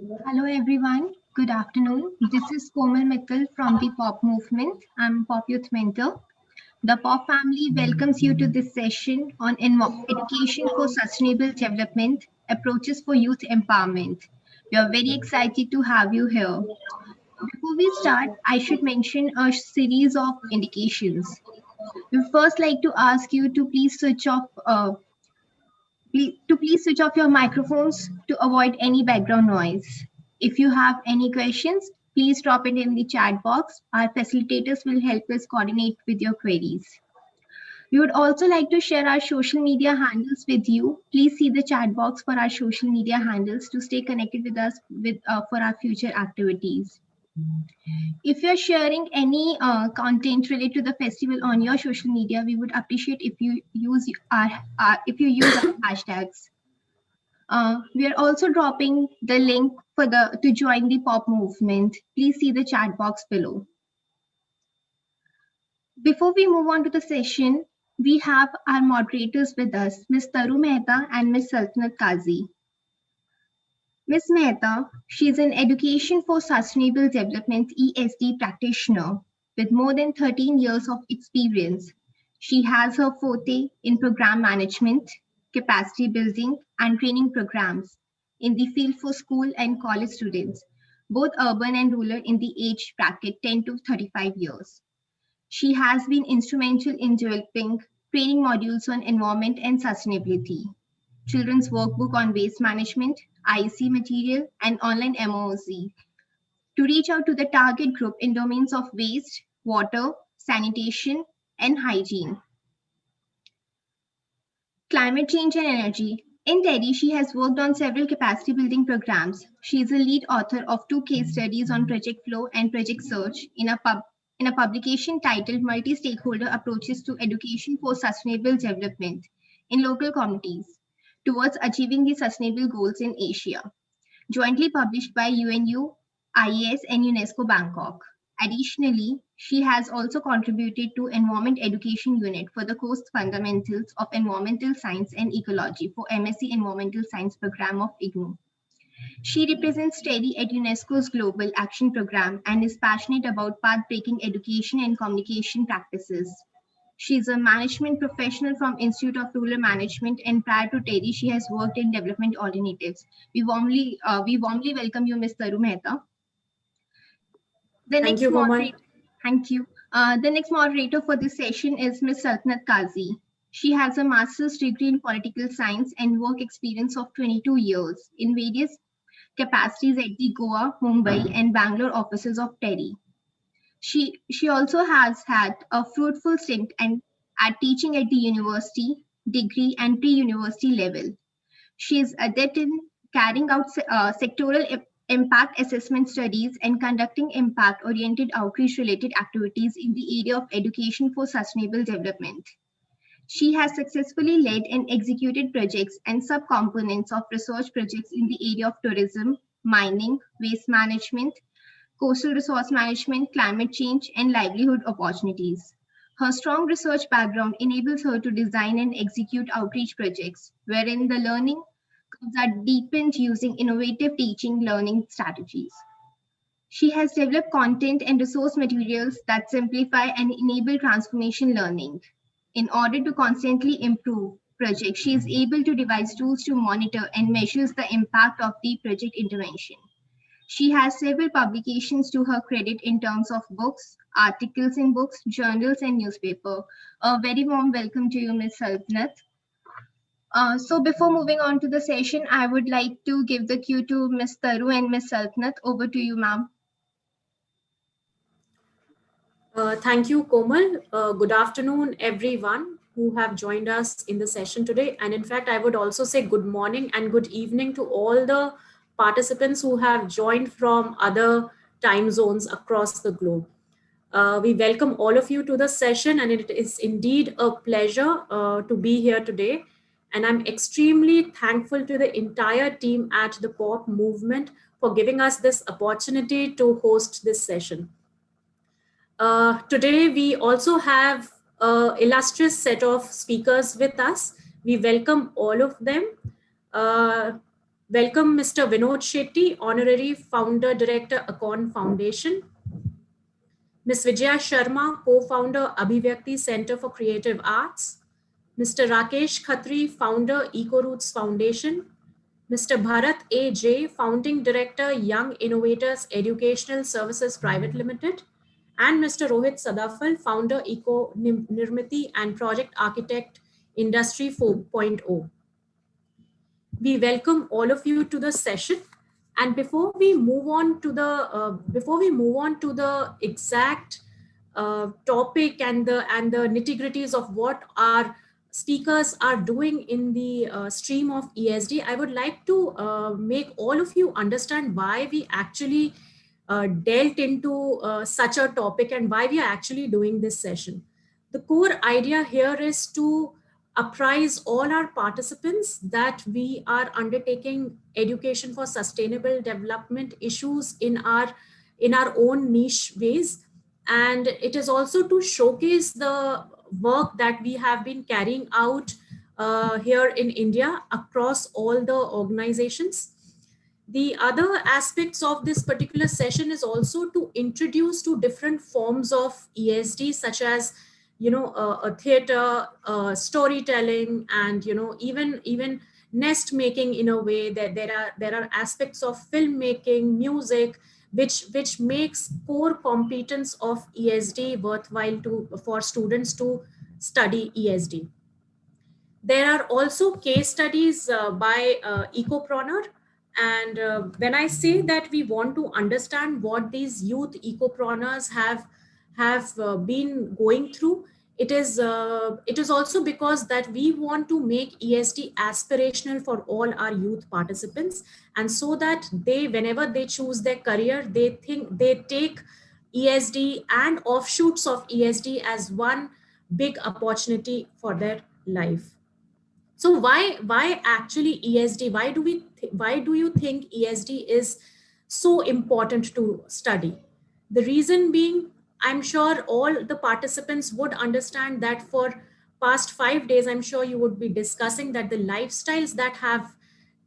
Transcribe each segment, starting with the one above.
Hello everyone, good afternoon. This is Komal Mittal from the Pop Movement. I'm Pop Youth Mentor. The Pop family welcomes you to this session on Education for Sustainable Development, Approaches for Youth Empowerment. We are very excited to have you here. Before we start, I should mention a series of indications. We first like to ask you to please switch off your microphones to avoid any background noise. If you have any questions, please drop it in the chat box. Our facilitators will help us coordinate with your queries. We would also like to share our social media handles with you. Please see the chat box for our social media handles to stay connected with us for our future activities. If you're sharing any content related to the festival on your social media, we would appreciate if you use our hashtags. We are also dropping the link to join the Pop Movement. Please see the chat box below. Before we move on to the session, we have our moderators with us, Ms. Taru Mehta and Ms. Saltanat Qazi. Ms. Mehta, she is an Education for Sustainable Development ESD practitioner with more than 13 years of experience. She has her forte in program management, capacity building, and training programs in the field for school and college students, both urban and rural in the age bracket 10 to 35 years. She has been instrumental in developing training modules on environment and sustainability, children's workbook on waste management, IEC material, and online MOOC to reach out to the target group in domains of waste, water, sanitation, and hygiene. Climate change and energy. In TEDI, she has worked on several capacity building programs. She is a lead author of 2 case studies on Project Flow and Project Search in a publication titled Multi-Stakeholder Approaches to Education for Sustainable Development in Local Communities towards Achieving the Sustainable Goals in Asia, jointly published by UNU, IAS, and UNESCO Bangkok. Additionally, she has also contributed to Environment Education Unit for the Course Fundamentals of Environmental Science and Ecology for MSc Environmental Science Program of IGNOU. She represents TEDI at UNESCO's Global Action Program and is passionate about path-breaking education and communication practices. She is a management professional from Institute of Rural Management, and prior to TEDI, she has worked in development alternatives. We warmly welcome you, Ms. Taru Mehta. Thank you. The next moderator for this session is Ms. Saltanat Qazi. She has a master's degree in political science and work experience of 22 years in various capacities at the Goa, Mumbai, and Bangalore offices of TEDI. She also has had a fruitful stint at teaching at the university, degree, and pre-university level. She is adept in carrying out sectoral impact assessment studies and conducting impact-oriented outreach-related activities in the area of education for sustainable development. She has successfully led and executed projects and subcomponents of research projects in the area of tourism, mining, waste management, coastal resource management, climate change, and livelihood opportunities. Her strong research background enables her to design and execute outreach projects, wherein the learning curves are deepened using innovative teaching learning strategies. She has developed content and resource materials that simplify and enable transformation learning. In order to constantly improve projects, she is able to devise tools to monitor and measure the impact of the project intervention. She has several publications to her credit in terms of books, articles in books, journals, and newspaper. A very warm welcome to you, Ms. Saltanat. So before moving on to the session, I would like to give the cue to Ms. Taru and Ms. Saltanat. Over to you, ma'am. Thank you, Komal. Good afternoon, everyone who have joined us in the session today. And in fact, I would also say good morning and good evening to all the participants who have joined from other time zones across the globe. We welcome all of you to the session, and it is indeed a pleasure to be here today. And I'm extremely thankful to the entire team at the Pop Movement for giving us this opportunity to host this session. Today, we also have an illustrious set of speakers with us. We welcome all of them. Welcome Mr. Vinod Shetty, Honorary Founder Director, Akon Foundation. Ms. Vijaya Sharma, Co-Founder, Abhivyakti Center for Creative Arts. Mr. Rakesh Khatri, Founder, EcoRoots Foundation. Mr. Bharat A.J., Founding Director, Young Innovators Educational Services Private Limited. And Mr. Rohit Sadafal, Founder, Eco Nirmiti and Project Architect, Industry 4.0. We welcome all of you to the session. And before we move on to the exact topic and the nitty-gritties of what our speakers are doing in the stream of ESD, I would like to make all of you understand why we actually dealt into such a topic and why we are actually doing this session. The core idea here is to apprise all our participants that we are undertaking education for sustainable development issues in our own niche ways, and it is also to showcase the work that we have been carrying out here in India across all the organizations. The other aspects of this particular session is also to introduce to different forms of ESD, such as a theater, storytelling, and even nest making. In a way that there are aspects of filmmaking, music, which makes core competence of ESD worthwhile to for students to study ESD. There are also case studies by Ecopreneur. And when I say that we want to understand what these youth ecopreneurs have been going through, it is also because that we want to make ESD aspirational for all our youth participants, and so that they, whenever they choose their career, they take ESD and offshoots of ESD as one big opportunity for their life. So why actually ESD? Why do you think ESD is so important to study? The reason being, I'm sure all the participants would understand that for past 5 days, I'm sure you would be discussing that the lifestyles that have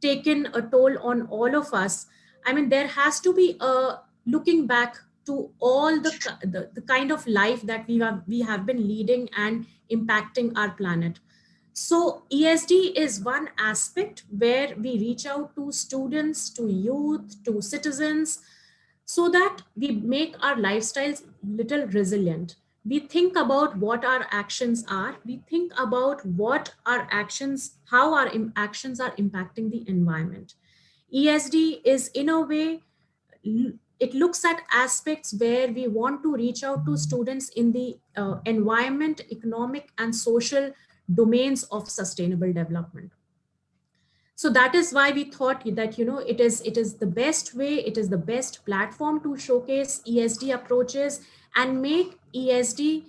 taken a toll on all of us. I mean, there has to be a looking back to all the kind of life that we have been leading and impacting our planet. So ESD is one aspect where we reach out to students, to youth, to citizens, so that we make our lifestyles little resilient. We think about what our actions are. We think about what our actions, how our actions are impacting the environment. ESD is, in a way, it looks at aspects where we want to reach out to students in the environment, economic, and social domains of sustainable development. So that is why we thought that it is the best way, it is the best platform to showcase ESD approaches and make ESD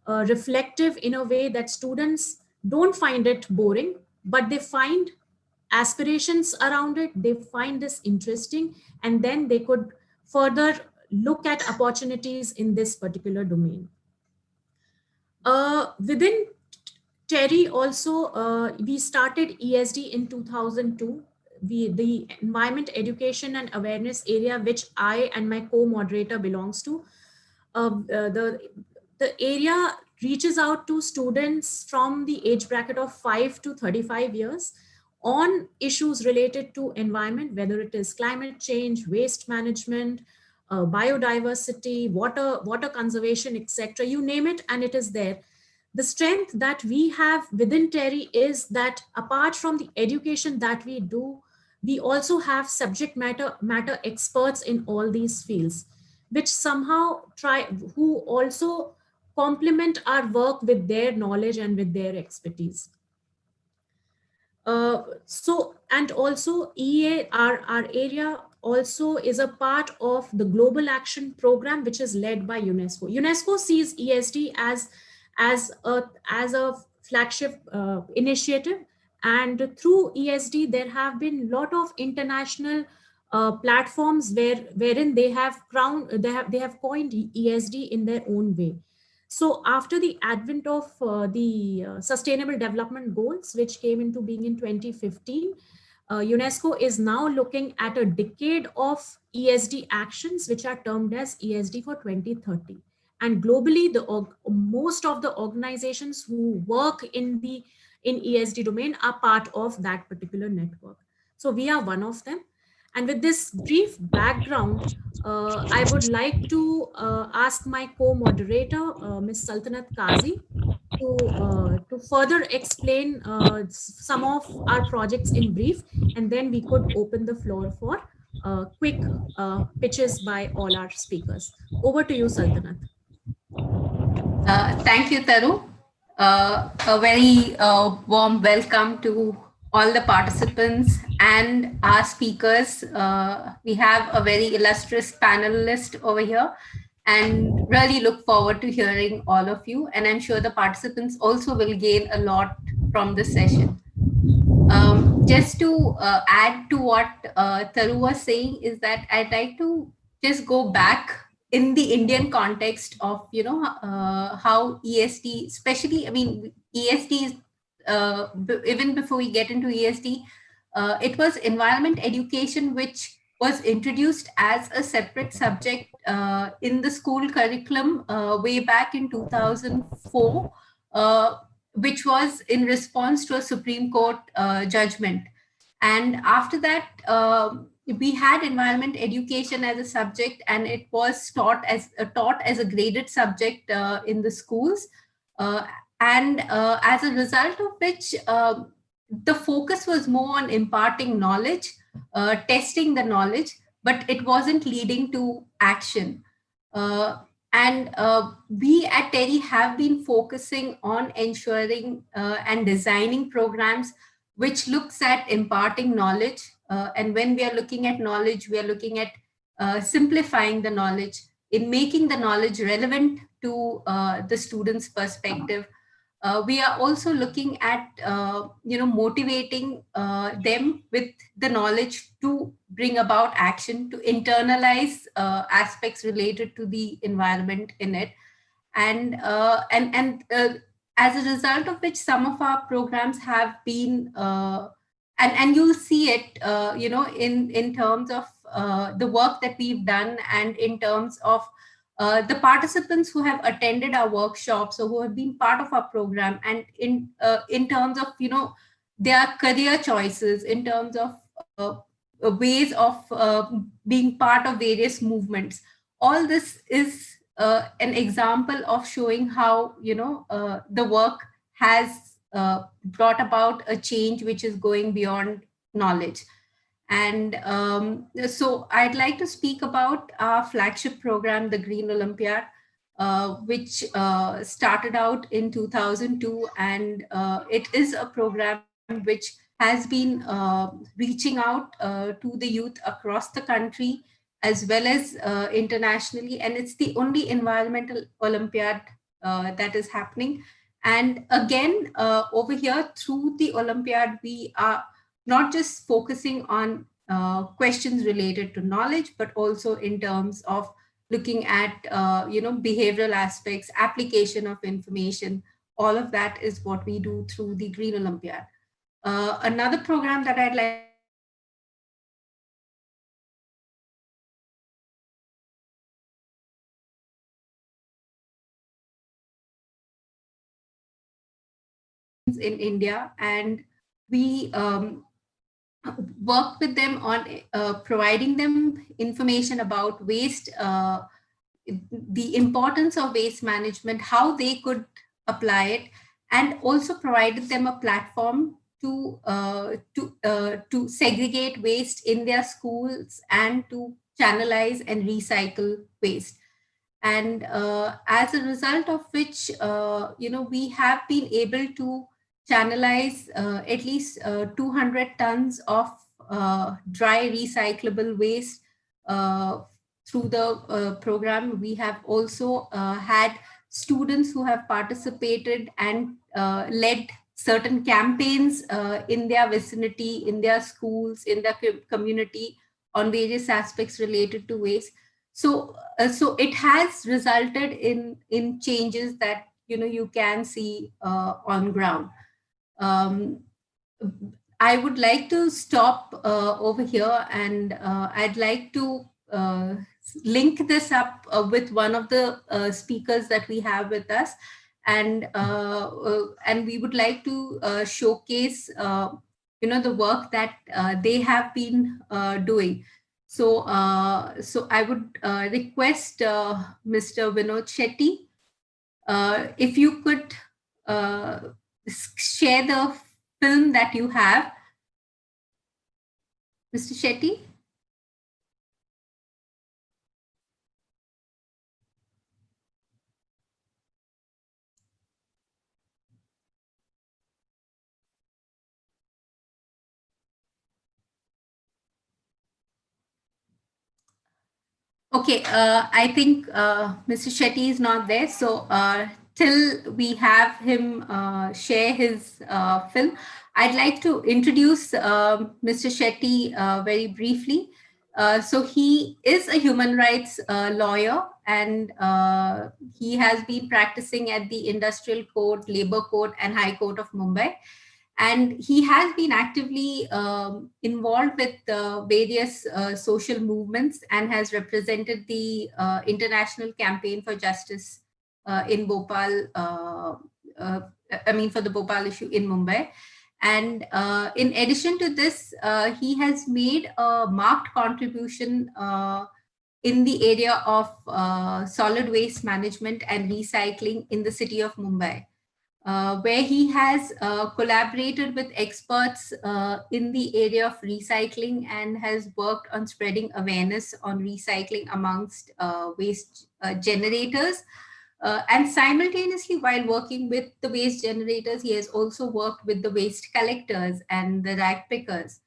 reflective in a way that students don't find it boring, but they find aspirations around it, they find this interesting, and then they could further look at opportunities in this particular domain. Within Terry also, we started ESD in 2002. The Environment Education and Awareness area, which I and my co-moderator belongs to, the area reaches out to students from the age bracket of 5 to 35 years on issues related to environment, whether it is climate change, waste management, biodiversity, water conservation, etc. You name it, and it is there. The strength that we have within Terry is that apart from the education that we do, we also have subject matter experts in all these fields, which somehow who also complement our work with their knowledge and with their expertise. And also EA, our area also is a part of the Global Action Program, which is led by UNESCO. UNESCO sees ESD as a flagship initiative, and through ESD there have been a lot of international platforms wherein they have coined ESD in their own way. So after the advent of the Sustainable Development Goals, which came into being in 2015, UNESCO is now looking at a decade of ESD actions, which are termed as ESD for 2030. And globally, most of the organizations who work in ESD domain are part of that particular network. So we are one of them. And with this brief background, I would like to ask my co-moderator, Ms. Saltanat Kazi, to further explain some of our projects in brief, and then we could open the floor for quick pitches by all our speakers. Over to you, Saltanat. Thank you, Taru. A very warm welcome to all the participants and our speakers. We have a very illustrious panelist over here, and really look forward to hearing all of you. And I'm sure the participants also will gain a lot from this session. Just to add to what Taru was saying is that I'd like to just go back in the Indian context of, how ESD, especially, I mean, ESD is, even before we get into ESD, it was environment education, which was introduced as a separate subject in the school curriculum way back in 2004, which was in response to a Supreme Court judgment. And after that, we had environment education as a subject, and it was taught as a graded subject in the schools. And as a result of which, the focus was more on imparting knowledge, testing the knowledge, but it wasn't leading to action. And we at TERI have been focusing on ensuring and designing programs which looks at imparting knowledge. And when we are looking at knowledge, we are looking at simplifying the knowledge, in making the knowledge relevant to the student's perspective. We are also looking at, motivating them with the knowledge to bring about action, to internalize aspects related to the environment in it. And as a result of which, some of our programs have been, and you'll see it, in terms of the work that we've done, and in terms of the participants who have attended our workshops or who have been part of our program, and in terms of their career choices, in terms of ways of being part of various movements. All this is an example of showing how the work has brought about a change which is going beyond knowledge. And so I'd like to speak about our flagship program, the Green Olympia, which started out in 2002. And it is a program which has been reaching out to the youth across the country as well as internationally. And it's the only environmental Olympiad that is happening. And again, over here through the Olympiad, we are not just focusing on questions related to knowledge, but also in terms of looking at behavioral aspects, application of information. All of that is what we do through the Green Olympiad. Another program that I'd like in India, and we work with them on providing them information about waste, the importance of waste management, how they could apply it, and also provided them a platform to segregate waste in their schools and to channelize and recycle waste. And as a result of which, we have been able to channelize at least 200 tons of dry recyclable waste through the program. We have also had students who have participated and led certain campaigns in their vicinity, in their schools, in their community on various aspects related to waste. So it has resulted in changes that you can see on ground. I would like to stop over here, and I'd like to link this up with one of the speakers that we have with us, and we would like to showcase the work that they have been doing. So I would request Mr. Vinod Shetty, if you could share the film that you have. Mr. Shetty? Okay, I think Mr. Shetty is not there. So till we have him share his film, I'd like to introduce Mr. Shetty very briefly. So he is a human rights lawyer, and he has been practicing at the Industrial Court, Labor Court, and High Court of Mumbai. And he has been actively involved with various social movements and has represented the International Campaign for Justice in Bhopal, for the Bhopal issue in Mumbai. And in addition to this, he has made a marked contribution in the area of solid waste management and recycling in the city of Mumbai. Where he has collaborated with experts in the area of recycling and has worked on spreading awareness on recycling amongst waste generators. And simultaneously, while working with the waste generators, he has also worked with the waste collectors and the rag pickers,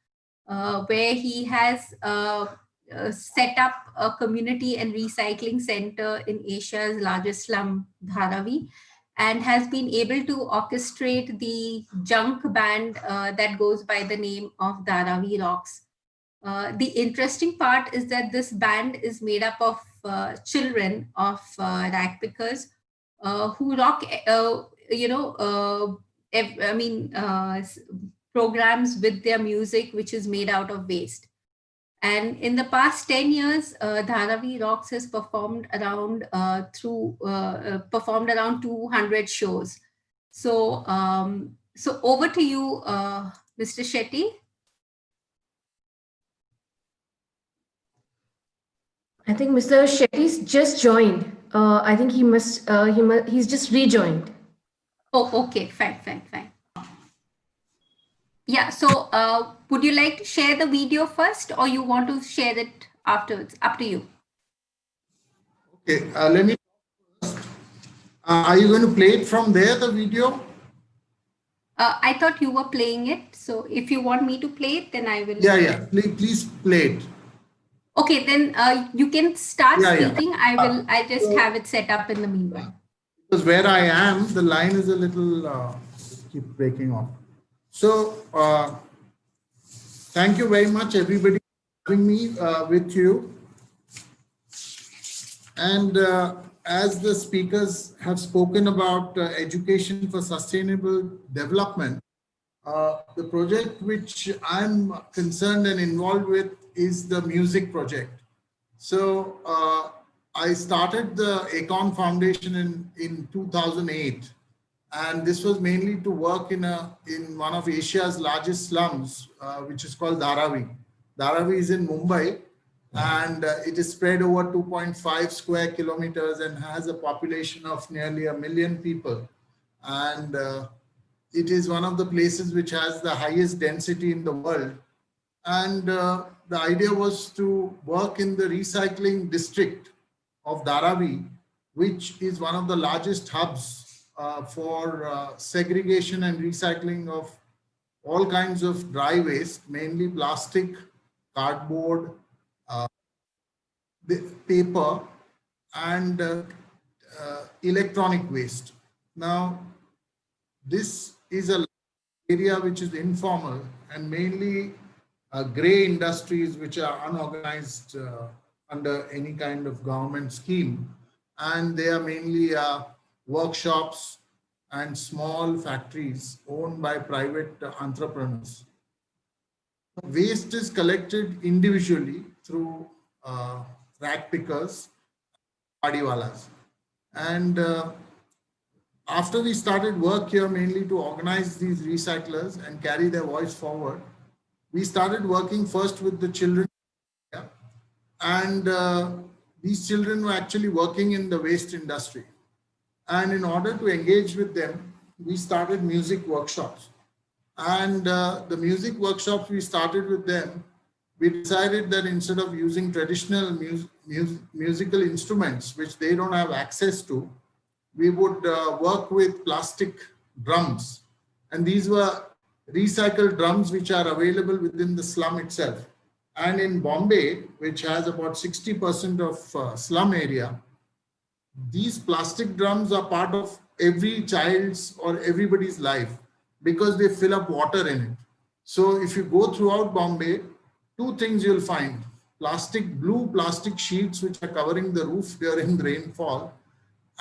where he has set up a community and recycling center in Asia's largest slum, Dharavi, and has been able to orchestrate the junk band that goes by the name of Dharavi Rocks. The interesting part is that this band is made up of children of rag pickers who rock, programs with their music, which is made out of waste. And in the past 10 years, Dharavi Rocks has performed around performed around 200 shows. So, so over to you, Mr. Shetty. I think Mr. Shetty's just joined. I think he's just rejoined. Oh, okay, fine. Yeah, so would you like to share the video first, or you want to share it afterwards? Up to you. Okay, let me first. Are you going to play it from there, the video? I thought you were playing it. So if you want me to play it, then I will. Yeah. Please play it. Okay, then you can start speaking. Yeah. I'll just have it set up in the meanwhile. Because where I am, the line is a little keep breaking off. So thank you very much, everybody, for having me with you. And as the speakers have spoken about education for sustainable development, the project which I'm concerned and involved with is the music project. So I started the Acorn Foundation in 2008. And this was mainly to work in one of Asia's largest slums, which is called Dharavi. Dharavi is in Mumbai, and it is spread over 2.5 square kilometers and has a population of nearly 1 million people. And it is one of the places which has the highest density in the world. And the idea was to work in the recycling district of Dharavi, which is one of the largest hubs for segregation and recycling of all kinds of dry waste, mainly plastic, cardboard, paper, and electronic waste. Now, this is an area which is informal and mainly gray industries which are unorganized under any kind of government scheme. And they are mainly workshops and small factories owned by private entrepreneurs. Waste is collected individually through rack pickers, padiwalas. And after we started work here mainly to organize these recyclers and carry their voice forward, we started working first with the children. Yeah, and these children were actually working in the waste industry. And in order to engage with them, we started music workshops. And the music workshops we started with them, we decided that instead of using traditional musical instruments, which they don't have access to, we would work with plastic drums. And these were recycled drums which are available within the slum itself. And in Bombay, which has about 60% of slum area, these plastic drums are part of every child's or everybody's life because they fill up water in it. So if you go throughout Bombay, two things you'll find: blue plastic sheets which are covering the roof during rainfall,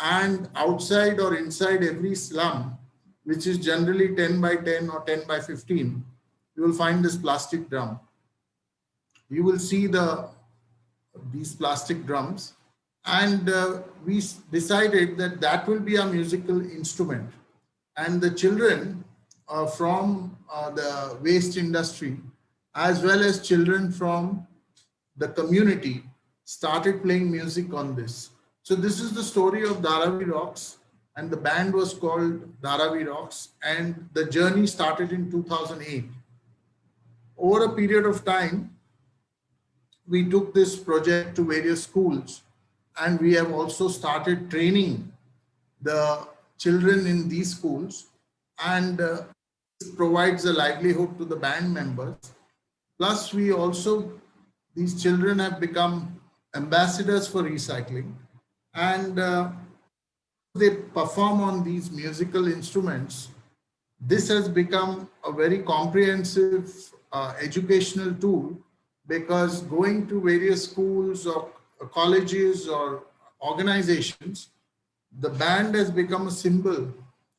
and outside or inside every slum, which is generally 10 by 10 or 10 by 15, you will find this plastic drum. You will see these plastic drums, and we decided that that will be a musical instrument. And the children from the waste industry, as well as children from the community, started playing music on this. So this is the story of Dharavi Rocks, and the band was called Dharavi Rocks, and the journey started in 2008. Over a period of time, we took this project to various schools, and we have also started training the children in these schools, and this provides a livelihood to the band members. Plus, these children have become ambassadors for recycling, and they perform on these musical instruments. This has become a very comprehensive educational tool, because going to various schools or colleges or organizations, the band has become a symbol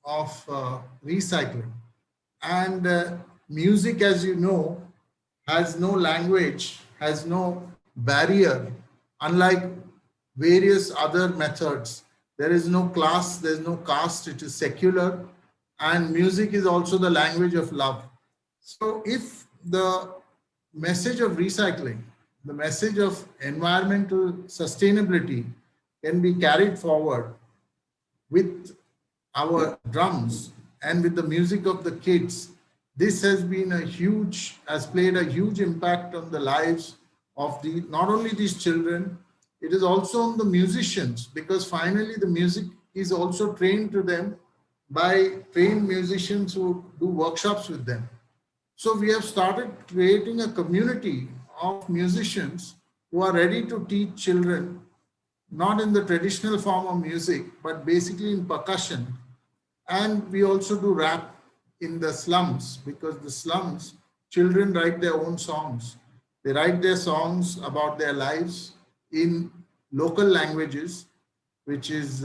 of recycling. And music, as you know, has no language, has no barrier, unlike various other methods. There is no class, there is no caste, it is secular, and music is also the language of love. So if the message of recycling, the message of environmental sustainability can be carried forward with our drums and with the music of the kids, this has played a huge impact on the lives of not only these children, it is also on the musicians, because finally the music is also trained to them by trained musicians who do workshops with them. So we have started creating a community of musicians who are ready to teach children, not in the traditional form of music, but basically in percussion. And we also do rap in the slums, because the slums, children write their own songs. They write their songs about their lives in local languages, which is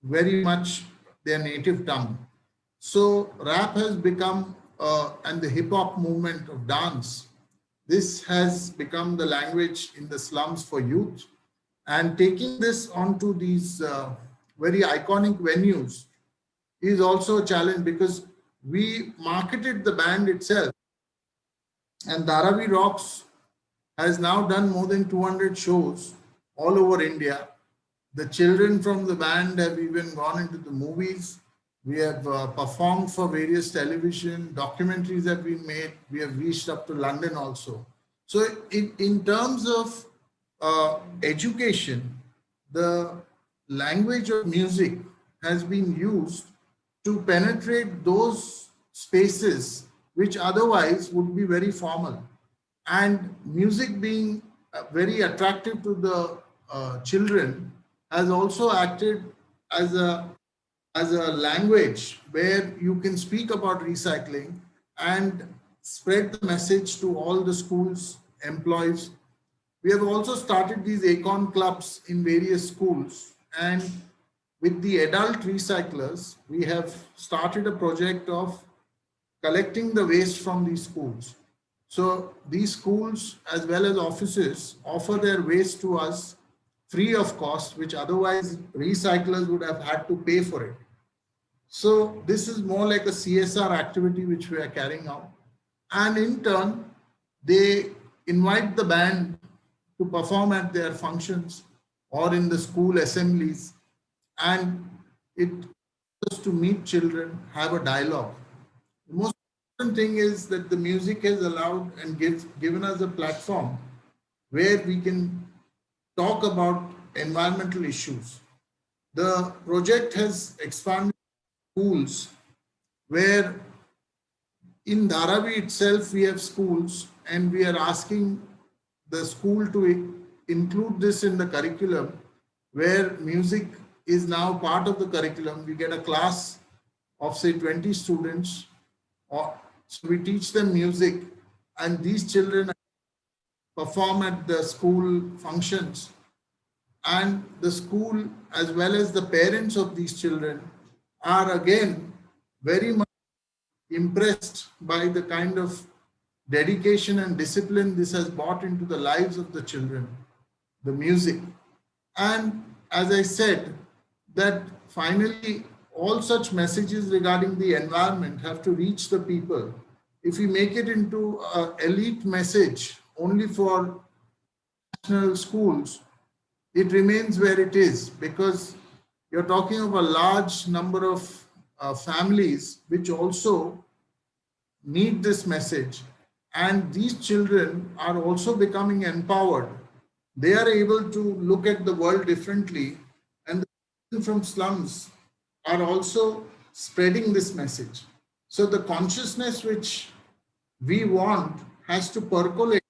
very much their native tongue. So rap has become, and the hip hop movement of dance, this has become the language in the slums for youth. And taking this onto these very iconic venues is also a challenge, because we marketed the band itself. And Dharavi Rocks has now done more than 200 shows all over India. The children from the band have even gone into the movies. We have performed for various television, documentaries have been made. We have reached up to London also. So in terms of education, the language of music has been used to penetrate those spaces which otherwise would be very formal. And music being very attractive to the children has also acted as a language where you can speak about recycling and spread the message to all the schools, employees. We have also started these Acorn clubs in various schools, and with the adult recyclers, we have started a project of collecting the waste from these schools. So these schools as well as offices offer their waste to us free of cost, which otherwise recyclers would have had to pay for it. So this is more like a CSR activity which we are carrying out. And in turn, they invite the band to perform at their functions or in the school assemblies. And it is to meet children, have a dialogue. The most important thing is that the music has allowed and given us a platform where we can talk about environmental issues. The project has expanded schools where in Dharavi itself we have schools, and we are asking the school to include this in the curriculum, where music is now part of the curriculum. We get a class of say 20 students, so we teach them music, and these children perform at the school functions, and the school as well as the parents of these children are again very much impressed by the kind of dedication and discipline this has brought into the lives of the children, the music. And as I said, that finally all such messages regarding the environment have to reach the people. If we make it into an elite message only for national schools, it remains where it is, because you're talking of a large number of families which also need this message. And these children are also becoming empowered. They are able to look at the world differently, and the children from slums are also spreading this message. So the consciousness which we want has to percolate,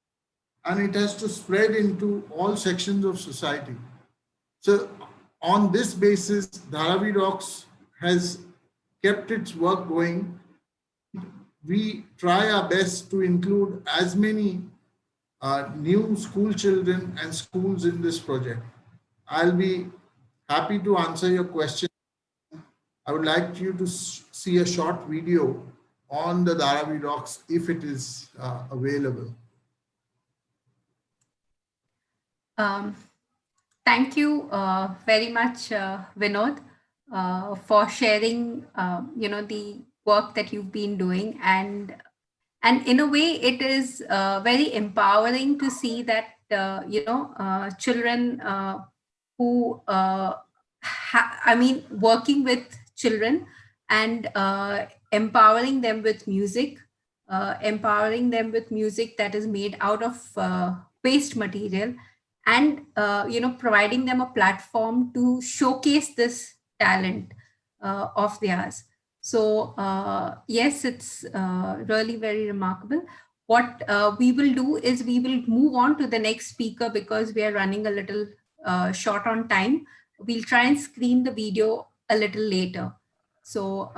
and it has to spread into all sections of society. So on this basis, Dharavi Rocks has kept its work going. We try our best to include as many new school children and schools in this project. I'll be happy to answer your question. I would like you to see a short video on the Dharavi Rocks if it is available. Thank you very much, Vinod, for sharing, the work that you've been doing, and in a way, it is very empowering to see that children who working with children and empowering them with music, that is made out of waste material, and providing them a platform to showcase this talent of theirs. So yes, it's really very remarkable. What we will do is we will move on to the next speaker, because we are running a little short on time. We'll try and screen the video a little later. So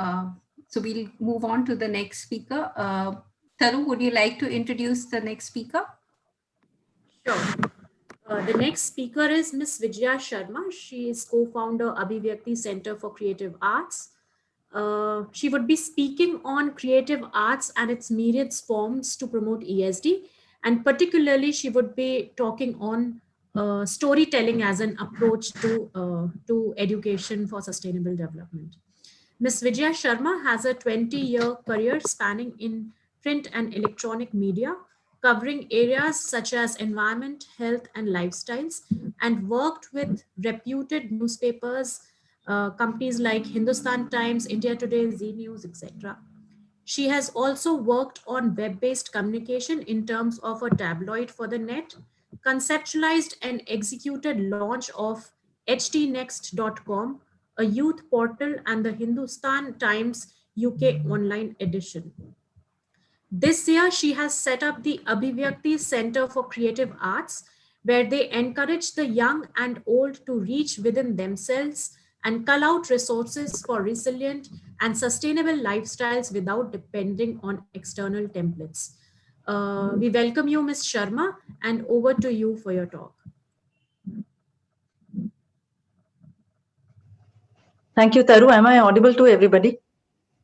we'll move on to the next speaker. Taru, would you like to introduce the next speaker? Sure. The next speaker is Ms. Vijaya Sharma. She is co-founder Abhivyakti Center for Creative Arts. She would be speaking on creative arts and its myriad forms to promote ESD. And particularly, she would be talking on storytelling as an approach to education for sustainable development. Ms. Vijaya Sharma has a 20-year career spanning in print and electronic media, covering areas such as environment, health, and lifestyles, and worked with reputed newspapers, companies like Hindustan Times, India Today, Z News, etc. She has also worked on web-based communication in terms of a tabloid for the net, conceptualized and executed launch of htnext.com, a youth portal, and the Hindustan Times UK online edition. This year, she has set up the Abhivyakti Center for Creative Arts, where they encourage the young and old to reach within themselves and cull out resources for resilient and sustainable lifestyles without depending on external templates. We welcome you, Ms. Sharma, and over to you for your talk. Thank you, Taru. Am I audible to everybody?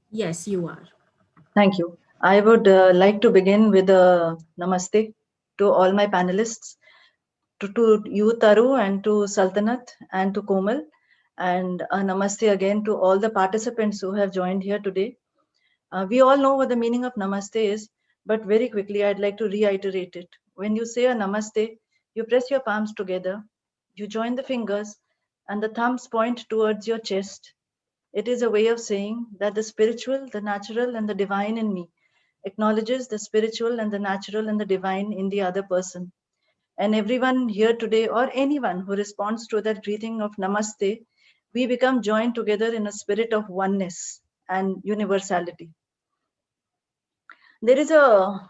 Yes, you are. Thank you. I would like to begin with a namaste to all my panelists, to you, Taru, and to Saltanat, and to Komal, and a namaste again to all the participants who have joined here today. We all know what the meaning of namaste is, but very quickly I'd like to reiterate it. When you say a namaste, you press your palms together, you join the fingers, and the thumbs point towards your chest. It is a way of saying that the spiritual, the natural, and the divine in me acknowledges the spiritual and the natural and the divine in the other person. And everyone here today, or anyone who responds to that greeting of namaste, we become joined together in a spirit of oneness and universality. There is a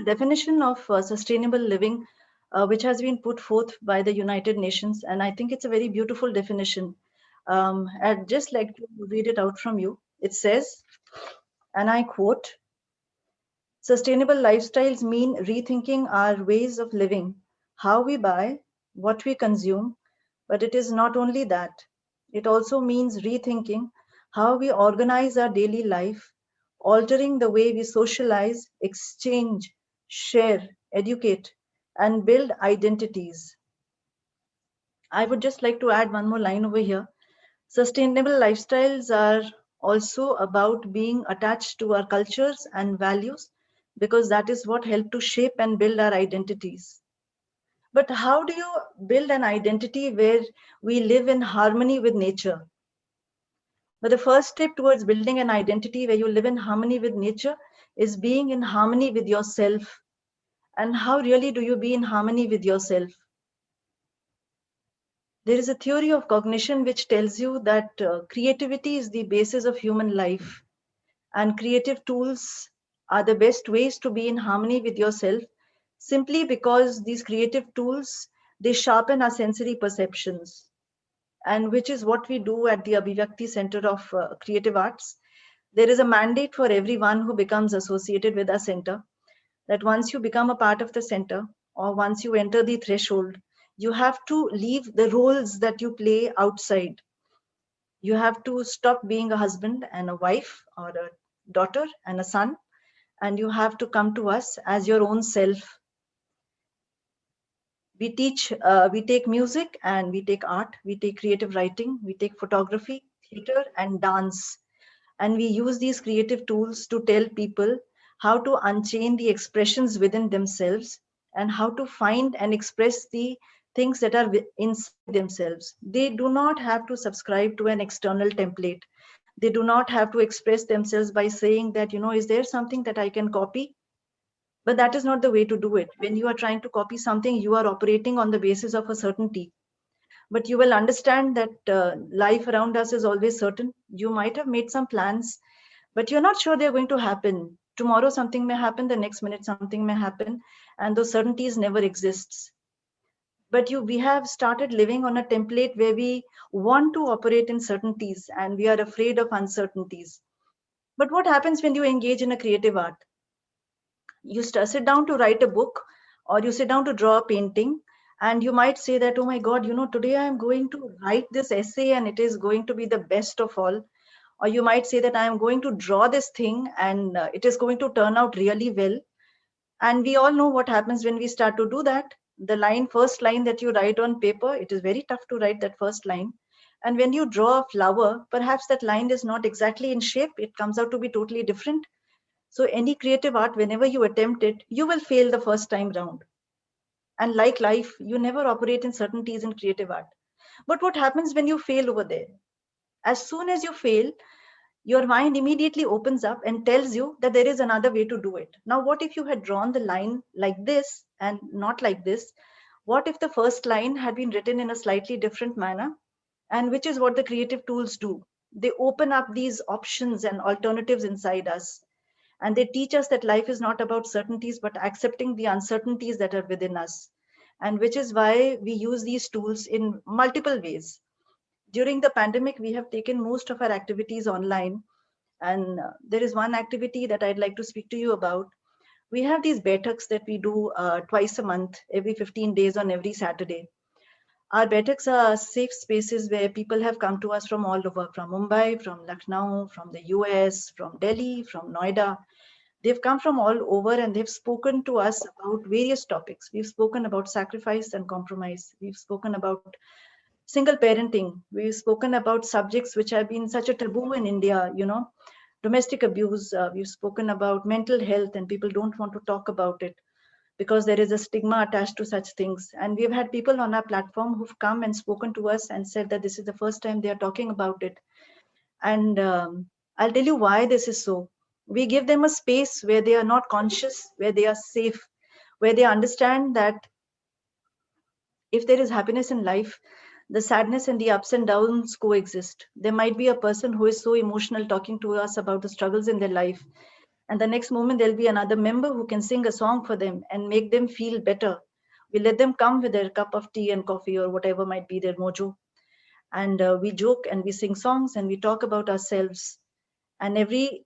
definition of sustainable living which has been put forth by the United Nations, and I think it's a very beautiful definition. I'd just like to read it out from you. It says, and I quote, "Sustainable lifestyles mean rethinking our ways of living, how we buy, what we consume, but it is not only that. It also means rethinking how we organize our daily life, altering the way we socialize, exchange, share, educate, and build identities." I would just like to add one more line over here. Sustainable lifestyles are also about being attached to our cultures and values, because that is what help to shape and build our identities. But how do you build an identity where we live in harmony with nature? But the first step towards building an identity where you live in harmony with nature is being in harmony with yourself. And how really do you be in harmony with yourself? There is a theory of cognition which tells you that creativity is the basis of human life, and creative tools are the best ways to be in harmony with yourself, simply because these creative tools, they sharpen our sensory perceptions, and which is what we do at the Abhivyakti Center of Creative Arts. There is a mandate for everyone who becomes associated with our center, that once you become a part of the center, or once you enter the threshold, you have to leave the roles that you play outside. You have to stop being a husband and a wife, or a daughter and a son, and you have to come to us as your own self. We take music and we take art, we take creative writing, we take photography, theater, and dance. And we use these creative tools to tell people how to unchain the expressions within themselves, and how to find and express the things that are inside themselves. They do not have to subscribe to an external template. They do not have to express themselves by saying that, is there something that I can copy? But that is not the way to do it. When you are trying to copy something, you are operating on the basis of a certainty. But you will understand that life around us is always certain. You might have made some plans, but you're not sure they're going to happen. Tomorrow something may happen, the next minute something may happen, and those certainties never exists. But we have started living on a template where we want to operate in certainties and we are afraid of uncertainties. But what happens when you engage in a creative art? You sit down to write a book, or you sit down to draw a painting, and you might say that, oh my God, today I'm going to write this essay and it is going to be the best of all. Or you might say that I am going to draw this thing and it is going to turn out really well. And we all know what happens when we start to do that. The first line that you write on paper, it is very tough to write that first line. And when you draw a flower, perhaps that line is not exactly in shape. It comes out to be totally different. So any creative art, whenever you attempt it, you will fail the first time round. And like life, you never operate in certainties in creative art. But what happens when you fail over there? As soon as you fail, your mind immediately opens up and tells you that there is another way to do it. Now, what if you had drawn the line like this and not like this? What if the first line had been written in a slightly different manner? And which is what the creative tools do. They open up these options and alternatives inside us. And they teach us that life is not about certainties, but accepting the uncertainties that are within us. And which is why we use these tools in multiple ways. During the pandemic, we have taken most of our activities online. And there is one activity that I'd like to speak to you about. We have these baitaks that we do twice a month, every 15 days on every Saturday. Our baitaks are safe spaces where people have come to us from all over, from Mumbai, from Lucknow, from the US, from Delhi, from Noida. They've come from all over and they've spoken to us about various topics. We've spoken about sacrifice and compromise. We've spoken about single parenting. We've spoken about subjects which have been such a taboo in India, domestic abuse. We've spoken about mental health, and people don't want to talk about it because there is a stigma attached to such things. And we've had people on our platform who've come and spoken to us and said that this is the first time they are talking about it. And I'll tell you why this is so. We give them a space where they are not conscious, where they are safe, where they understand that if there is happiness in life, the sadness and the ups and downs coexist. There might be a person who is so emotional talking to us about the struggles in their life, and the next moment there'll be another member who can sing a song for them and make them feel better. We let them come with their cup of tea and coffee or whatever might be their mojo, and we joke and we sing songs and we talk about ourselves. And every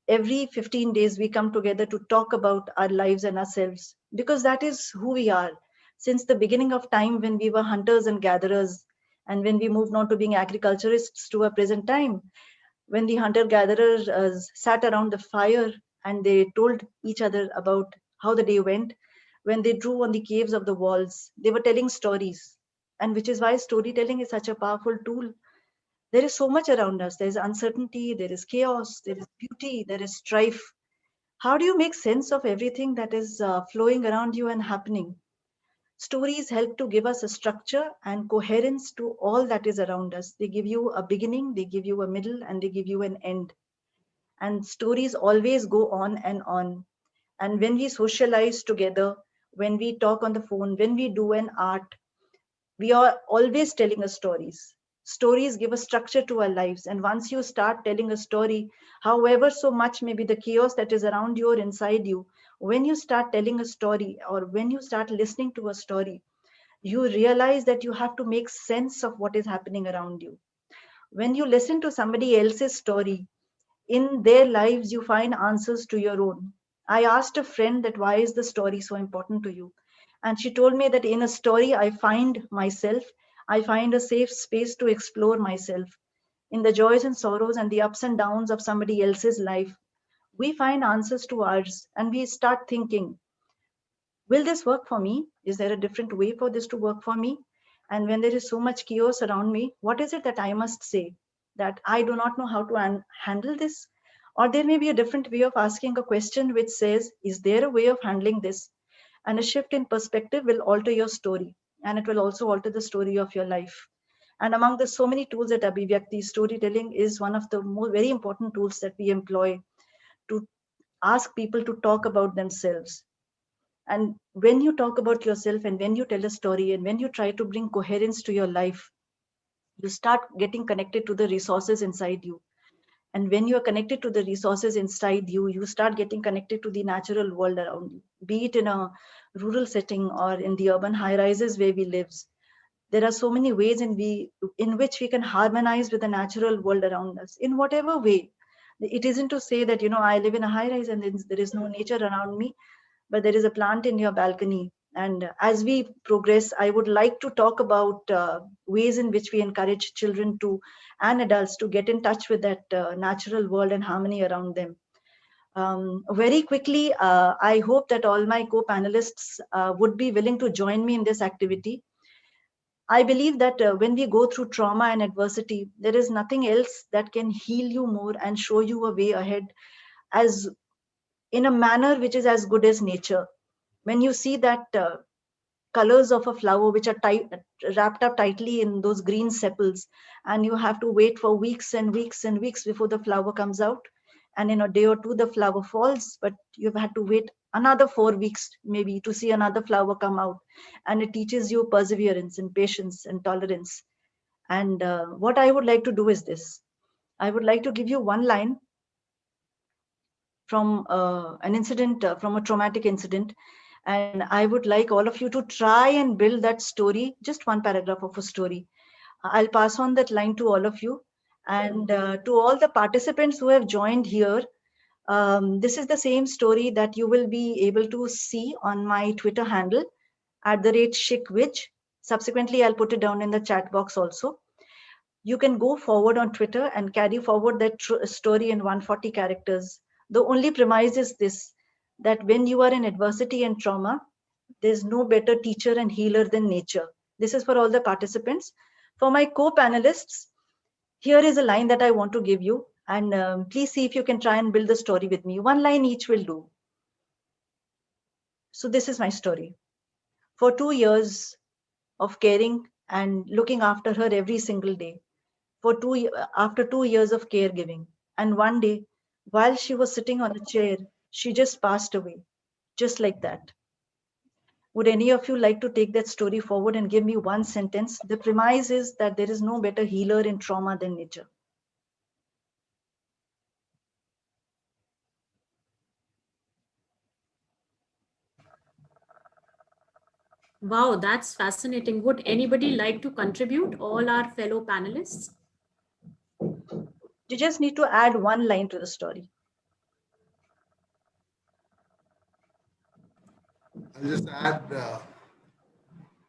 15 days we come together to talk about our lives and ourselves, because that is who we are. Since the beginning of time, when we were hunters and gatherers, and when we moved on to being agriculturists to our present time, when the hunter-gatherers sat around the fire and they told each other about how the day went, when they drew on the caves of the walls, they were telling stories. And which is why storytelling is such a powerful tool. There is so much around us. There is uncertainty, there is chaos, there is beauty, there is strife. How do you make sense of everything that is flowing around you and happening? Stories help to give us a structure and coherence to all that is around us. They give you a beginning, they give you a middle, and they give you an end. And stories always go on and on. And when we socialize together, when we talk on the phone, when we do an art, we are always telling us stories. Stories give a structure to our lives. And once you start telling a story, however so much may be the chaos that is around you or inside you, when you start telling a story or when you start listening to a story, you realize that you have to make sense of what is happening around you. When you listen to somebody else's story, in their lives, you find answers to your own. I asked a friend that why is the story so important to you? And she told me that in a story, I find myself, I find a safe space to explore myself. In the joys and sorrows and the ups and downs of somebody else's life, we find answers to ours and we start thinking, will this work for me? Is there a different way for this to work for me? And when there is so much chaos around me, what is it that I must say? That I do not know how to handle this? Or there may be a different way of asking a question which says, is there a way of handling this? And a shift in perspective will alter your story, and it will also alter the story of your life. And among the so many tools at Abhivyakti, storytelling is one of the very important tools that we employ to ask people to talk about themselves. And when you talk about yourself and when you tell a story and when you try to bring coherence to your life, you start getting connected to the resources inside you. And when you are connected to the resources inside you, you start getting connected to the natural world around you, be it in a rural setting or in the urban high rises where we live. There are so many ways in which we can harmonize with the natural world around us in whatever way. It isn't to say that, I live in a high rise and there is no nature around me, but there is a plant in your balcony. And as we progress, I would like to talk about ways in which we encourage children and adults to get in touch with that natural world and harmony around them. Very quickly, I hope that all my co-panelists would be willing to join me in this activity. I believe that when we go through trauma and adversity, there is nothing else that can heal you more and show you a way ahead as in a manner which is as good as nature. When you see that colors of a flower which are wrapped up tightly in those green sepals, and you have to wait for weeks and weeks and weeks before the flower comes out, and in a day or two the flower falls, but you've had to wait another 4 weeks maybe to see another flower come out, and it teaches you perseverance and patience and tolerance. And what I would like to do is this. I would like to give you one line from an incident, from a traumatic incident. And I would like all of you to try and build that story, just one paragraph of a story. I'll pass on that line to all of you. And to all the participants who have joined here, this is the same story that you will be able to see on my Twitter handle, @ShikVij. Subsequently, I'll put it down in the chat box also. You can go forward on Twitter and carry forward that story in 140 characters. The only premise is this, that when you are in adversity and trauma, there's no better teacher and healer than nature. This is for all the participants. For my co-panelists, here is a line that I want to give you, and please see if you can try and build the story with me. One line each will do. So this is my story. For 2 years of caring and looking after her every single day, after 2 years of caregiving, and one day, while she was sitting on a chair, she just passed away, just like that. Would any of you like to take that story forward and give me one sentence? The premise is that there is no better healer in trauma than nature. Wow, that's fascinating. Would anybody like to contribute, all our fellow panelists? You just need to add one line to the story. I'll just add,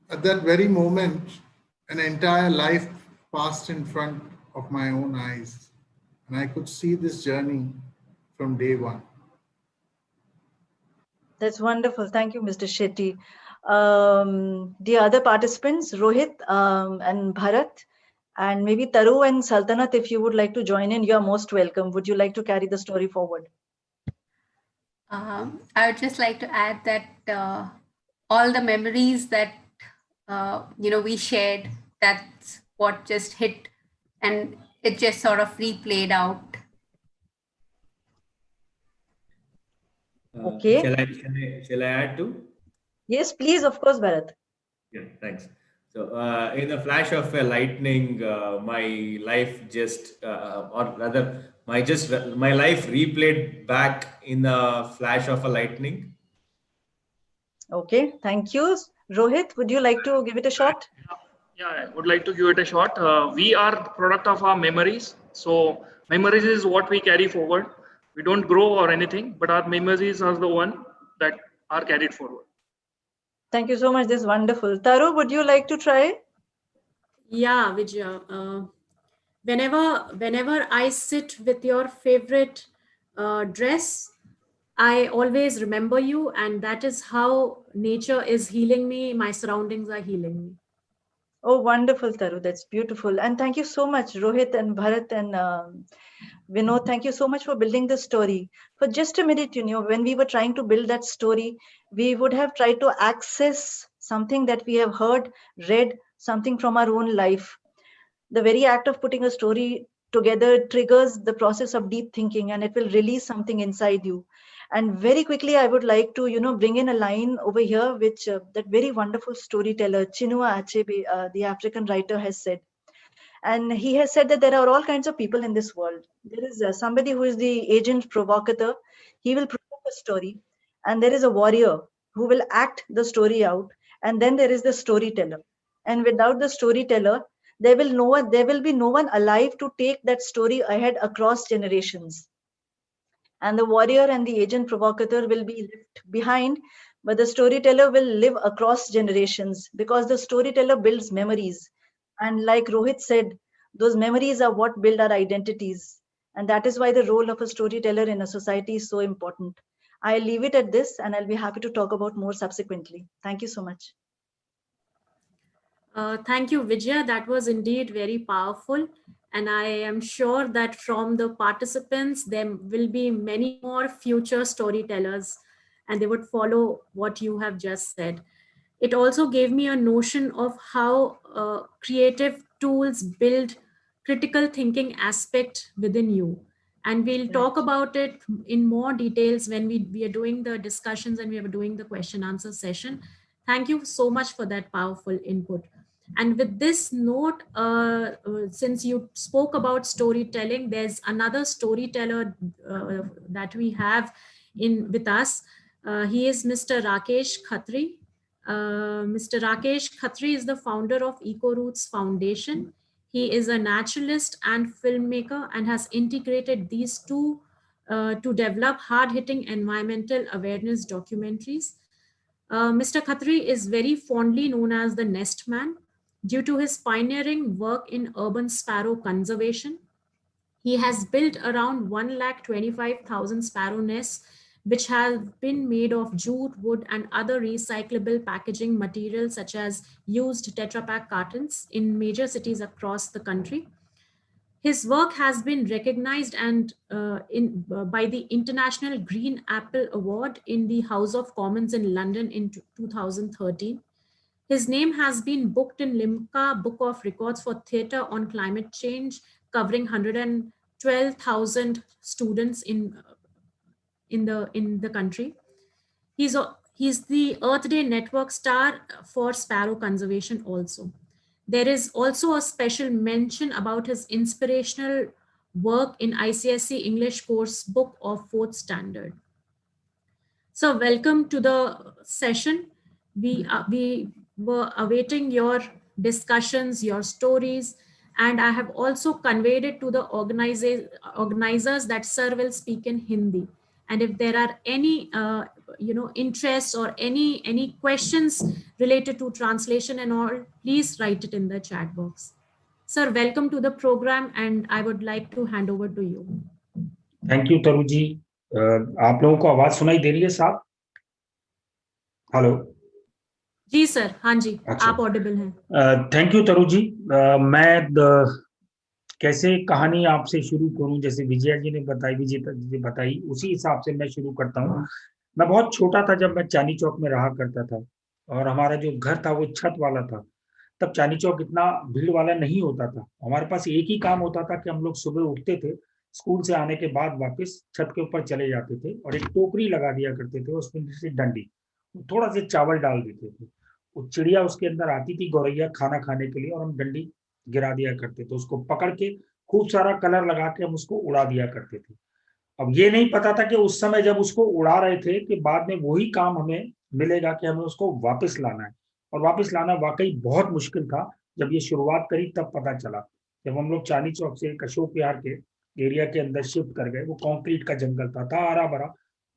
at that very moment, an entire life passed in front of my own eyes, and I could see this journey from day one. That's wonderful. Thank you, Mr. Shetty. The other participants, Rohit and Bharat, and maybe Taru and Saltanat, if you would like to join in, you are most welcome. Would you like to carry the story forward? I would just like to add that all the memories that we shared, that's what just hit, and it just sort of replayed out. Okay. Shall I add to? Yes, please, of course, Bharat. Yeah, thanks. So, in a flash of a lightning, my life just, or rather, my life replayed back in a flash of a lightning. Okay, thank you. Rohit, would you like to give it a shot? Yeah, I would like to give it a shot. We are the product of our memories. So memories is what we carry forward. We don't grow or anything, but our memories are the one that are carried forward. Thank you so much. This is wonderful. Taru, would you like to try? Yeah, Vijaya. Whenever I sit with your favorite dress, I always remember you, and that is how nature is healing me. My surroundings are healing me. Oh, wonderful, Taru. That's beautiful. And thank you so much, Rohit and Bharat and Vinod. Thank you so much for building this story. For just a minute, when we were trying to build that story, we would have tried to access something that we have heard, read, something from our own life. The very act of putting a story together triggers the process of deep thinking, and it will release something inside you. And very quickly, I would like to, bring in a line over here, which that very wonderful storyteller, Chinua Achebe, the African writer, has said. And he has said that there are all kinds of people in this world. There is somebody who is the agent provocateur. He will provoke a story. And there is a warrior who will act the story out. And then there is the storyteller. And without the storyteller, there will be no one alive to take that story ahead across generations. And the warrior and the agent provocateur will be left behind, but the storyteller will live across generations because the storyteller builds memories. And like Rohit said, those memories are what build our identities. And that is why the role of a storyteller in a society is so important. I'll leave it at this, and I'll be happy to talk about more subsequently. Thank you so much. Thank you, Vijaya. That was indeed very powerful. And I am sure that from the participants, there will be many more future storytellers, and they would follow what you have just said. It also gave me a notion of how creative tools build critical thinking aspect within you. And we'll talk about it in more details when we are doing the discussions and we are doing the question answer session. Thank you so much for that powerful input. And with this note, since you spoke about storytelling, there's another storyteller that we have with us. He is Mr. Rakesh Khatri. Mr. Rakesh Khatri is the founder of Eco Roots Foundation. He is a naturalist and filmmaker and has integrated these two to develop hard-hitting environmental awareness documentaries. Mr. Khatri is very fondly known as the Nest Man due to his pioneering work in urban sparrow conservation. He has built around 125,000 sparrow nests which have been made of jute, wood, and other recyclable packaging materials such as used Tetra Pak cartons in major cities across the country. His work has been recognized and by the International Green Apple Award in the House of Commons in London in 2013. His name has been booked in Limca Book of Records for Theatre on Climate Change, covering 112,000 students in the country. He's the Earth Day Network star for sparrow conservation also. There is also a special mention about his inspirational work in ICSE English course book of 4th standard. So welcome to the session. We were awaiting your discussions, your stories, and I have also conveyed it to the organizers that sir will speak in Hindi. And if there are any interests or any questions related to translation and all, please write it in the chat box. Sir, welcome to the program, and I would like to hand over to you. Thank you, Taru ji. आप लोगों को आवाज सुनाई दे रही है साहब? Hello जी sir, हाँ जी, अच्छा। आप ऑडिबल हैं। थैंक यू तरु जी। मैं कैसे कहानी आपसे शुरू करूं, जैसे विजया जी ने बताई, विजेता जी ने बताई, उसी हिसाब से मैं शुरू करता हूं। मैं बहुत छोटा था जब मैं चांदनी चौक में रहा करता था, और हमारा जो घर था वो छत वाला था। तब चांदनी चौक इतना भीड़ वाला नहीं होता था। हमारे पास एक ही काम होता था कि हम लोग सुबह उठते थे, स्कूल से आने के बाद वापस छत के ऊपर चले जाते थे और एक टोकरी लगा दिया करते थे, उसमें जैसे डंडी, थोड़ा सा चावल डाल देते थे। वो चिड़िया उसके अंदर आती थी, गौरैया, खाना खाने के लिए, और हम डंडी गिरा दिया करते थे। उसको पकड़ के खूब सारा कलर लगा के हम उसको उड़ा दिया करते थे। अब ये नहीं पता था कि उस समय जब उसको उड़ा रहे थे कि बाद में वही काम हमें मिलेगा कि हमें उसको वापस लाना है, और वापस लाना वाकई बहुत मुश्किल था। जब ये शुरुआत करी तब पता चला। जब हम लोग चांदनी चौक से अशोक विहार के एरिया के अंदर शिफ्ट कर गए, वो कंक्रीट का जंगल था हरा भरा,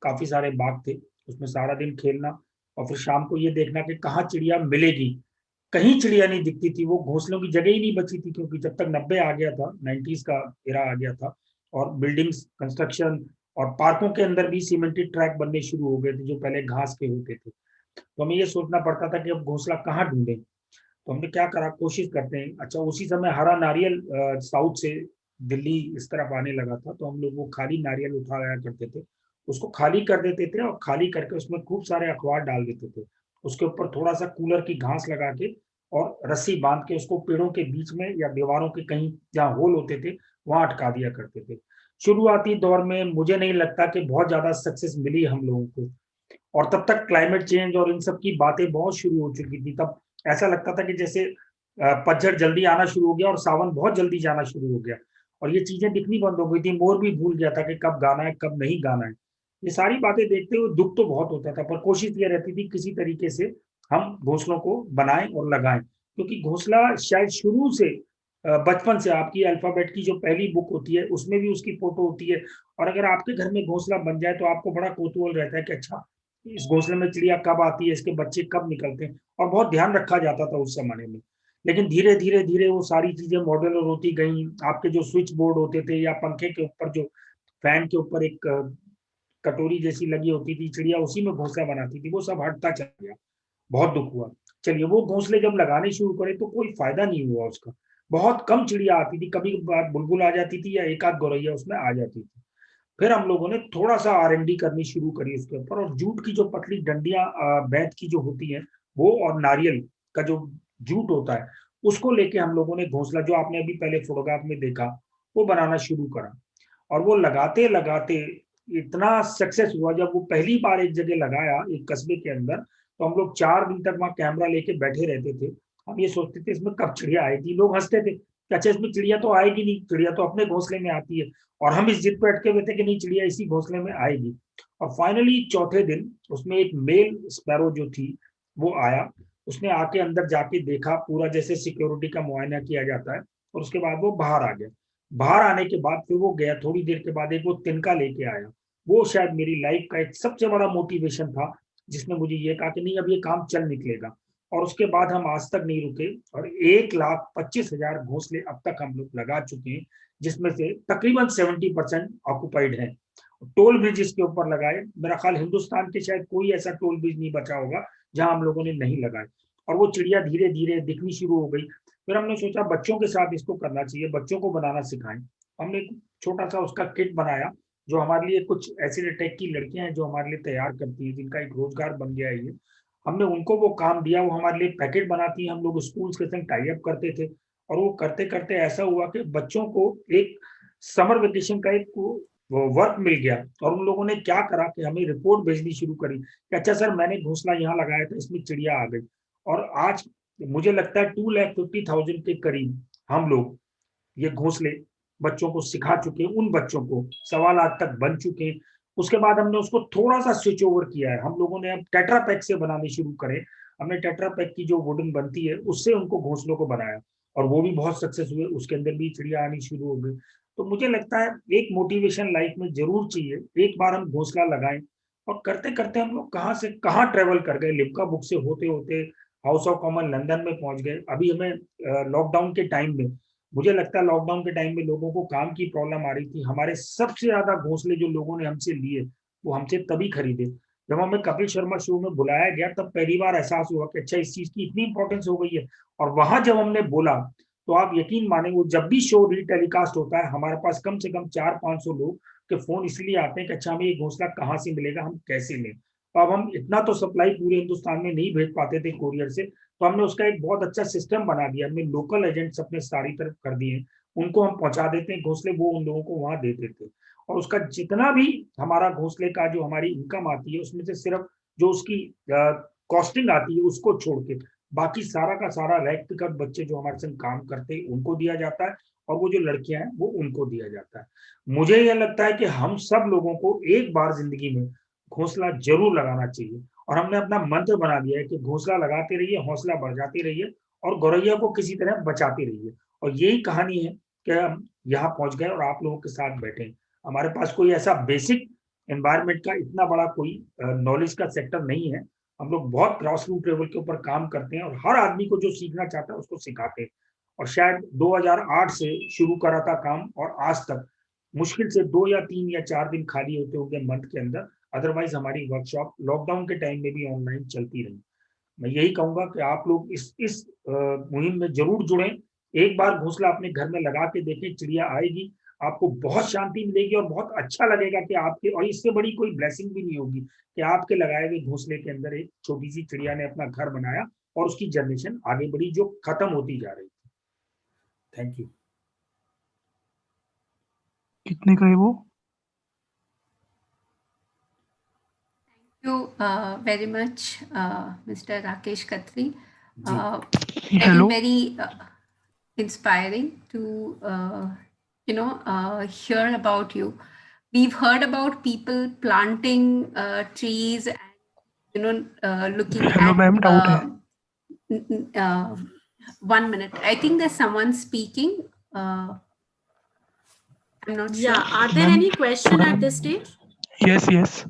काफी सारे बाग थे, उसमें सारा दिन खेलना, और फिर शाम को ये देखना कि कहाँ चिड़िया मिलेगी। कहीं चिड़िया नहीं दिखती थी, वो घोंसलों की जगह ही नहीं बची थी, क्योंकि जब तक 90 आ गया था, 90s का एरा आ गया था, और बिल्डिंग्स कंस्ट्रक्शन और पार्कों के अंदर भी सीमेंटेड ट्रैक बनने शुरू हो गए थे जो पहले घास के होते थे। तो हमें ये सोचना पड़ता था कि अब घोंसला कहाँ ढूंढें। तो हमने क्या करा, कोशिश करते हैं। अच्छा, उसी समय हरा नारियल साउथ से दिल्ली इस तरफ आने लगा था, तो हम लोग वो खाली नारियल उठा लाया करते थे, उसको खाली कर देते थे, और खाली करके उसमें खूब सारे अखबार डाल देते थे। उसके ऊपर थोड़ा सा कूलर की घास लगा के और रस्सी बांध के उसको पेड़ों के बीच में या दीवारों के कहीं जहाँ होल होते थे वहां अटका दिया करते थे। शुरुआती दौर में मुझे नहीं लगता कि बहुत ज्यादा सक्सेस मिली हम लोगों को, और तब तक क्लाइमेट चेंज और इन सब की बातें बहुत शुरू हो चुकी थी। तब ऐसा लगता था कि जैसे पतझड़ जल्दी आना शुरू हो गया और सावन बहुत जल्दी जाना शुरू हो गया, और ये चीजें दिखनी बंद हो गई थी। मोर भी भूल गया था कि कब गाना है कब नहीं गाना है। ये सारी बातें देखते हुए दुख तो बहुत होता था, पर कोशिश ये रहती थी किसी तरीके से हम घोंसलों को बनाएं और लगाएं, क्योंकि घोंसला शायद शुरू से बचपन से, आपकी अल्फाबेट की जो पहली बुक होती है उसमें भी उसकी फोटो होती है, और अगर आपके घर में घोंसला बन जाए तो आपको बड़ा कौतूहल रहता है कि अच्छा इस घोंसले में चिड़िया कब आती है, इसके बच्चे कब निकलते हैं, और बहुत ध्यान रखा जाता था उस जमाने में। लेकिन धीरे धीरे धीरे वो सारी चीजें मॉड्यूलर होती गई। आपके जो स्विच बोर्ड होते थे या पंखे के ऊपर जो फैन के ऊपर एक कटोरी जैसी लगी होती थी, चिड़िया उसी में घोंसला बनाती थी, वो सब हटता चला गया। बहुत दुख हुआ। चलिए, वो घोंसले जब लगाने शुरू करे तो कोई फायदा नहीं हुआ उसका। बहुत कम चिड़िया आती थी, कभी बुलबुल आ जाती थी या एक आध गौरैया उसमें आ जाती थी। फिर हम लोगों ने थोड़ा सा R&D करनी शुरू करी उसके ऊपर, और जूट की जो पतली डंडियां बैत की जो होती है वो, और नारियल का जो जूट होता है उसको लेके हम लोगों ने घोंसला, जो आपने अभी पहले फोटोग्राफ में देखा, वो बनाना शुरू करा। और वो लगाते लगाते इतना सक्सेस हुआ, जब वो पहली बार एक जगह लगाया एक कस्बे के अंदर, तो हम लोग 4 दिन तक वहां कैमरा लेके बैठे रहते थे। हम ये सोचते थे इसमें कब चिड़िया आएगी। लोग हंसते थे कि अच्छा इसमें चिड़िया तो आएगी नहीं, चिड़िया तो अपने घोंसले में आती है, और हम इस जिद पे अटके हुए थे कि नहीं, चिड़िया इसी घोंसले में आएगी। और फाइनली चौथे दिन उसमें एक मेल स्पैरो जो थी वो आया। उसने आके अंदर जाके देखा, पूरा जैसे सिक्योरिटी का मुआयना किया जाता है, और उसके बाद वो बाहर आ गया। बाहर आने के बाद फिर वो गया, थोड़ी देर के बाद एक वो तिनका लेके आया। वो शायद मेरी लाइफ का एक सबसे बड़ा मोटिवेशन था, जिसने मुझे ये कहा कि नहीं, अब ये काम चल निकलेगा। और उसके बाद हम आज तक नहीं रुके, और 1,25,000 घोंसले अब तक हम लोग लगा चुके हैं, जिसमें से तकरीबन 70% ऑक्युपाइड हैं। टोल ब्रिज इसके ऊपर लगाए। मेरा ख्याल हिंदुस्तान के शायद कोई ऐसा टोल ब्रिज नहीं बचा होगा जहां हम लोगों ने नहीं लगाए, और वो चिड़िया धीरे धीरे दिखनी शुरू हो गई। फिर हमने सोचा बच्चों के साथ इसको करना चाहिए, बच्चों को बनाना सिखाएं। हमने एक छोटा सा उसका किट बनाया, जो हमारे लिए कुछ ऐसी टेक की लड़कियां हैं जो हमारे लिए तैयार करती है, जिनका एक रोजगार बन गया है ये। हमने उनको वो काम दिया, वो हमारे लिए पैकेट बनाती है, हम लोग स्कूल्स के संग टाई अप करते थे, और वो करते करते ऐसा हुआ कि बच्चों को एक समर वेकेशन का एक वो वर्क मिल गया, और उन लोगों ने क्या करा कि हमें रिपोर्ट भेजनी शुरू करी कि अच्छा सर, मैंने घोंसला यहाँ लगाया था, इसमें चिड़िया आ गई। और आज मुझे लगता है 2,50,000 के करीब हम लोग ये घोंसले बच्चों को सिखा चुके हैं, उन बच्चों को 1.25 लाख तक बन चुके हैं। उसके बाद हमने उसको थोड़ा सा स्विच ओवर किया है, हम लोगों ने अब टेट्रा पैक से बनाने शुरू करे। हमने टेट्रा पैक की जो वुडन बनती है उससे उनको घोंसलों को बनाया, और वो भी बहुत सक्सेस हुए, उसके अंदर भी चिड़िया आनी शुरू हो गई। तो मुझे लगता है एक मोटिवेशन लाइफ में जरूर चाहिए, एक बार हम घोंसला लगाएं, और करते करते हम लोग कहाँ से कहाँ ट्रेवल कर गए। लिम्का बुक से होते होते हाउस ऑफ कॉमन लंदन में पहुंच गए। अभी हमें लॉकडाउन के टाइम में, मुझे लगता है लॉकडाउन के टाइम में लोगों को काम की प्रॉब्लम आ रही थी। हमारे सबसे ज्यादा घोंसले जो लोगों ने हमसे लिए, वो हमसे तभी खरीदे जब हमें कपिल शर्मा शो में बुलाया गया, तब पहली बार एहसास हुआ कि अच्छा, इस चीज की इतनी इंपॉर्टेंस हो गई है। और वहां जब हमने बोला, तो आप यकीन माने, वो जब भी शो रीटेलीकास्ट होता है, हमारे पास कम से कम 400-500 लोग के फोन इसलिए आते हैं कि अच्छा, हमें ये घोंसला कहाँ से मिलेगा, हम कैसे लें। तो अब हम इतना तो सप्लाई पूरे हिंदुस्तान में नहीं भेज पाते थे कोरियर से, तो हमने उसका एक बहुत अच्छा सिस्टम बना दिया। हमने लोकल एजेंट्स अपने सारी तरफ कर दिए, उनको हम पहुंचा देते हैं घोंसले, वो उन लोगों को वहां दे देते हैं। और उसका जितना भी हमारा घोंसले का जो हमारी इनकम आती है, उसमें से सिर्फ जो उसकी कॉस्टिंग आती है उसको छोड़ के बाकी सारा का सारा व्यक्तिगत बच्चे जो हमारे संग काम करते हैं उनको दिया जाता है, और वो जो लड़कियां हैं वो उनको दिया जाता है। मुझे यह लगता है कि हम सब लोगों को एक बार जिंदगी में घोंसला जरूर लगाना चाहिए, और हमने अपना मंत्र बना दिया है कि घोंसला लगाते रहिए, हौसला बढ़ जाती रहिए, और गौरैया को किसी तरह बचाते रहिए। और यही कहानी है कि हम यहाँ पहुंच गए और आप लोगों के साथ बैठे। हमारे पास कोई ऐसा बेसिक एनवायरमेंट का इतना बड़ा कोई नॉलेज का सेक्टर नहीं है। हम लोग बहुत ग्रास रूट लेवल के ऊपर काम करते हैं, और हर आदमी को जो सीखना चाहता है उसको सिखाते हैं। और शायद 2008 से शुरू करा था काम, और आज तक मुश्किल से 2 या 3 या 4 दिन खाली होते होंगे मंथ के अंदर, अदरवाइज हमारी वर्कशॉप लॉकडाउन के टाइम में भी ऑनलाइन चलती रही। मैं यही कहूंगा कि आप लोग इस मुहिम में जरूर जुड़ें। एक बार घोंसला अपने घर में लगा के देखें, चिड़िया आएगी, आपको बहुत शांति मिलेगी और बहुत अच्छा लगेगा कि आपके, और इससे बड़ी कोई ब्लेसिंग भी नहीं होगी कि आपके लगाए हुए घोंसले के अंदर एक छोटी सी चिड़िया ने अपना घर बनाया और उसकी जनरेशन आगे बढ़ी जो खत्म होती जा रही थी। Thank you. कितने का है वो? Thank you very much, Mr. Rakesh Khatri. Hello. Very inspiring to hear about you. We've heard about people planting trees and looking Hello, at. ma'am, doubt hai. 1 minute. I think there's someone speaking. I'm not sure. Yeah, are there any question at this stage? Yes.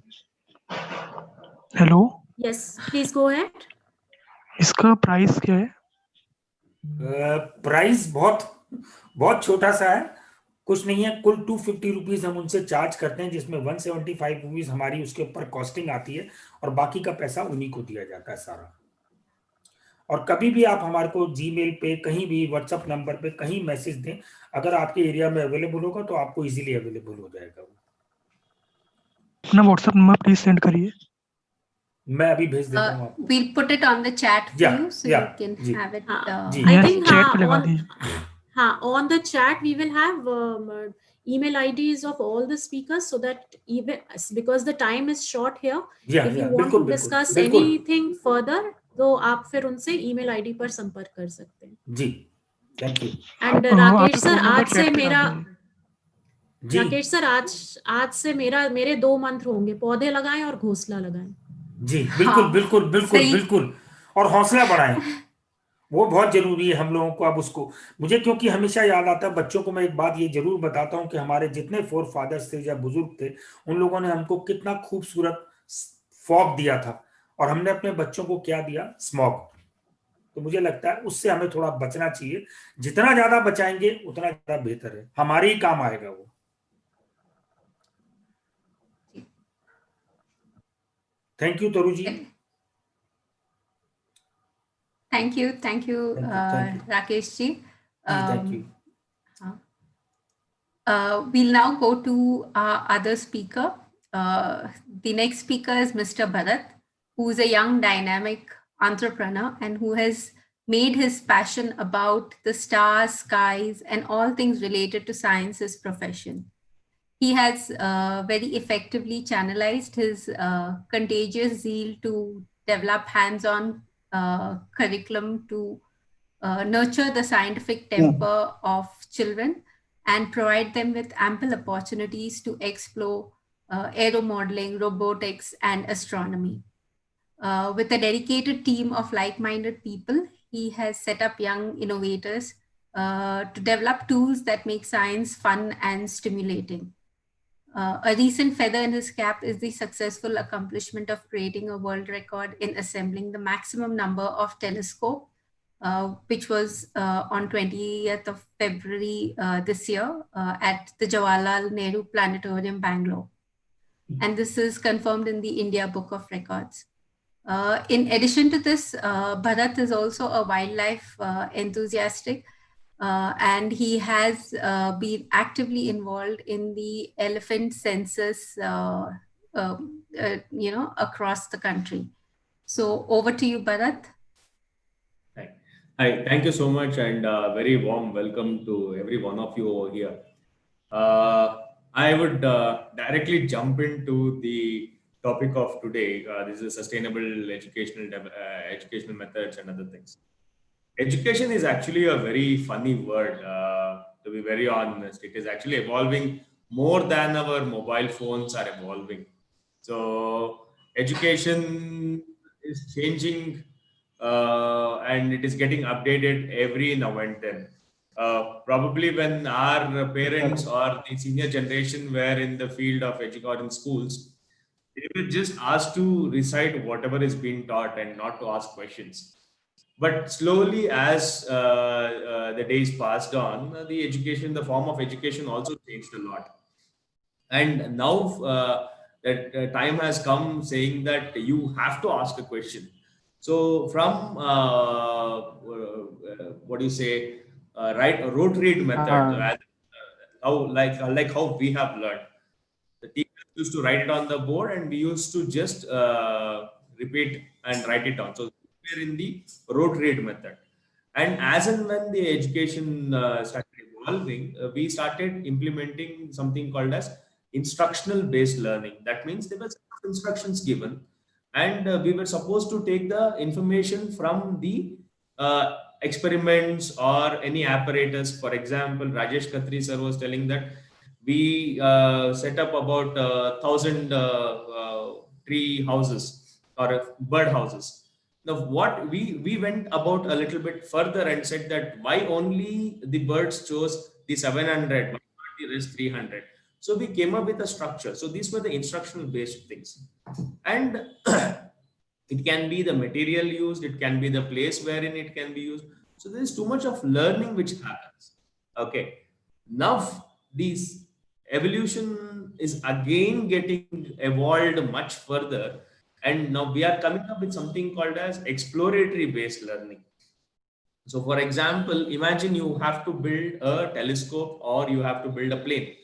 Hello, Yes, please go ahead. इसका price क्या है? Price बहुत छोटा सा है, कुछ नहीं है। कुल 250 रुपीज हम उनसे चार्ज करते हैं, जिसमें 175 रुपीज हमारी उसके ऊपर कॉस्टिंग आती है, और बाकी का पैसा उन्हीं को दिया जाता है सारा। और कभी भी आप हमारे को जीमेल पे, कहीं भी व्हाट्सएप नंबर पे कहीं मैसेज दें, अगर आपके एरिया में अवेलेबल होगा तो आपको इजीली अवेलेबल हो जाएगा वो। अपना व्हाट्सएप नंबर प्लीज सेंड करिए। मैं अभी भेज देता हूँ आपको। We'll put it on the chat for you, so you can have it. I think chat पे लगा दीजिए। on the chat we will have email IDs of all the speakers, so that even because the time is short here, if you want to discuss anything further, तो आप फिर उनसे email ID पर संपर्क कर सकते हैं। जी, thank you. And Rakesh sir, आज से मेरे 2 मंत्र होंगे, पौधे लगाएं और घोंसला लगाएं। जी बिल्कुल। और हौसला बढ़ाएं, वो बहुत जरूरी है हम लोगों को। अब उसको मुझे क्योंकि हमेशा याद आता है, बच्चों को मैं एक बात ये जरूर बताता हूँ कि हमारे जितने फोर फादर्स थे या बुजुर्ग थे, उन लोगों ने हमको कितना खूबसूरत फॉग दिया था, और हमने अपने बच्चों को क्या दिया? स्मॉग। तो मुझे लगता है उससे हमें थोड़ा बचना चाहिए। जितना ज्यादा बचाएंगे उतना ज्यादा बेहतर है, हमारे ही काम आएगा वो। Thank you, Taruji. Thank you, thank you, Rakesh ji. Thank you. We'll now go to our other speaker. The next speaker is Mr. Bharat, who is a young, dynamic entrepreneur and who has made his passion about the stars, skies, and all things related to science his profession. He has very effectively channelized his contagious zeal to develop hands-on curriculum to nurture the scientific temper of children and provide them with ample opportunities to explore aeromodeling, robotics, and astronomy. With a dedicated team of like-minded people, he has set up young innovators to develop tools that make science fun and stimulating. A recent feather in his cap is the successful accomplishment of creating a world record in assembling the maximum number of telescopes, which was on 20th of February this year at the Jawaharlal Nehru Planetarium, Bangalore. And this is confirmed in the India Book of Records. In addition to this, Bharat is also a wildlife enthusiastic, and he has been actively involved in the elephant census, across the country. So over to you, Bharat. Hi, thank you so much, and very warm welcome to every one of you over here. I would directly jump into the topic of today. This is sustainable educational methods and other things. Education is actually a very funny word, to be very honest. It is actually evolving more than our mobile phones are evolving. So education is changing and it is getting updated every now and then. Probably when our parents or the senior generation were in the field of education schools, they were just asked to recite whatever is being taught and not to ask questions. But slowly, as the days passed on, the form of education also changed a lot. And now that time has come saying that you have to ask a question. So from what do you say, rote read method, like how we have learned. The teachers used to write it on the board, and we used to just repeat and write it down. So we're in the rote read method. And as and when the education started evolving, we started implementing something called as instructional based learning. That means there were some instructions given, and we were supposed to take the information from the experiments or any apparatus. For example, Rakesh Khatri sir was telling that we set up about 1,000 tree houses or bird houses. Now, what we went about a little bit further and said that why only the birds chose the 700, why not the rest 300? So we came up with a structure. So these were the instructional based things, and it can be the material used, it can be the place wherein it can be used. So there is too much of learning which happens. Okay, now these evolution is again getting evolved much further, and now we are coming up with something called as exploratory based learning. So for example, imagine you have to build a telescope or you have to build a plane.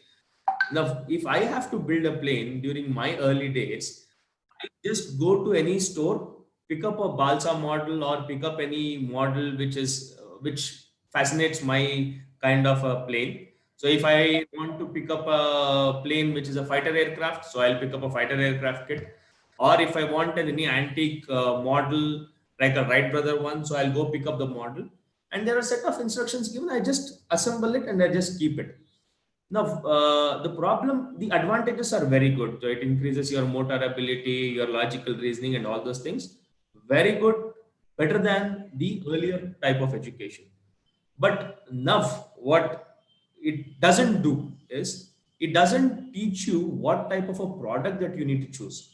Now, if I have to build a plane during my early days, I just go to any store, pick up a balsa model or pick up any model which fascinates my kind of a plane. So if I want to pick up a plane which is a fighter aircraft, so I'll pick up a fighter aircraft kit. Or if I want any antique model like a Wright brother one, so I'll go pick up the model. And there are a set of instructions given. I just assemble it and I just keep it. Now, the advantages are very good. So it increases your motor ability, your logical reasoning, and all those things. Very good, better than the earlier type of education. But now, what it doesn't do is it doesn't teach you what type of a product that you need to choose.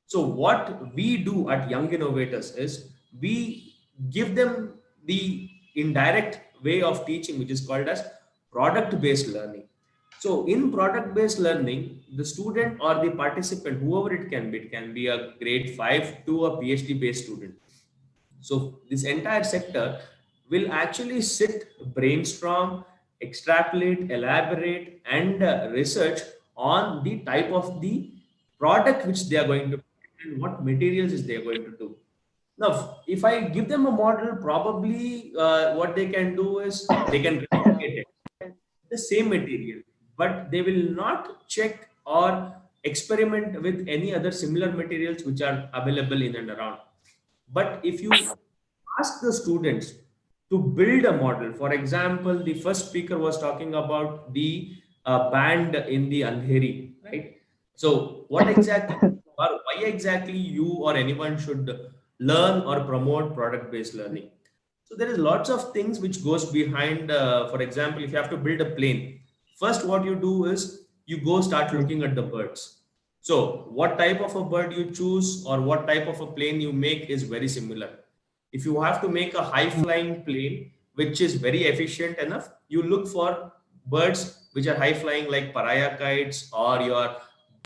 So what we do at Young Innovators is we give them the indirect way of teaching, which is called as product-based learning. So in product-based learning, the student or the participant, whoever it can be a grade 5 to a PhD-based student. So this entire sector will actually sit, brainstorm, extrapolate, elaborate, and research on the type of the product which they are going to and what materials is they are going to do. Now, if I give them a model, probably what they can do is they can replicate it, the same material, but they will not check or experiment with any other similar materials which are available in and around. But if you ask the students to build a model, for example, the first speaker was talking about the band in the Andheri, right? So what exactly or why exactly you or anyone should learn or promote product-based learning? So there is lots of things which goes behind. For example, if you have to build a plane, first what you do is you go start looking at the birds. So what type of a bird you choose or what type of a plane you make is very similar. If you have to make a high flying plane, which is very efficient enough, you look for birds which are high flying like pariah kites or your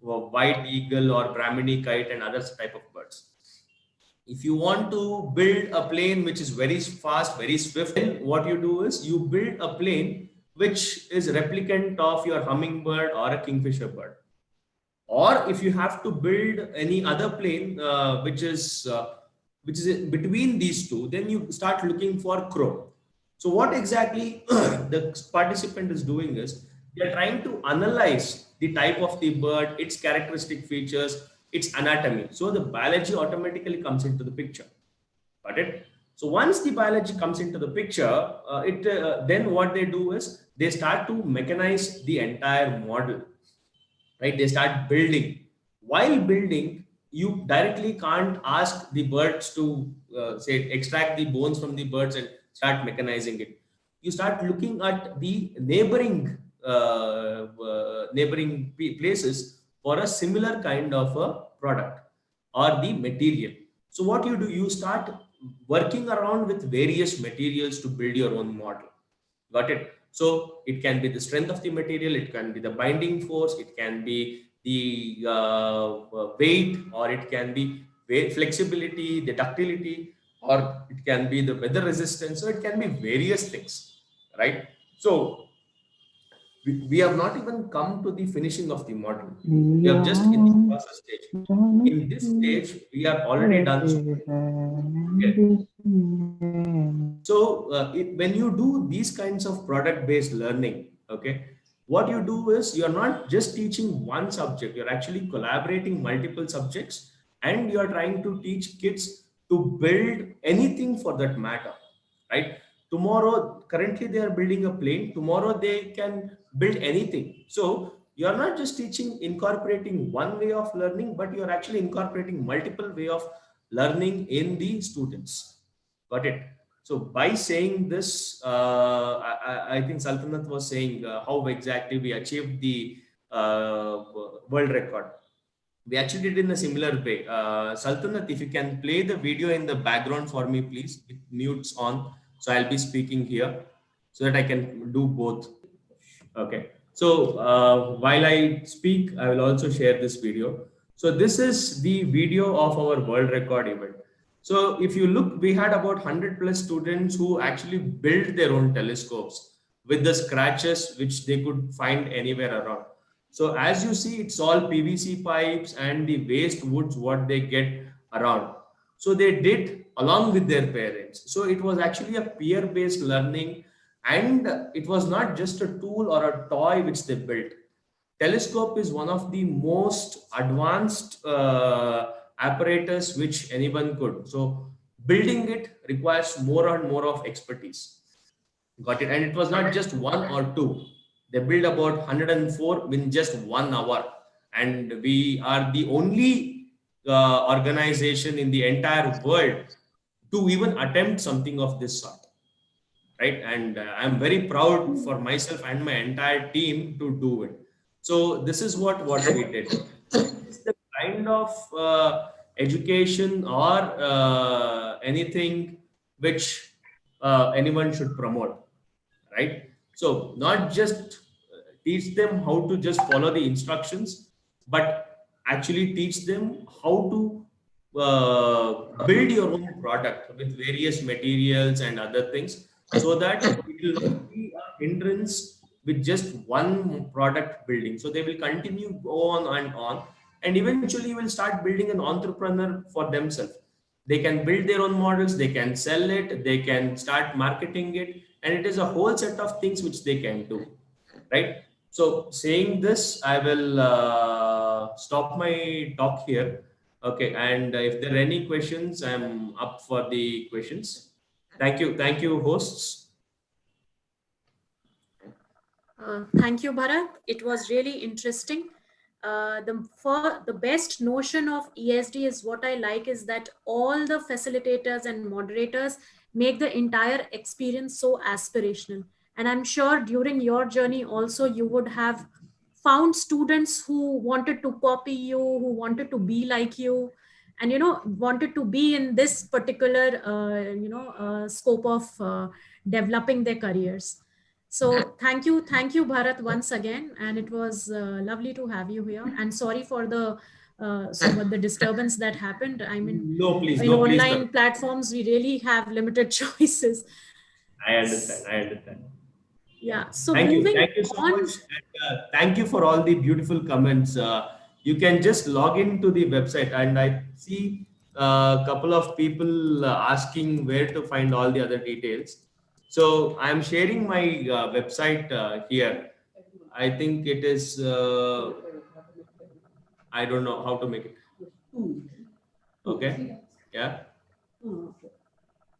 white eagle or Brahmini kite and other type of birds. If you want to build a plane which is very fast, very swift, then what you do is you build a plane which is replicant of your hummingbird or a kingfisher bird. Or if you have to build any other plane which is between these two, then you start looking for crow. So what exactly the participant is doing is they are trying to analyze the type of the bird, its characteristic features, its anatomy. So the biology automatically comes into the picture. Got it? So once the biology comes into the picture, then what they do is they start to mechanize the entire model. Right? They start building. While building, you directly can't ask the birds to say extract the bones from the birds and start mechanizing it. You start looking at the neighboring places for a similar kind of a product or the material. So what you do, you start working around with various materials to build your own model. Got it? So it can be the strength of the material, it can be the binding force, it can be the weight, or it can be weight flexibility, the ductility, or it can be the weather resistance. So it can be various things, right? So we have not even come to the finishing of the model. We have just in the process stage. In this stage, we are already done. Okay. So when you do these kinds of product-based learning, okay, what you do is you're not just teaching one subject, you're actually collaborating multiple subjects, and you're trying to teach kids to build anything for that matter, right? Tomorrow, currently they are building a plane, tomorrow they can build anything. So you're not just teaching, incorporating one way of learning, but you're actually incorporating multiple way of learning in the students. Got it? So by saying this, I think Saltanat was saying how exactly we achieved the world record. We actually did in a similar way. Saltanat, if you can play the video in the background for me, please. It mutes on. So I'll be speaking here so that I can do both. Okay. So while I speak, I will also share this video. So this is the video of our world record event. So if you look, we had about 100+ students who actually built their own telescopes with the scratches which they could find anywhere around. So as you see, it's all PVC pipes and the waste woods what they get around. So they did along with their parents. So it was actually a peer-based learning, and it was not just a tool or a toy which they built. Telescope is one of the most advanced apparatus which anyone could. So building it requires more and more of expertise. Got it? And it was not just one or two. They built about 104 in just 1 hour. And we are the only organization in the entire world to even attempt something of this sort. Right? And I'm very proud for myself and my entire team to do it. So this is what we did. It's the kind of education or anything which anyone should promote, right? So not just teach them how to just follow the instructions, but actually teach them how to build your own product with various materials and other things, so that it will not be a hindrance with just one product building. So they will continue go on, and eventually will start building an entrepreneur for themselves. They can build their own models, they can sell it, they can start marketing it, and it is a whole set of things which they can do, right? So saying this, I will stop my talk here. Okay, and if there are any questions, I'm up for the questions. Thank you, hosts. Thank you, Bharat. It was really interesting. The best notion of ESD is what I like is that all the facilitators and moderators make the entire experience so aspirational. And I'm sure during your journey also you would have found students who wanted to copy you, who wanted to be like you, and wanted to be in this particular scope of developing their careers. So thank you, Bharat, once again, and it was lovely to have you here. And sorry for the the disturbance that happened. I mean, in online platforms, we really have limited choices. I understand. Yeah. So thank you so much, and thank you for all the beautiful comments. You can just log into the website, and I see a couple of people asking where to find all the other details. So I'm sharing my website here. I think it is, I don't know how to make it. Okay. Yeah.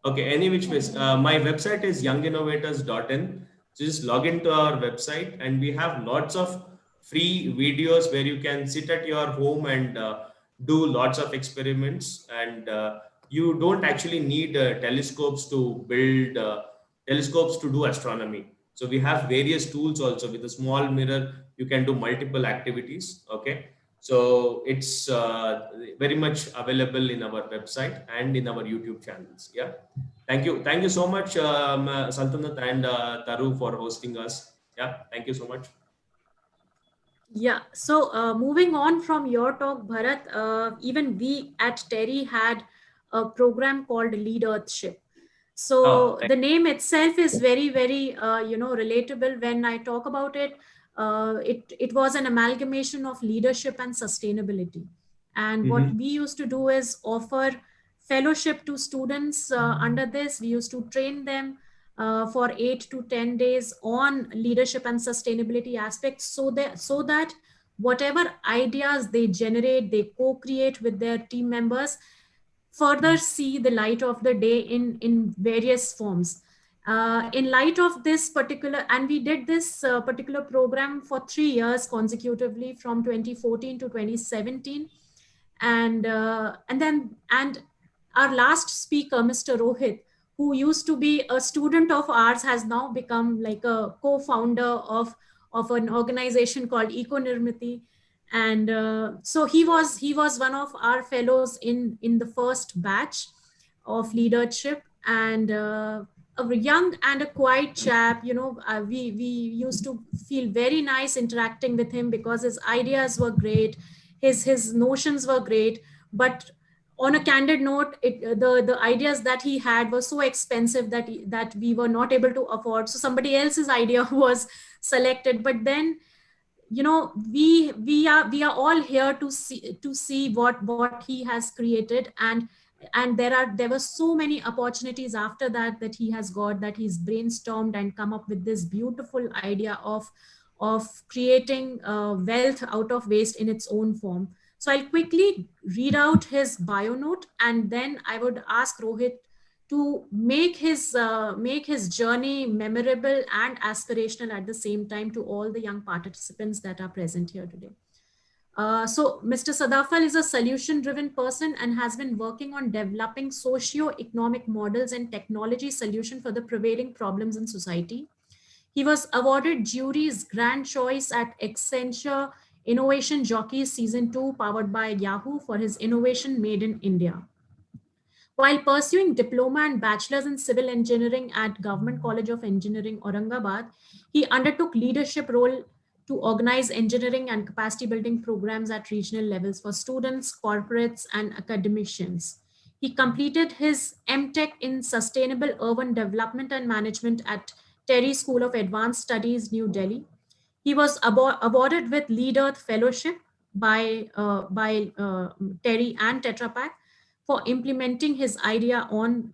Okay. Any which ways, my website is younginnovators.in. So just log into our website, and we have lots of free videos where you can sit at your home and do lots of experiments, and you don't actually need telescopes to build telescopes to do astronomy. So we have various tools also. With a small mirror, you can do multiple activities. Okay. So it's very much available in our website and in our YouTube channels. Yeah. Thank you so much, Saltanat and Taru, for hosting us. Yeah, thank you so much. Yeah, so moving on from your talk, Bharat, even we at Terry had a program called Leadership. So the name itself is very, very, relatable. When I talk about it, it was an amalgamation of leadership and sustainability. And what we used to do is offer fellowship to students under this. We used to train them for 8 to 10 days on leadership and sustainability aspects, so that whatever ideas they generate, they co-create with their team members, further see the light of the day in various forms. In light of this particular, and we did this particular program for 3 years consecutively from 2014 to 2017, and our last speaker, Mr. Rohit, who used to be a student of ours, has now become like a co-founder of an organization called Eco-Nirmiti. And so he was one of our fellows in the first batch of leadership, and a young and a quiet chap. We used to feel very nice interacting with him because his ideas were great, his notions were great, but on a candid note, the ideas that he had were so expensive that we were not able to afford. So somebody else's idea was selected. But then, we are all here to see what he has created, and there were so many opportunities after that he has got, that he's brainstormed and come up with this beautiful idea of creating wealth out of waste in its own form. So I'll quickly read out his bio note, and then I would ask Rohit to make his journey memorable and aspirational at the same time to all the young participants that are present here today. So Mr. Sadafal is a solution-driven person and has been working on developing socio-economic models and technology solution for the prevailing problems in society. He was awarded jury's grand choice at Accenture Innovation Jockeys Season 2, powered by Yahoo, for his innovation made in India. While pursuing diploma and bachelor's in civil engineering at Government College of Engineering, Aurangabad, he undertook leadership role to organize engineering and capacity building programs at regional levels for students, corporates, and academicians. He completed his MTech in Sustainable Urban Development and Management at Terry School of Advanced Studies, New Delhi. He was awarded with Lead Earth Fellowship by Terry and Tetra Pak for implementing his idea on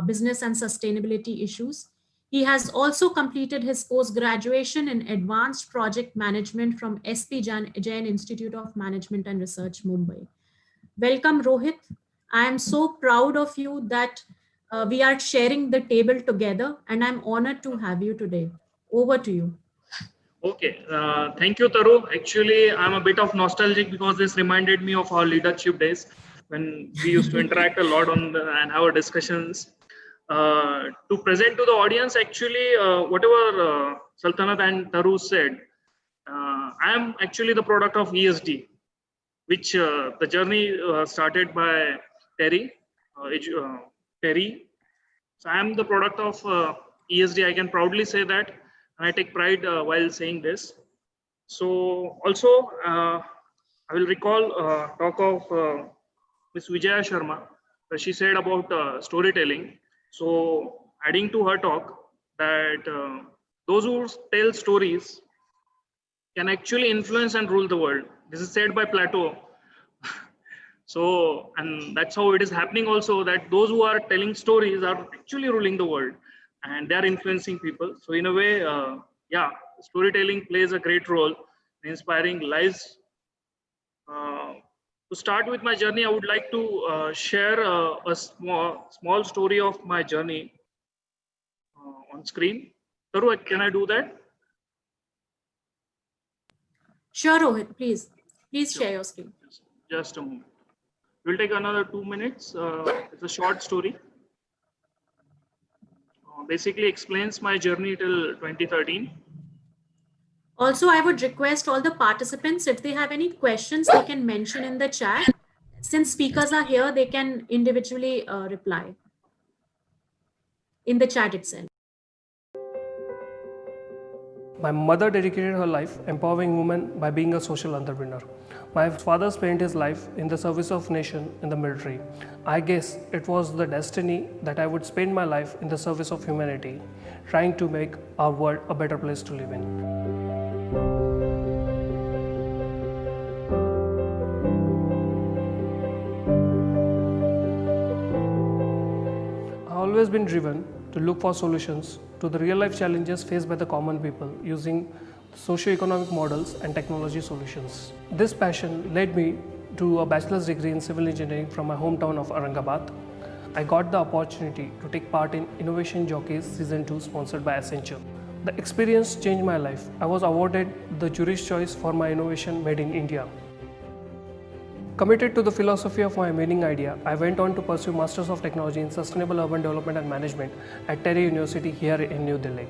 business and sustainability issues. He has also completed his post-graduation in Advanced Project Management from SP Jain Institute of Management and Research, Mumbai. Welcome, Rohit. I am so proud of you that we are sharing the table together, and I'm honored to have you today. Over to you. Okay, thank you, Taru. Actually, I'm a bit of nostalgic because this reminded me of our leadership days when we used to interact a lot and have our discussions. To present to the audience, actually, whatever Saltanat and Taru said, I am actually the product of ESD, which the journey started by Terry. So I am the product of ESD. I can proudly say that, and I take pride while saying this. So also, I will recall talk of Ms. Vijaya Sharma, where she said about storytelling. So adding to her talk that those who tell stories can actually influence and rule the world. This is said by Plato. So, and that's how it is happening also, that those who are telling stories are actually ruling the world and they are influencing people. So in a way, yeah, storytelling plays a great role in inspiring lives. To start with my journey, I would like to share a small story of my journey on screen. Taru, can I do that? Sure, Rohit, please. Please share your screen. Just a moment. We'll take another 2 minutes. It's a short story. Basically explains my journey till 2013. Also, I would request all the participants, if they have any questions, they can mention in the chat. Since speakers are here, they can individually reply in the chat itself. My mother dedicated her life empowering women by being a social entrepreneur. My father spent his life in the service of nation in the military. I guess it was the destiny that I would spend my life in the service of humanity, trying to make our world a better place to live in. I've always been driven to look for solutions to the real-life challenges faced by the common people using socio-economic models and technology solutions. This passion led me to a bachelor's degree in civil engineering from my hometown of Aurangabad. I got the opportunity to take part in Innovation Jockeys Season 2 sponsored by Accenture. The experience changed my life. I was awarded the jury's choice for my innovation made in India. Committed to the philosophy of my winning idea, I went on to pursue Masters of Technology in Sustainable Urban Development and Management at Terry University here in New Delhi.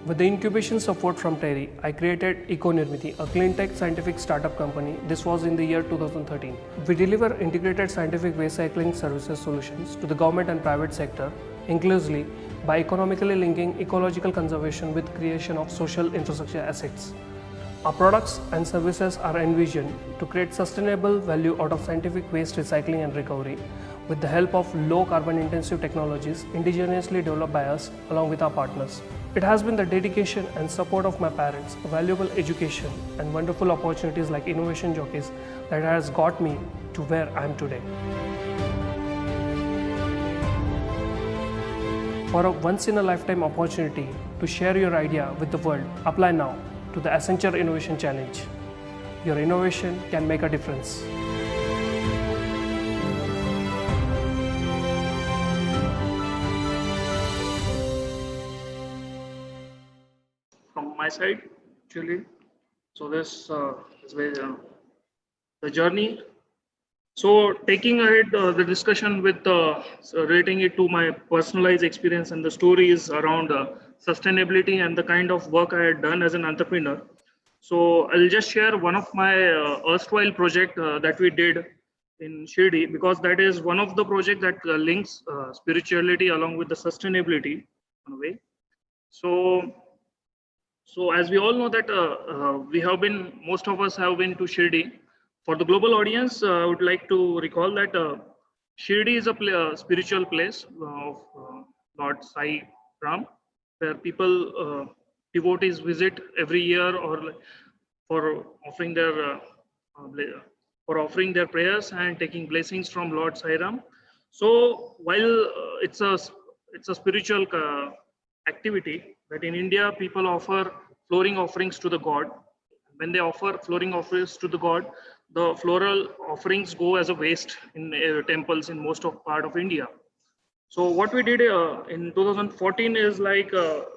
With the incubation support from Terry, I created EcoNirmiti, a clean tech scientific startup company. This was in the year 2013. We deliver integrated scientific waste cycling services solutions to the government and private sector, inclusively by economically linking ecological conservation with creation of social infrastructure assets. Our products and services are envisioned to create sustainable value out of scientific waste recycling and recovery with the help of low carbon intensive technologies indigenously developed by us along with our partners. It has been the dedication and support of my parents, valuable education and wonderful opportunities like Innovation Jockeys that has got me to where I am today. For a once-in-a-lifetime opportunity to share your idea with the world, apply now to the Accenture Innovation Challenge. Your innovation can make a difference. From my side, actually, so this is where the journey. So taking ahead the discussion with relating it to my personalized experience and the stories around sustainability and the kind of work I had done as an entrepreneur. So I'll just share one of my erstwhile project that we did in Shirdi, because that is one of the project that links spirituality along with the sustainability in a way. So So as we all know that most of us have been to Shirdi. For the global audience, I would like to recall that Shirdi is a spiritual place of Lord Sai Ram, where people, devotees visit every year or for offering their prayers and taking blessings from Lord Sai Ram. So while it's a spiritual activity that in India people offer flooring offerings to the god. When they offer flooring offerings to the god, the floral offerings go as a waste in temples in most of part of India. So what we did in 2014 is like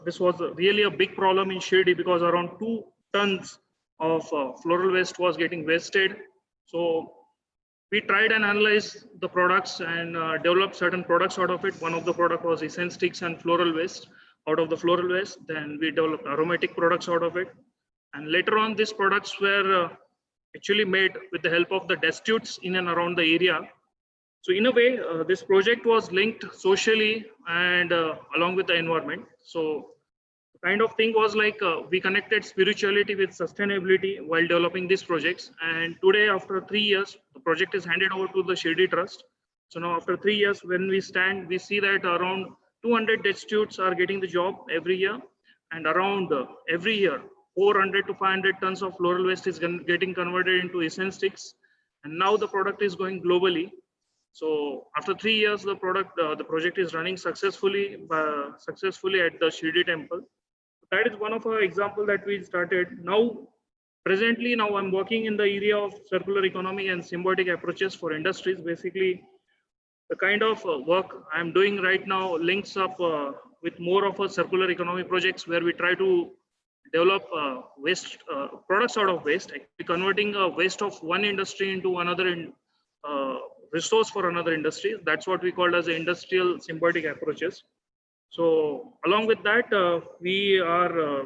this was really a big problem in Shirdi because around 2 tons of floral waste was getting wasted. So we tried and analyzed the products and developed certain products out of it. One of the product was essence sticks and floral waste. Out of the floral waste, then we developed aromatic products out of it. And later on, these products were actually made with the help of the destitutes in and around the area. So in a way, this project was linked socially and along with the environment. So the kind of thing was like we connected spirituality with sustainability while developing these projects. And today, after 3 years, the project is handed over to the Shirdi Trust. So now after 3 years, when we stand, we see that around 200 destitutes are getting the job every year, and around every year 400 to 500 tons of floral waste is getting converted into essence sticks, and now the product is going globally. So after 3 years, the project is running successfully at the Shirdi temple. That is one of our example that we started. Now presently I'm working in the area of circular economy and symbiotic approaches for industries. Basically, the kind of work I'm doing right now links up with more of a circular economy projects where we try to develop waste products out of waste, actually converting a waste of one industry into another resource for another industry. That's what we call as industrial symbiotic approaches. So along with that, we are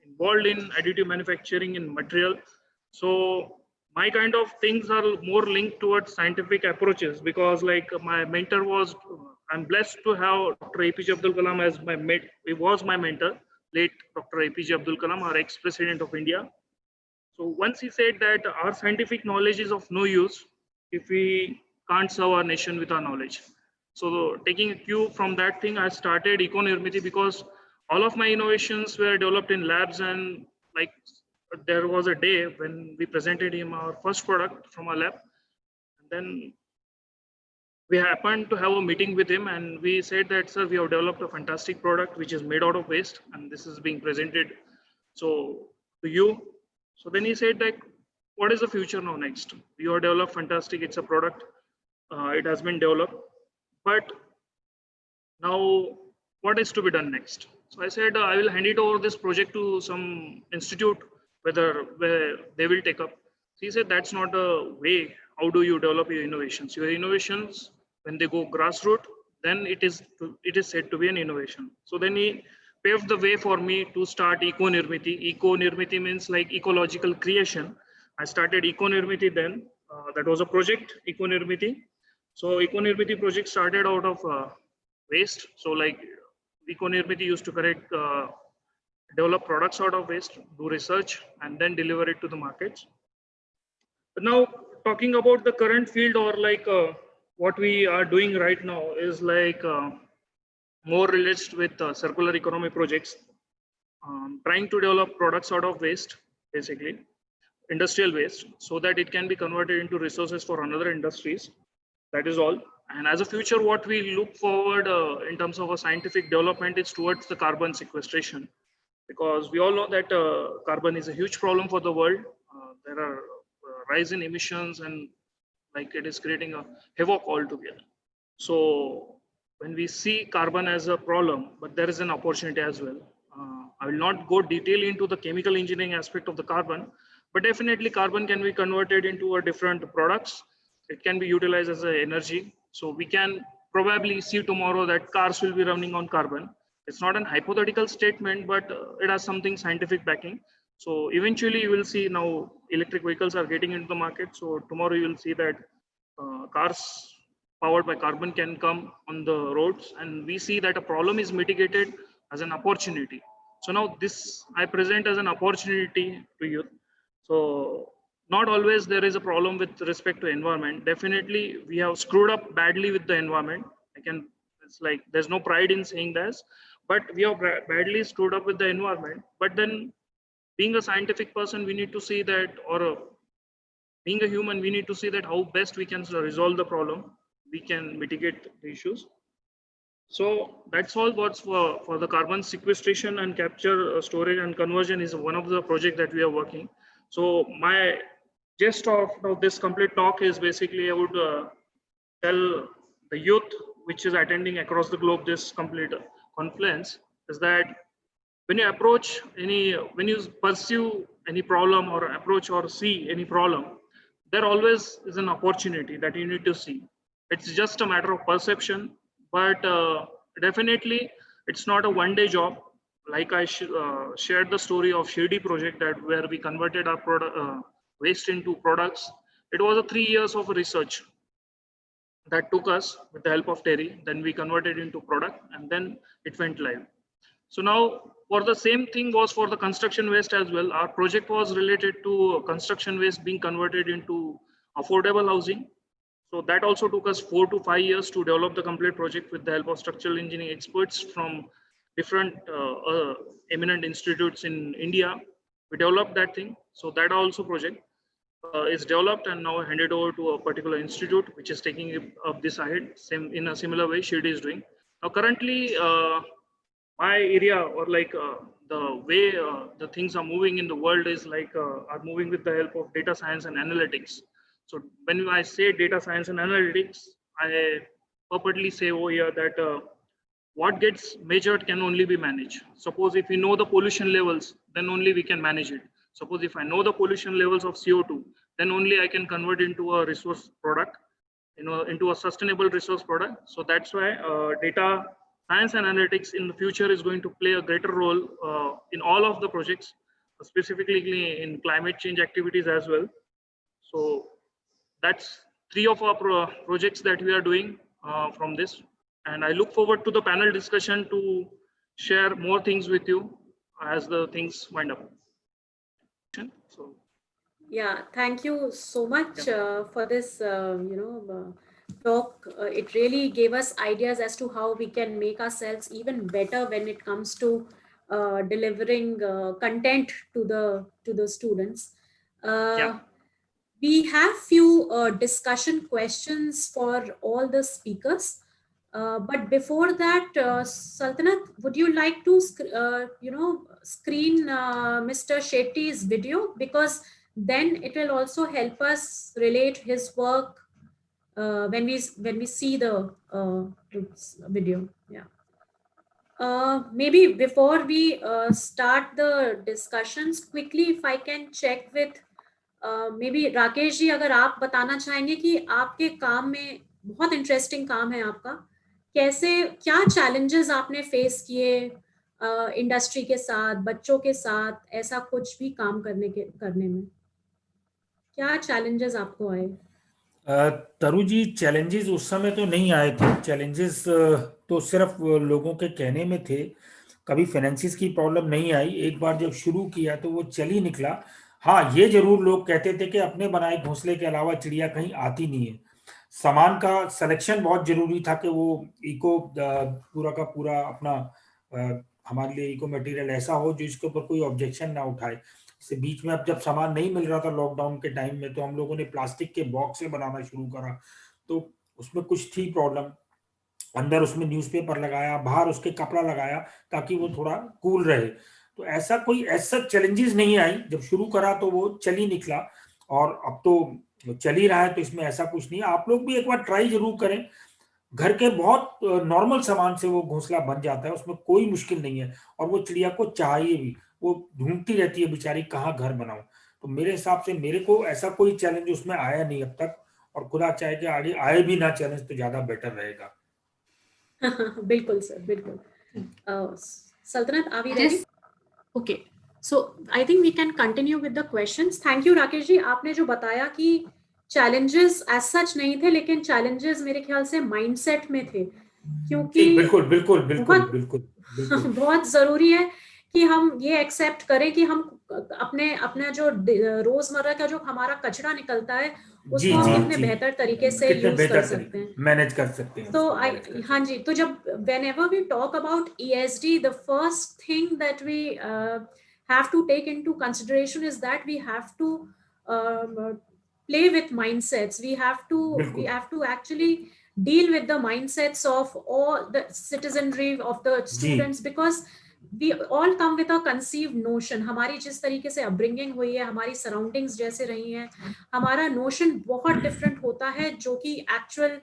involved in additive manufacturing in material. So my kind of things are more linked towards scientific approaches because like my mentor was, I'm blessed to have Dr. APJ Abdul Kalam as he was my mentor, late Dr. APJ Abdul Kalam, our ex-president of India. So once he said that our scientific knowledge is of no use if we can't serve our nation with our knowledge. So taking a cue from that thing, I started Eco-Nirmiti because all of my innovations were developed in labs, and like there was a day when we presented him our first product from our lab. And then we happened to have a meeting with him and we said that, sir, we have developed a fantastic product which is made out of waste and this is being presented to you. So then he said like, what is the future now next? You have developed fantastic, it's a product, it has been developed, but now what is to be done next? So I said, I will hand it over this project to some institute where they will take up. So he said, that's not a way. How do you develop your innovations? Your innovations, when they go grassroots, then it is said to be an innovation. So then he paved the way for me to start Eco-Nirmiti. Eco-Nirmiti means like ecological creation. I started Eco-Nirmiti then. That was a project, Eco-Nirmiti. So Eco-Nirmiti project started out of waste. So like Eco-Nirmiti used to develop products out of waste, do research, and then deliver it to the markets. But now talking about the current field or like what we are doing right now is like more related with circular economy projects, trying to develop products out of waste, basically industrial waste, so that it can be converted into resources for another industries. That is all. And as a future, what we look forward in terms of a scientific development is towards the carbon sequestration, because we all know that carbon is a huge problem for the world. There are rise in emissions and like it is creating a havoc altogether. So when we see carbon as a problem, but there is an opportunity as well. I will not go detail into the chemical engineering aspect of the carbon, but definitely carbon can be converted into a different products. It can be utilized as an energy. So we can probably see tomorrow that cars will be running on carbon. It's not an hypothetical statement, but it has something scientific backing. So eventually you will see now electric vehicles are getting into the market. So tomorrow you will see that cars powered by carbon can come on the roads, and we see that a problem is mitigated as an opportunity. So now this I present as an opportunity to youth. So not always there is a problem with respect to environment. Definitely we have screwed up badly with the environment. It's like there's no pride in saying this, but we have badly screwed up with the environment. But then being a scientific person, we need to see that, being a human, we need to see that how best we can resolve the problem. We can mitigate the issues. So that's all what's for the carbon sequestration and capture, storage and conversion is one of the projects that we are working. So my gist of this complete talk is basically I would tell the youth which is attending across the globe this complete conference is that when you approach when you pursue any problem or approach or see any problem, there always is an opportunity that you need to see. It's just a matter of perception, but definitely it's not a one-day job. Like I shared the story of Shirdi project where we converted our product waste into products. It was 3 years of research that took us with the help of Terry. Then we converted into product and then it went live. So now for the same thing was for the construction waste as well. Our project was related to construction waste being converted into affordable housing. So that also took us 4 to 5 years to develop the complete project with the help of structural engineering experts from different eminent institutes in India. We developed that thing. So that also project is developed and now handed over to a particular institute, which is taking up this ahead. Same in a similar way, Shirdi is doing. Now currently, my area or like the way the things are moving in the world is like are moving with the help of data science and analytics. So when I say data science and analytics, I purposely say over here that what gets measured can only be managed. Suppose if we know the pollution levels, then only we can manage it. Suppose if I know the pollution levels of CO2, then only I can convert into a resource product, into a sustainable resource product. So that's why data science and analytics in the future is going to play a greater role in all of the projects, specifically in climate change activities as well. So that's 3 of our projects that we are doing from this. And I look forward to the panel discussion to share more things with you as the things wind up. So, yeah, thank you so much for this, talk. It really gave us ideas as to how we can make ourselves even better when it comes to delivering content to the students. We have few discussion questions for all the speakers. But before that, Saltanat, would you like to, screen Mr. Shetty's video? Because then it will also help us relate his work when we see the video. Yeah. Maybe before we start the discussions, quickly, if I can check with maybe Rakesh ji, अगर आप बताना चाहेंगे कि आपके काम में बहुत interesting काम है आपका, कैसे क्या चैलेंजेस आपने फेस किए इंडस्ट्री के साथ, बच्चों के साथ, ऐसा कुछ भी काम करने में क्या चैलेंजेस आपको आए? तरु जी, चैलेंजेस उस समय तो नहीं आए थे. चैलेंजेस तो सिर्फ लोगों के कहने में थे. कभी फाइनेंसिस की प्रॉब्लम नहीं आई. एक बार जब शुरू किया तो वो चल ही निकला. हाँ, ये जरूर लोग कहते थे कि अपने बनाए घोंसले के अलावा चिड़िया कहीं आती नहीं है. सामान का सिलेक्शन बहुत जरूरी था कि वो इको पूरा का पूरा अपना हमारे लिए इको मटेरियल ऐसा हो जो इसके ऊपर कोई ऑब्जेक्शन ना उठाए. से बीच में अब जब सामान नहीं मिल रहा था लॉकडाउन के टाइम में, तो हम लोगों ने प्लास्टिक के बॉक्स से बनाना शुरू करा. तो उसमें कुछ थी प्रॉब्लम. अंदर उसमें न्यूज़पेपर लगाया, बाहर उसके कपड़ा लगाया ताकि वो थोड़ा कूल रहे. तो ऐसा कोई ऐसा चैलेंजेस नहीं आई. जब शुरू करा तो वो चल ही निकला और अब तो चल ही रहा है. तो इसमें ऐसा कुछ नहीं. आप लोग भी एक बार ट्राई जरूर करें. घर के बहुत नॉर्मल सामान से वो घोंसला बन जाता है. उसमें कोई मुश्किल नहीं है. और वो चिड़िया को चाहिए भी. वो ढूंढती रहती है बेचारी कहाँ घर बनाऊं. तो मेरे हिसाब से मेरे को ऐसा कोई चैलेंज उसमें आया नहीं अब तक. और खुदा चाहे कि आगे आए भी ना चैलेंज तो ज्यादा बेटर रहेगा. बिल्कुल सर, बिल्कुल. Saltanat, are we ready? Okay. So I think we can continue with the questions. Thank you Rakesh ji. आपने जो बताया कि challenges as such नहीं थे, लेकिन challenges मेरे ख्याल से mindset में थे, क्योंकि बिल्कुल बिल्कुल बिल्कुल बिल्कुल बिल्कुल बहुत जरूरी है कि हम ये एक्सेप्ट करें कि हम अपना जो रोजमर्रा का जो हमारा कचरा निकलता है उसको हम कितने बेहतर तरीके से यूज कर सकते हैं, मैनेज कर सकते हैं। तो हाँ जी, तो जब whenever we talk about ESD, the first thing that we have to take into consideration is that we have to play with mindsets. We have to actually deal with the mindsets of all the citizenry of the students, because we all come with a conceived notion. हमारी जिस तरीके से upbringing हुई है, हमारी surroundings जैसे रही हैं, हमारा notion बहुत different होता है जो कि actual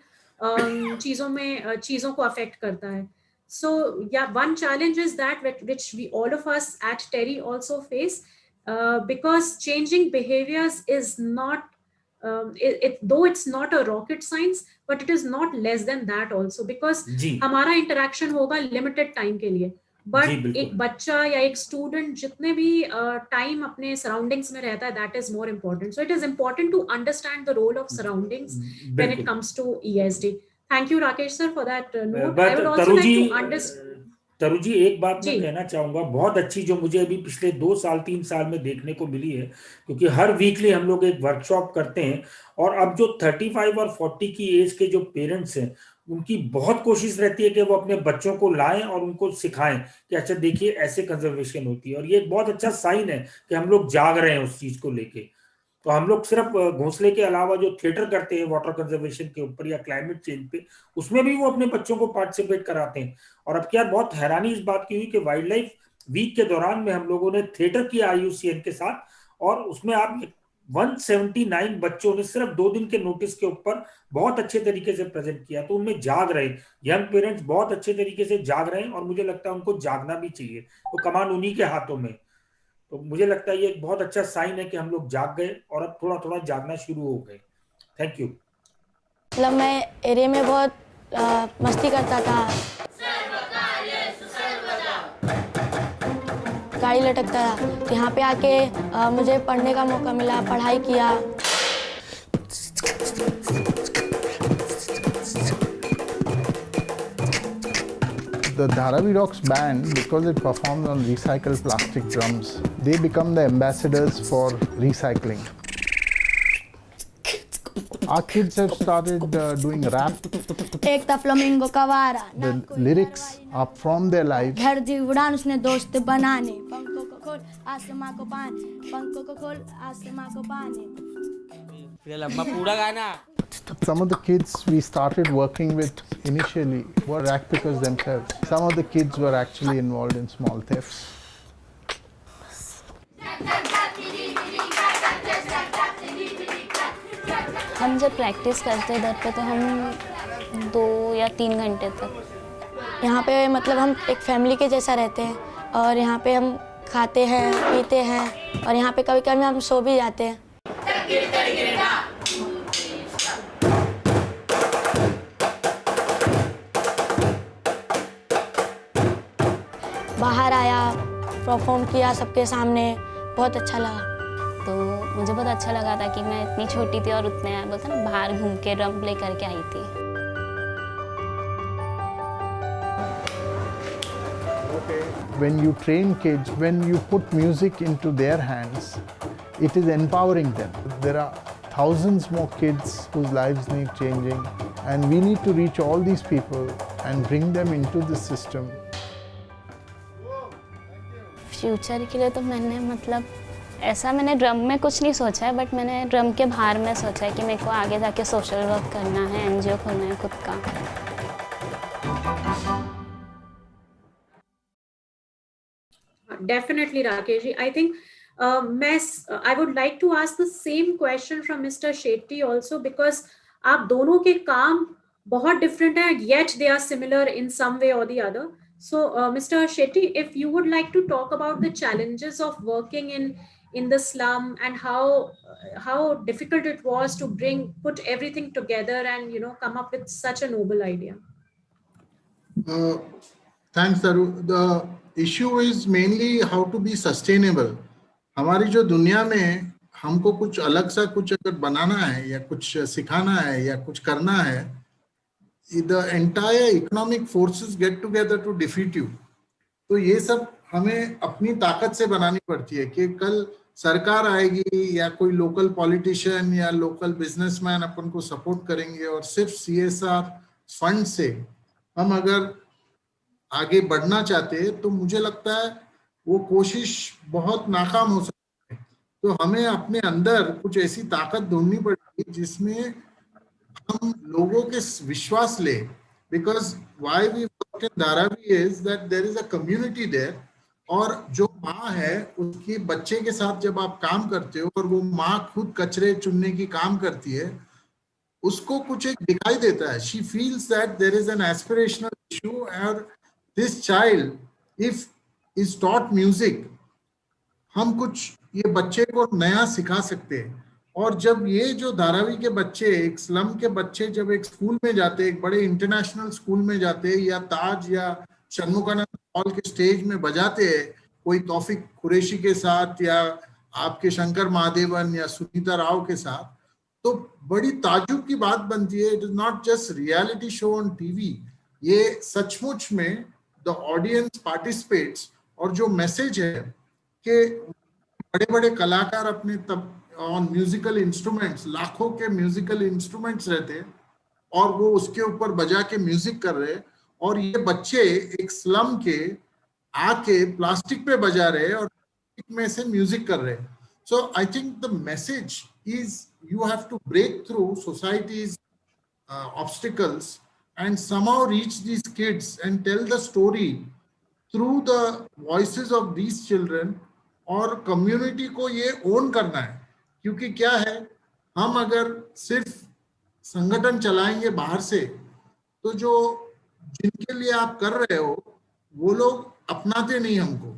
चीजों को affect करता है. So yeah, one challenge is that which we all of us at TERI also face, because changing behaviors is not though it's not a rocket science, but it is not less than that also, because हमारा interaction होगा limited time के लिए, but एक बच्चा या एक student जितने भी time अपने surroundings में रहता है, that is more important. So it is important to understand the role of surroundings when it comes to ESD. Thank you, Rakesh sir, for that note. I would also like to understand. तरु जी, एक बात मैं कहना चाहूंगा, बहुत अच्छी जो मुझे अभी पिछले 2 साल 3 साल में देखने को मिली है, क्योंकि हर वीकली हम लोग एक वर्कशॉप करते हैं, और अब जो 35 और 40 की एज के जो पेरेंट्स हैं, उनकी बहुत कोशिश रहती है कि वो अपने बच्चों को लाएं और उनको सिखाएं कि अच्छा देखिए ऐसे कंजर्वेशन होती है, और ये एक बहुत अच्छा साइन है कि हम लोग जाग रहे हैं उस चीज को लेके. तो हम लोग सिर्फ घोंसले के अलावा जो थिएटर करते हैं वाटर कंजर्वेशन के ऊपर या क्लाइमेट चेंज पे, उसमें भी वो अपने बच्चों को पार्टिसिपेट कराते हैं. और अब क्या बहुत हैरानी इस बात की हुई कि वाइल्ड लाइफ वीक के दौरान में हम लोगों ने थिएटर किया IUCN के साथ, और उसमें आप 179 बच्चों ने सिर्फ 2 दिन के नोटिस के ऊपर बहुत अच्छे तरीके से प्रेजेंट किया. तो उनमें जाग रहे, यंग पेरेंट्स बहुत अच्छे तरीके से जाग रहे हैं, और मुझे लगता है उनको जागना भी चाहिए, तो कमान उन्हीं के हाथों में. तो मुझे लगता है ये एक बहुत अच्छा साइन है कि हम लोग जाग गए और अब थोड़ा थोड़ा जागना शुरू हो गए. Thank you. मतलब मैं एरिया में बहुत मस्ती करता था, गाड़ी लटकता था, तो यहाँ पे आके मुझे पढ़ने का मौका मिला, पढ़ाई किया. The Dharavi Rocks band, because it performs on recycled plastic drums, they become the ambassadors for recycling. Our kids have started doing rap. एक था फ्लामिंगो का वारा, The lyrics are from their lives. घर दी उड़ान उसने दोस्त बनाने, पंखों को खोल आसमां को पाने, पंखों को खोल आसमां को पाने. पूरा गाना. Some of the kids we started working with initially were rack pickers themselves. Some of the kids were actually involved in small thefts. हम जब प्रैक्टिस करते घर पे तो हम 2 या 3 घंटे तक यहाँ पे मतलब हम एक फैमिली के जैसा रहते हैं, और यहाँ पे हम खाते हैं पीते हैं, और यहाँ पे कभी कभी हम सो भी जाते हैं. बाहर आया, परफॉर्म किया सबके सामने, बहुत अच्छा लगा. तो मुझे बहुत अच्छा लगा था कि मैं इतनी छोटी थी और उतने बोलते ना बाहर घूम के ड्रम प्ले करके आई थी. When you train kids, when you put music into their hands, it is empowering them. There are thousands more kids whose lives need changing, and we need to reach all these people and bring them into the system. Future के लिए तो मैंने मतलब ऐसा मैंने drum में कुछ नहीं सोचा है, बट मैंने ड्रम के बाहर में सोचा है कि मेरे को आगे जाके सोशल वर्क करना है, NGO खोलना है खुद का. Definitely, Rakesh. I think I would like to ask the same question from Mr. Shetty also, because आप दोनों के काम बहुत different हैं, yet they are similar in some way or the other. So, Mr. Shetty, if you would like to talk about the challenges of working in the slum and how difficult it was to put everything together and come up with such a noble idea. Thanks, Taru. The issue is mainly how to be sustainable. हमारी जो दुनिया में हमको कुछ अलग सा कुछ अगर बनाना है या कुछ सिखाना है या कुछ करना है, the entire economic forces get together to defeat you. तो ये सब हमें अपनी ताकत से बनानी पड़ती है कि कल सरकार आएगी या कोई लोकल पॉलिटिशियन या लोकल बिजनेसमैन अपन को सपोर्ट करेंगे और सिर्फ CSR फंड से हम अगर आगे बढ़ना चाहते हैं तो मुझे लगता है वो कोशिश बहुत नाकाम हो सकती है। तो हमें अपने अंदर कुछ ऐसी ताकत ढूंढनी पड़ेगी जिसमें हम लोगों के विश्वास ले, because why we work in Dharavi is that there is a community there, और जो माँ है उसके बच्चे के साथ जब आप काम करते हो और वो माँ खुद कचरे चुनने की काम करती है, उसको कुछ एक दिखाई देता है, she feels that there is an aspirational issue, और this child if is taught music, हम कुछ ये बच्चे को नया सिखा सकते हैं। और जब ये जो धारावी के बच्चे, एक स्लम के बच्चे जब एक स्कूल में जाते, एक बड़े इंटरनेशनल स्कूल में जाते, या ताज या षणमुखानंद हॉल के स्टेज में बजाते हैं कोई तौफिक कुरैशी के साथ या आपके शंकर महादेवन या सुनीता राव के साथ, तो बड़ी ताजुब की बात बनती है। It is not just reality show on TV, ये सचमुच में द ऑडियंस पार्टिसिपेट्स, और जो मैसेज है कि बड़े बड़े कलाकार अपने तब ऑन म्यूजिकल इंस्ट्रूमेंट्स, लाखों के म्यूजिकल इंस्ट्रूमेंट्स रहते और वो उसके ऊपर बजा के म्यूजिक कर रहे, और ये बच्चे एक स्लम के आके प्लास्टिक पे बजा रहे और प्लास्टिक में से म्यूजिक कर रहे। So I think the message is you have to break through societies obstacles and somehow reach these kids and tell the story through the voices of these children, और community को ये own करना है। क्योंकि क्या है, हम अगर सिर्फ संगठन चलाएंगे बाहर से, तो जो जिनके लिए आप कर रहे हो वो लोग अपनाते नहीं हमको।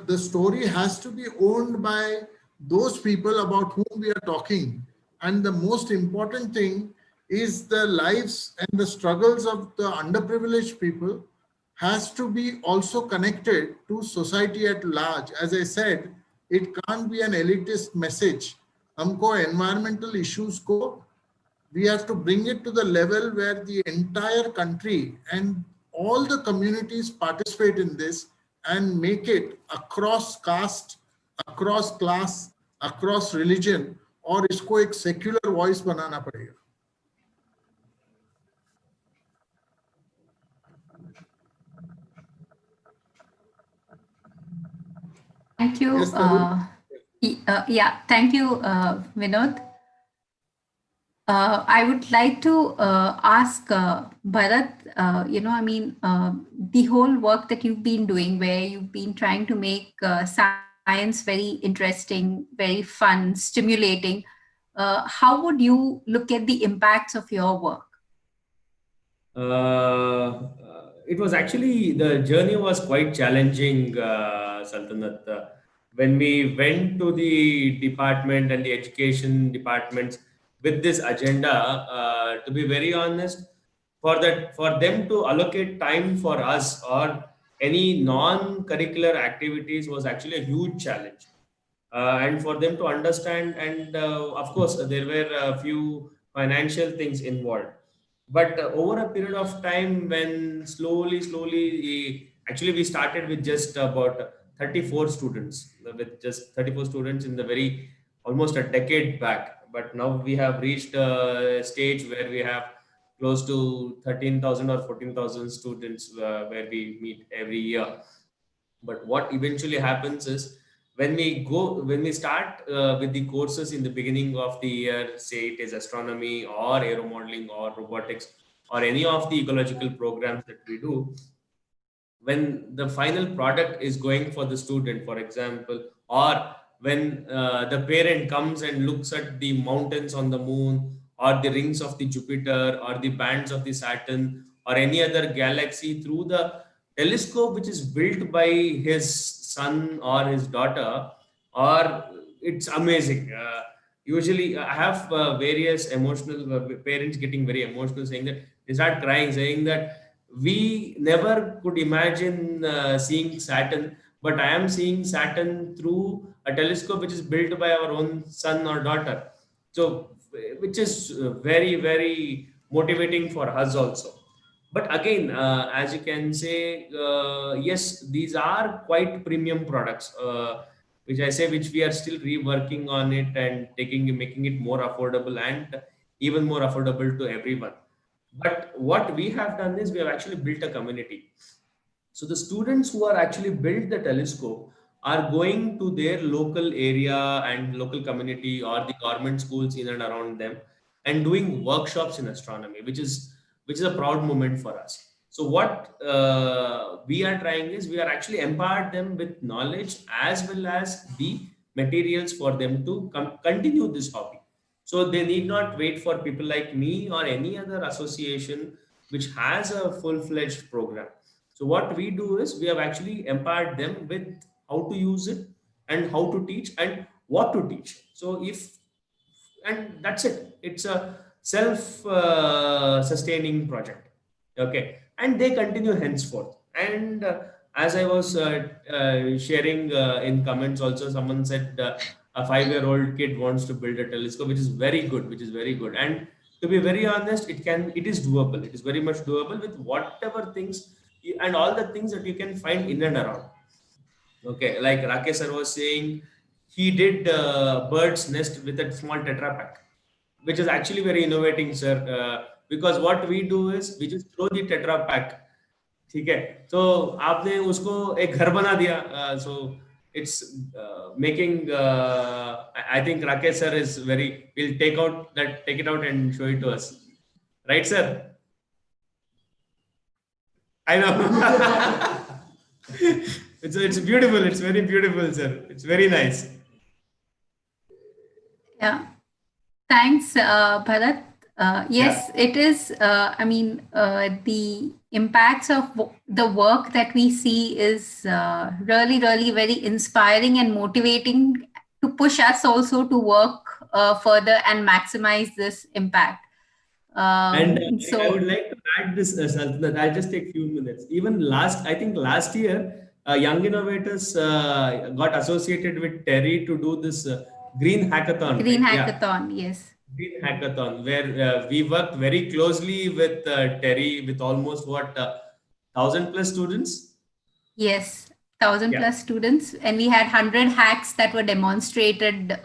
The story has to be owned by those people about whom we are talking, and the most important thing is the lives and the struggles of the underprivileged people has to be also connected to society at large. As I said, it can't be an elitist message. हमको environmental issues को, we have to bring it to the level where the entire country and all the communities participate in this and make it across caste, across class, across religion, और इसको एक secular voice बनाना पड़ेगा। Thank you. Yes, yeah, thank you, Vinod. I would like to ask Bharat, the whole work that you've been doing, where you've been trying to make science very interesting, very fun, stimulating. How would you look at the impacts of your work? It was actually, the journey was quite challenging, Saltanat. When we went to the department and the education departments with this agenda, to be very honest, for them to allocate time for us or any non-curricular activities was actually a huge challenge. And for them to understand, and of course, there were a few financial things involved. But over a period of time, when slowly, actually we started with just about 34 students, with just 34 students in the very, almost a decade back. But now we have reached a stage where we have close to 13,000 or 14,000 students where we meet every year. But what eventually happens is, when we start with the courses in the beginning of the year, say it is astronomy or aero modeling or robotics or any of the ecological programs that we do, when the final product is going for the student, for example, or when the parent comes and looks at the mountains on the moon or the rings of the Jupiter or the bands of the Saturn or any other galaxy through the telescope which is built by his son or his daughter, or it's amazing. Usually I have various emotional parents getting very emotional, saying that they start crying, saying that we never could imagine seeing Saturn, but I am seeing Saturn through a telescope which is built by our own son or daughter. So which is very, very motivating for us also. But again, as you can say, yes, these are quite premium products, which I say, which we are still reworking on it and making it more affordable and even more affordable to everyone. But what we have done is we have actually built a community. So the students who are actually built the telescope are going to their local area and local community or the government schools in and around them and doing workshops in astronomy, which is a proud moment for us. So what we are trying is we are actually empowered them with knowledge as well as the materials for them to continue this hobby. So they need not wait for people like me or any other association which has a full-fledged program. So what we do is we have actually empowered them with how to use it and how to teach and what to teach. So and that's it. It's a self-sustaining project. Okay. And they continue henceforth. And as I was sharing in comments also, someone said a 5-year-old kid wants to build a telescope, which is very good, And to be very honest, it is doable. It is very much doable with whatever things and all the things that you can find in and around. Okay, like Rakesh sir was saying, he did bird's nest with a small Tetra Pak, which is actually very innovating, sir. Because what we do is we just throw the Tetra Pak. ठीक है, तो आपने उसको एक घर बना दिया. So it's making. I think Rakesh sir is very. We'll take it out and show it to us, right, sir? I know. It's beautiful. It's very beautiful, sir. It's very nice. Yeah. Thanks, Bharat. Yes, yeah. It is. The impacts of the work that we see is really, really very inspiring and motivating to push us also to work further and maximize this impact. So I would like to add this, Saltanat. I'll just take a few minutes. Even last year, Young Innovators got associated with TERI to do this Green Hackathon. Green Hackathon, yeah. Yes. Green Hackathon, where we worked very closely with TERI, with almost 1,000+ students. Yes, 1,000+ students, and we had 100 hacks that were demonstrated,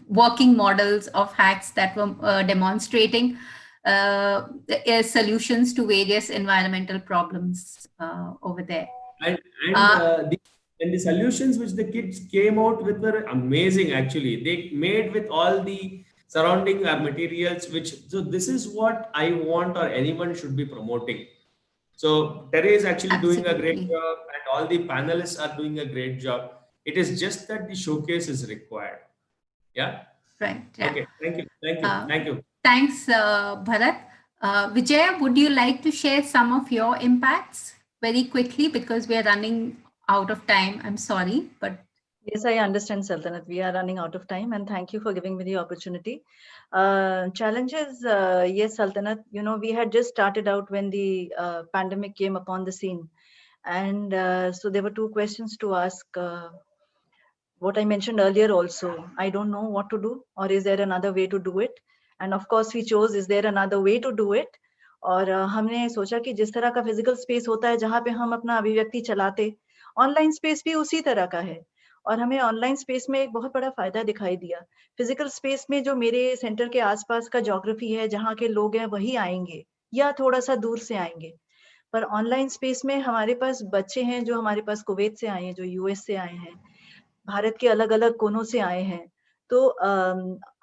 working models of hacks that were demonstrating solutions to various environmental problems over there. And the solutions which the kids came out with were amazing. Actually, they made with all the surrounding materials. So this is what I want, or anyone should be promoting. So TERI is actually doing a great job, and all the panelists are doing a great job. It is just that the showcase is required. Yeah. Right. Yeah. Okay. Thank you. Thanks, Bharat. Vijaya, would you like to share some of your impacts very quickly, because we are running out of time? I'm sorry, but yes, I understand, Saltanat. We are running out of time, and thank you for giving me the opportunity. Challenges, yes, Saltanat. We had just started out when the pandemic came upon the scene, and so there were two questions to ask. What I mentioned earlier also, I don't know what to do, or is there another way to do it? And of course, we chose, is there another way to do it? और हमने सोचा कि जिस तरह का physical space होता है जहाँ पे हम अपना अभिव्यक्ति चलाते, ऑनलाइन स्पेस भी उसी तरह का है. और हमें ऑनलाइन स्पेस में एक बहुत बड़ा फायदा दिखाई दिया. फिजिकल स्पेस में जो मेरे सेंटर के आसपास का ज्योग्राफी है, जहाँ के लोग हैं वही आएंगे या थोड़ा सा दूर से आएंगे. पर ऑनलाइन स्पेस में हमारे पास बच्चे हैं जो हमारे पास कुवैत से आए हैं, जो यूएस से आए हैं, भारत के अलग अलग कोनों से आए हैं. तो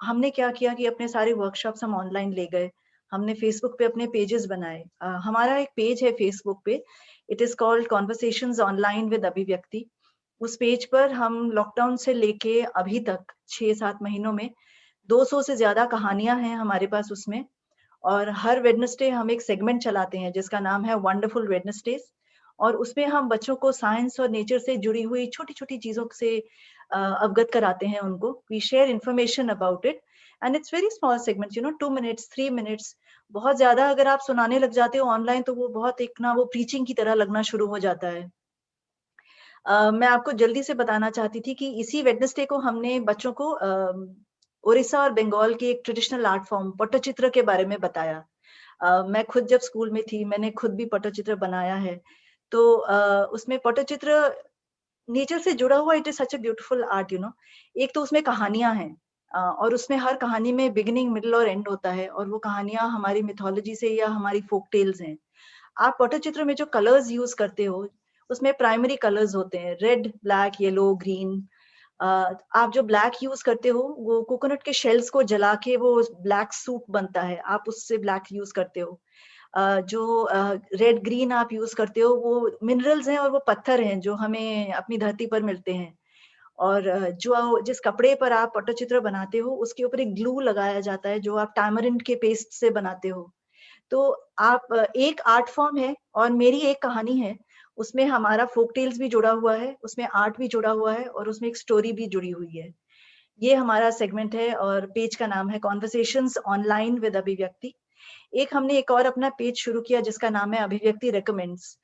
हमने क्या किया कि अपने सारे वर्कशॉप्स हम ऑनलाइन ले गए. हमने फेसबुक पे अपने पेजेस बनाए. हमारा एक पेज है फेसबुक पे, it is called conversations online with अभिव्यक्ति. उस पेज पर हम लॉकडाउन से लेके अभी तक 6-7 महीनों में 200 से ज्यादा कहानियां हैं हमारे पास उसमें. और हर वेडनेसडे हम एक सेगमेंट चलाते हैं जिसका नाम है वंडरफुल वेडनेसडेज, और उसमें हम बच्चों को साइंस और नेचर से जुड़ी हुई छोटी छोटी चीजों से अवगत कराते हैं उनको. We share information about it, and it's very small segment, 2 minutes 3 minutes. बहुत ज्यादा अगर आप सुनाने लग जाते हो ऑनलाइन तो वो बहुत वो प्रीचिंग की तरह लगना शुरू हो जाता है. मैं आपको जल्दी से बताना चाहती थी कि इसी वेडनेसडे को हमने बच्चों को उड़ीसा और बंगाल की एक ट्रेडिशनल आर्ट फॉर्म पट्टचित्र के बारे में बताया. मैं खुद जब स्कूल में थी, मैंने खुद भी पटचित्र बनाया है। तो उसमें पटचित्र नेचर से जुड़ा हुआ, it is such a beautiful art, you know. एक तो उसमें कहानियां हैं, और उसमें हर कहानी में बिगिनिंग, मिडिल और एंड होता है, और वो कहानियां हमारी मिथोलॉजी से या हमारी फोक टेल्स हैं। आप पटचित्र में जो कलर्स यूज करते हो, उसमें प्राइमरी कलर्स होते हैं, रेड, ब्लैक, येलो, ग्रीन। आप जो ब्लैक यूज करते हो, वो कोकोनट के शेल्स को जला के वो ब्लैक सूप बनता है, आप उससे ब्लैक यूज करते हो। जो रेड, ग्रीन आप यूज करते हो, वो मिनरल्स हैं और वो पत्थर हैं जो हमें अपनी धरती पर मिलते हैं। और जो जिस कपड़े पर आप पटचित्र बनाते हो, उसके ऊपर एक ग्लू लगाया जाता है जो आप टैमरिंड के पेस्ट से बनाते हो। तो आप एक आर्ट फॉर्म है और मेरी एक कहानी है, उसमें हमारा फोक टेल्स भी जुड़ा हुआ है, उसमें आर्ट भी जुड़ा हुआ है, और उसमें एक स्टोरी भी जुड़ी हुई है। ये हमारा सेगमेंट है और पेज का नाम है कॉन्वर्सेशंस ऑनलाइन विद अभिव्यक्ति। एक हमने एक और अपना पेज शुरू किया जिसका नाम है अभिव्यक्ति recommends.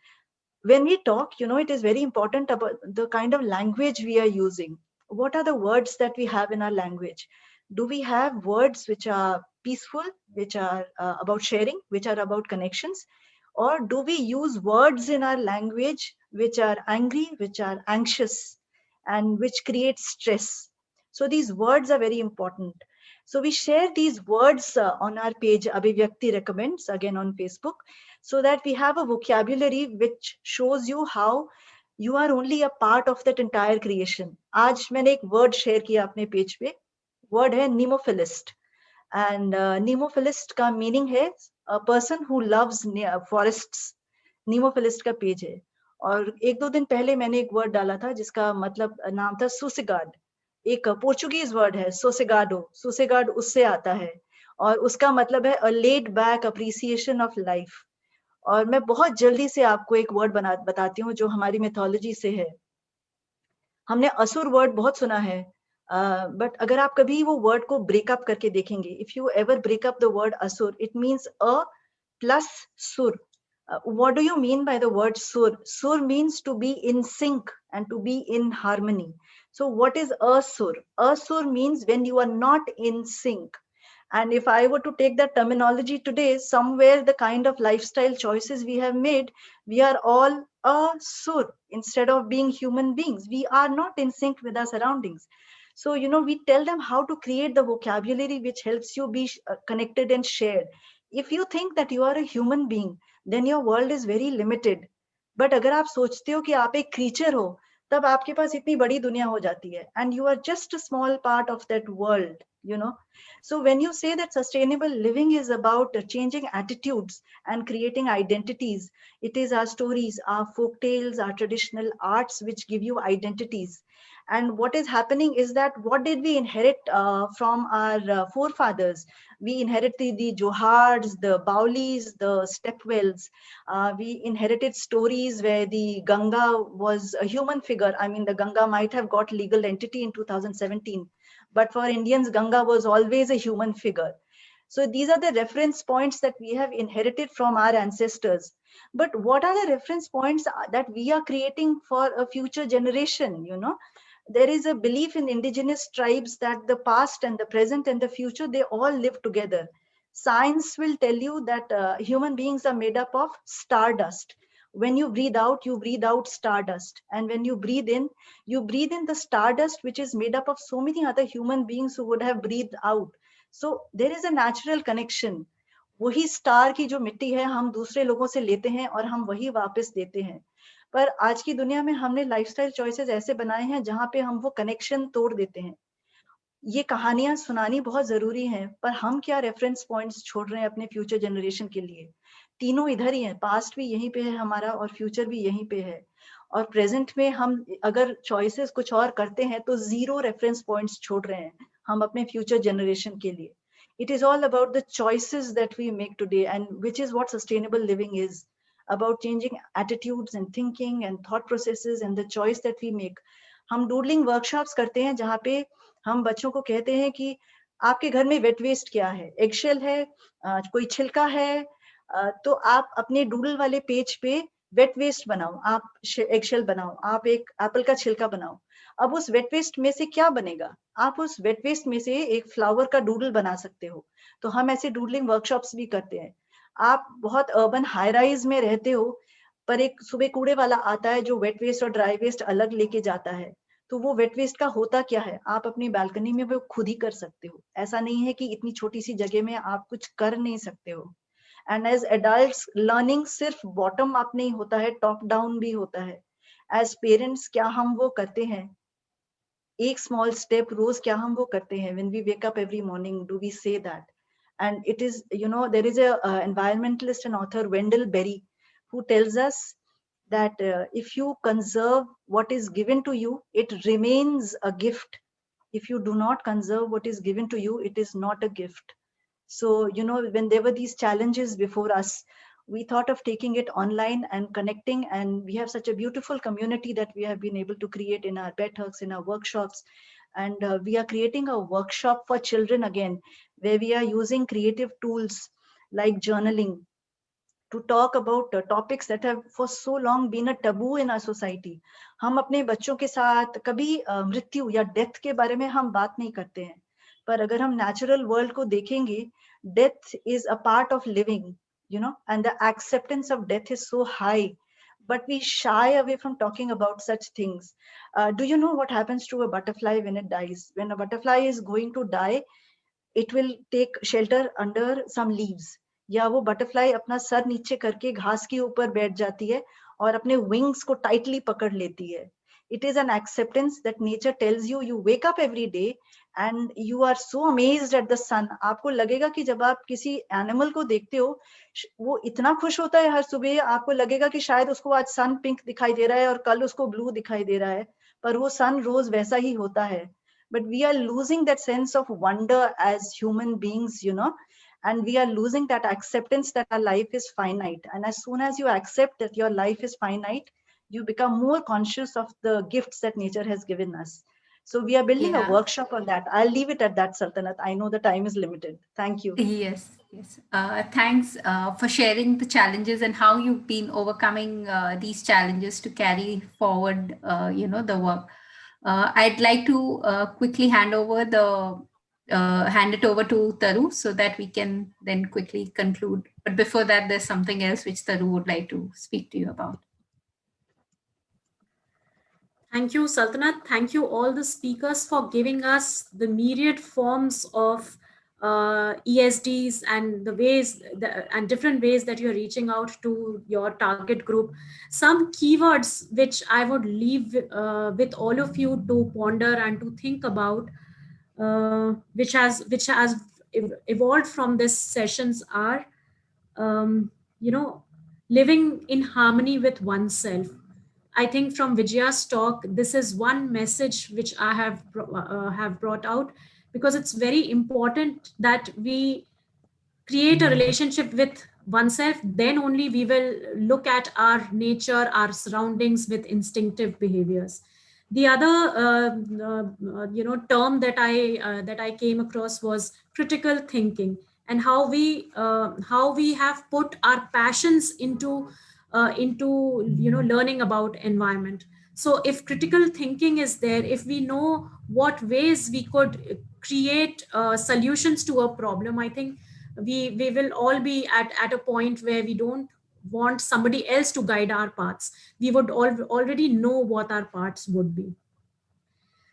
When we talk, you know, it is very important about the kind of language we are using. What are the words that we have in our language? Do we have words which are peaceful, which are about sharing, which are about connections? Or do we use words in our language which are angry, which are anxious, and which create stress? So these words are very important. So we share these words on our page Abhivyakti Recommends, again on Facebook, so that we have a vocabulary which shows you how you are only a part of that entire creation. आज मैंने एक word share किया अपने page पे, word है nemophilist, and nemophilist का meaning है a person who loves forests. nemophilist का page है। और एक दो दिन पहले मैंने एक word डाला था जिसका मतलब नाम था sossegado, एक पोर्चुगीज वर्ड है सोसेगाडो। सोसेगाड उससे आता है और उसका मतलब है a laid back appreciation of life. और मैं बहुत जल्दी से आपको एक वर्ड बताती हूँ जो हमारी मिथोलॉजी से है। हमने असुर वर्ड बहुत सुना है, बट अगर आप कभी वो वर्ड को ब्रेकअप करके देखेंगे, if you ever breakup the word असुर, इट मीन्स अ प्लस सुर. What do you mean by the word sur? Sur means to be in sync and to be in harmony. So what is asur? Asur means when you are not in sync. And if I were to take that terminology today, somewhere the kind of lifestyle choices we have made, we are all asur. Instead of being human beings, we are not in sync with our surroundings. So, you know, we tell them how to create the vocabulary which helps you be connected and shared. If you think that you are a human being, then your world is very limited. But अगर आप सोचते हो कि आप एक creature हो, तब आपके पास इतनी बड़ी दुनिया हो जाती है, and you are just a small part of that world, you know. So when you say that sustainable living is about changing attitudes and creating identities, it is our stories, our folk tales, our traditional arts which give you identities. And what is happening is that what did we inherit from our forefathers? We inherited the Johars, the Baulis, the stepwells. We inherited stories where the Ganga was a human figure. I mean, the Ganga might have got legal entity in 2017, but for Indians, Ganga was always a human figure. So these are the reference points that we have inherited from our ancestors. But what are the reference points that we are creating for a future generation, you know? There is a belief in indigenous tribes that the past and the present and the future, they all live together. Science will tell you that human beings are made up of stardust. When you breathe out stardust. And when you breathe in the stardust, which is made up of so many other human beings who would have breathed out. So there is a natural connection. वही star की जो मिट्टी है हम दूसरे लोगों से लेते हैं और हम वही वापस देते हैं. पर आज की दुनिया में हमने लाइफस्टाइल चॉइसेस ऐसे बनाए हैं जहां पे हम वो कनेक्शन तोड़ देते हैं. ये कहानियां सुनानी बहुत जरूरी है, पर हम क्या रेफरेंस पॉइंट्स छोड़ रहे हैं अपने फ्यूचर जनरेशन के लिए. तीनों इधर ही है, पास्ट भी यहीं पे है हमारा और फ्यूचर भी यहीं पे है. और प्रेजेंट में हम अगर चॉइसेस कुछ और करते हैं तो जीरो रेफरेंस पॉइंट्स छोड़ रहे हैं हम अपने फ्यूचर जनरेशन के लिए. It is all about the choices that we make today, and which is what sustainable living is. About changing attitudes and thinking and thought processes and the choice that we make. हम doodling workshops करते हैं जहाँ पे हम बच्चों को कहते हैं कि आपके घर में वेट वेस्ट क्या है, एगशेल है, कोई छिलका है, तो आप अपने डूडल वाले पेज पे वेट वेस्ट बनाओ, आप एगशेल बनाओ, आप एक एप्पल का छिलका बनाओ. अब उस वेट वेस्ट में से क्या बनेगा? आप उस वेट वेस्ट में से एक फ्लावर का डूडल बना सकते हो. तो हम ऐसे डूडलिंग वर्कशॉप्स भी करते हैं. आप बहुत अर्बन हाई राइज में रहते हो, पर एक सुबह कूड़े वाला आता है जो वेट वेस्ट और ड्राई वेस्ट अलग लेके जाता है, तो वो वेट वेस्ट का होता क्या है, आप अपनी बालकनी में वो खुद ही कर सकते हो। ऐसा नहीं है कि इतनी छोटी सी जगह में आप कुछ कर नहीं सकते हो। एंड एज एडल्ट्स लर्निंग सिर्फ बॉटम अप नहीं होता है, टॉप डाउन भी होता है। एज पेरेंट्स क्या हम वो करते हैं, एक स्मॉल स्टेप रोज क्या हम वो करते हैं? When we wake up every morning, do we say that? And it is, there is a environmentalist and author, Wendell Berry, who tells us that if you conserve what is given to you, it remains a gift. If you do not conserve what is given to you, it is not a gift. So, when there were these challenges before us, we thought of taking it online and connecting, and we have such a beautiful community that we have been able to create in our pet hugs, in our workshops. And we are creating a workshop for children again, where we are using creative tools like journaling to talk about topics that have for so long been a taboo in our society. हम अपने बच्चों के साथ कभी मृत्यु या death के बारे में हम बात नहीं करते हैं, पर अगर हम नेचुरल वर्ल्ड को देखेंगे, death is a part of living, and the acceptance of death is so high, but we shy away from talking about such things. Do you know what happens to a butterfly when it dies? When a butterfly is going to die, it will take shelter under some leaves, या वो butterfly अपना sir नीचे करके घास के ऊपर बैठ जाती है और अपने विंग्स को टाइटली पकड़ लेती है. It is an acceptance that nature tells you. You wake up every day and you are so amazed at the sun. आपको लगेगा कि जब आप किसी एनिमल को देखते हो, वो इतना खुश होता है हर सुबह, आपको लगेगा कि शायद उसको आज सन पिंक दिखाई दे रहा है और कल उसको ब्लू दिखाई दे रहा है, पर वो सन रोज वैसा ही होता है. But we are losing that sense of wonder as human beings, and we are losing that acceptance that our life is finite. And as soon as you accept that your life is finite, you become more conscious of the gifts that nature has given us. So we are building a workshop on that. I'll leave it at that, Saltanat. I know the time is limited. Thank you. Yes. Thanks for sharing the challenges and how you've been overcoming these challenges to carry forward, the work. I'd like to quickly hand it over to Taru so that we can then quickly conclude. But before that, there's something else which Taru would like to speak to you about. Thank you, Saltanat. Thank you all the speakers for giving us the myriad forms of ESDs and the ways and different ways that you're reaching out to your target group. Some keywords which I would leave with all of you to ponder and to think about, which has evolved from this sessions are, living in harmony with oneself. I think from Vijaya's talk, this is one message which I have brought out, because it's very important that we create a relationship with oneself. Then only we will look at our nature, our surroundings with instinctive behaviors. The other, term that I came across was critical thinking, and how we have put our passions into learning about environment. So if critical thinking is there, if we know what ways we could create solutions to a problem, I think we will all be at a point where we don't want somebody else to guide our paths. We would already know what our paths would be.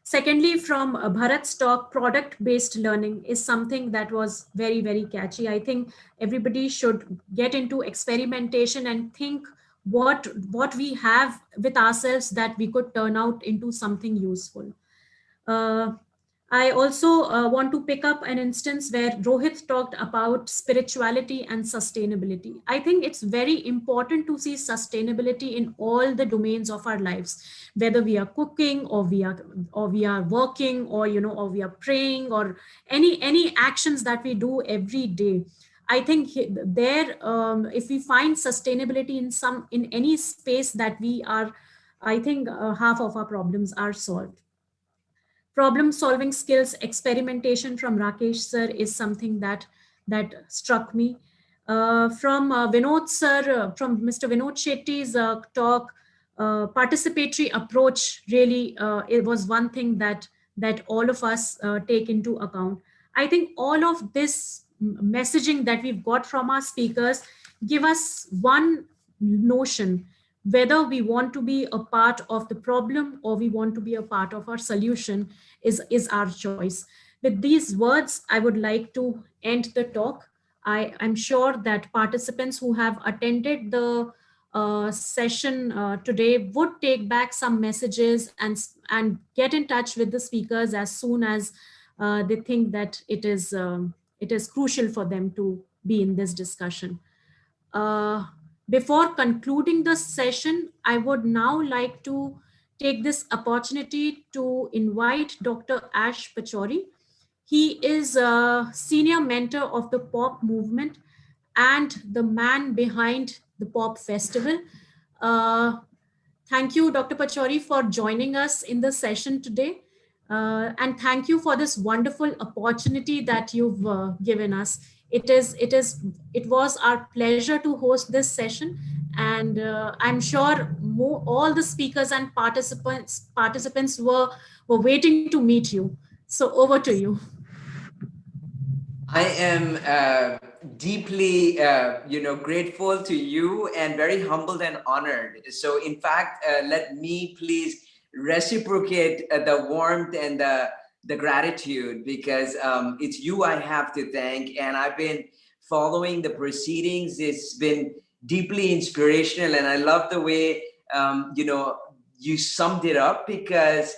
Secondly, from Bharat's talk, product-based learning is something that was very, very catchy. I think everybody should get into experimentation and think what we have with ourselves that we could turn out into something useful. I also want to pick up an instance where Rohit talked about spirituality and sustainability. I think it's very important to see sustainability in all the domains of our lives, whether we are cooking or we are working, or or we are praying, or any actions that we do every day. I think there, if we find sustainability in any space that we are, I think half of our problems are solved. Problem solving skills, experimentation from Rakesh sir is something that struck me. From Vinod sir, from Mr. Vinod Shetty's talk, participatory approach really it was one thing that all of us take into account. I think all of this messaging that we've got from our speakers give us one notion, whether we want to be a part of the problem or we want to be a part of our solution is our choice. With these words, I would like to end the talk. I'm sure that participants who have attended the session today would take back some messages and get in touch with the speakers as soon as they think that it is crucial for them to be in this discussion. Before concluding the session, I would now like to take this opportunity to invite Dr. Ash Pachori. He is a senior mentor of the pop movement and the man behind the Pop Festival. Thank you, Dr. Pachori, for joining us in the session today. And thank you for this wonderful opportunity that you've given us. It was our pleasure to host this session, and I'm sure all the speakers and participants were waiting to meet you. So over to you. I am deeply, grateful to you and very humbled and honored. So, in fact, let me please reciprocate the warmth and the gratitude, because it's you I have to thank. And I've been following the proceedings. It's been deeply inspirational, and I love the way you summed it up, because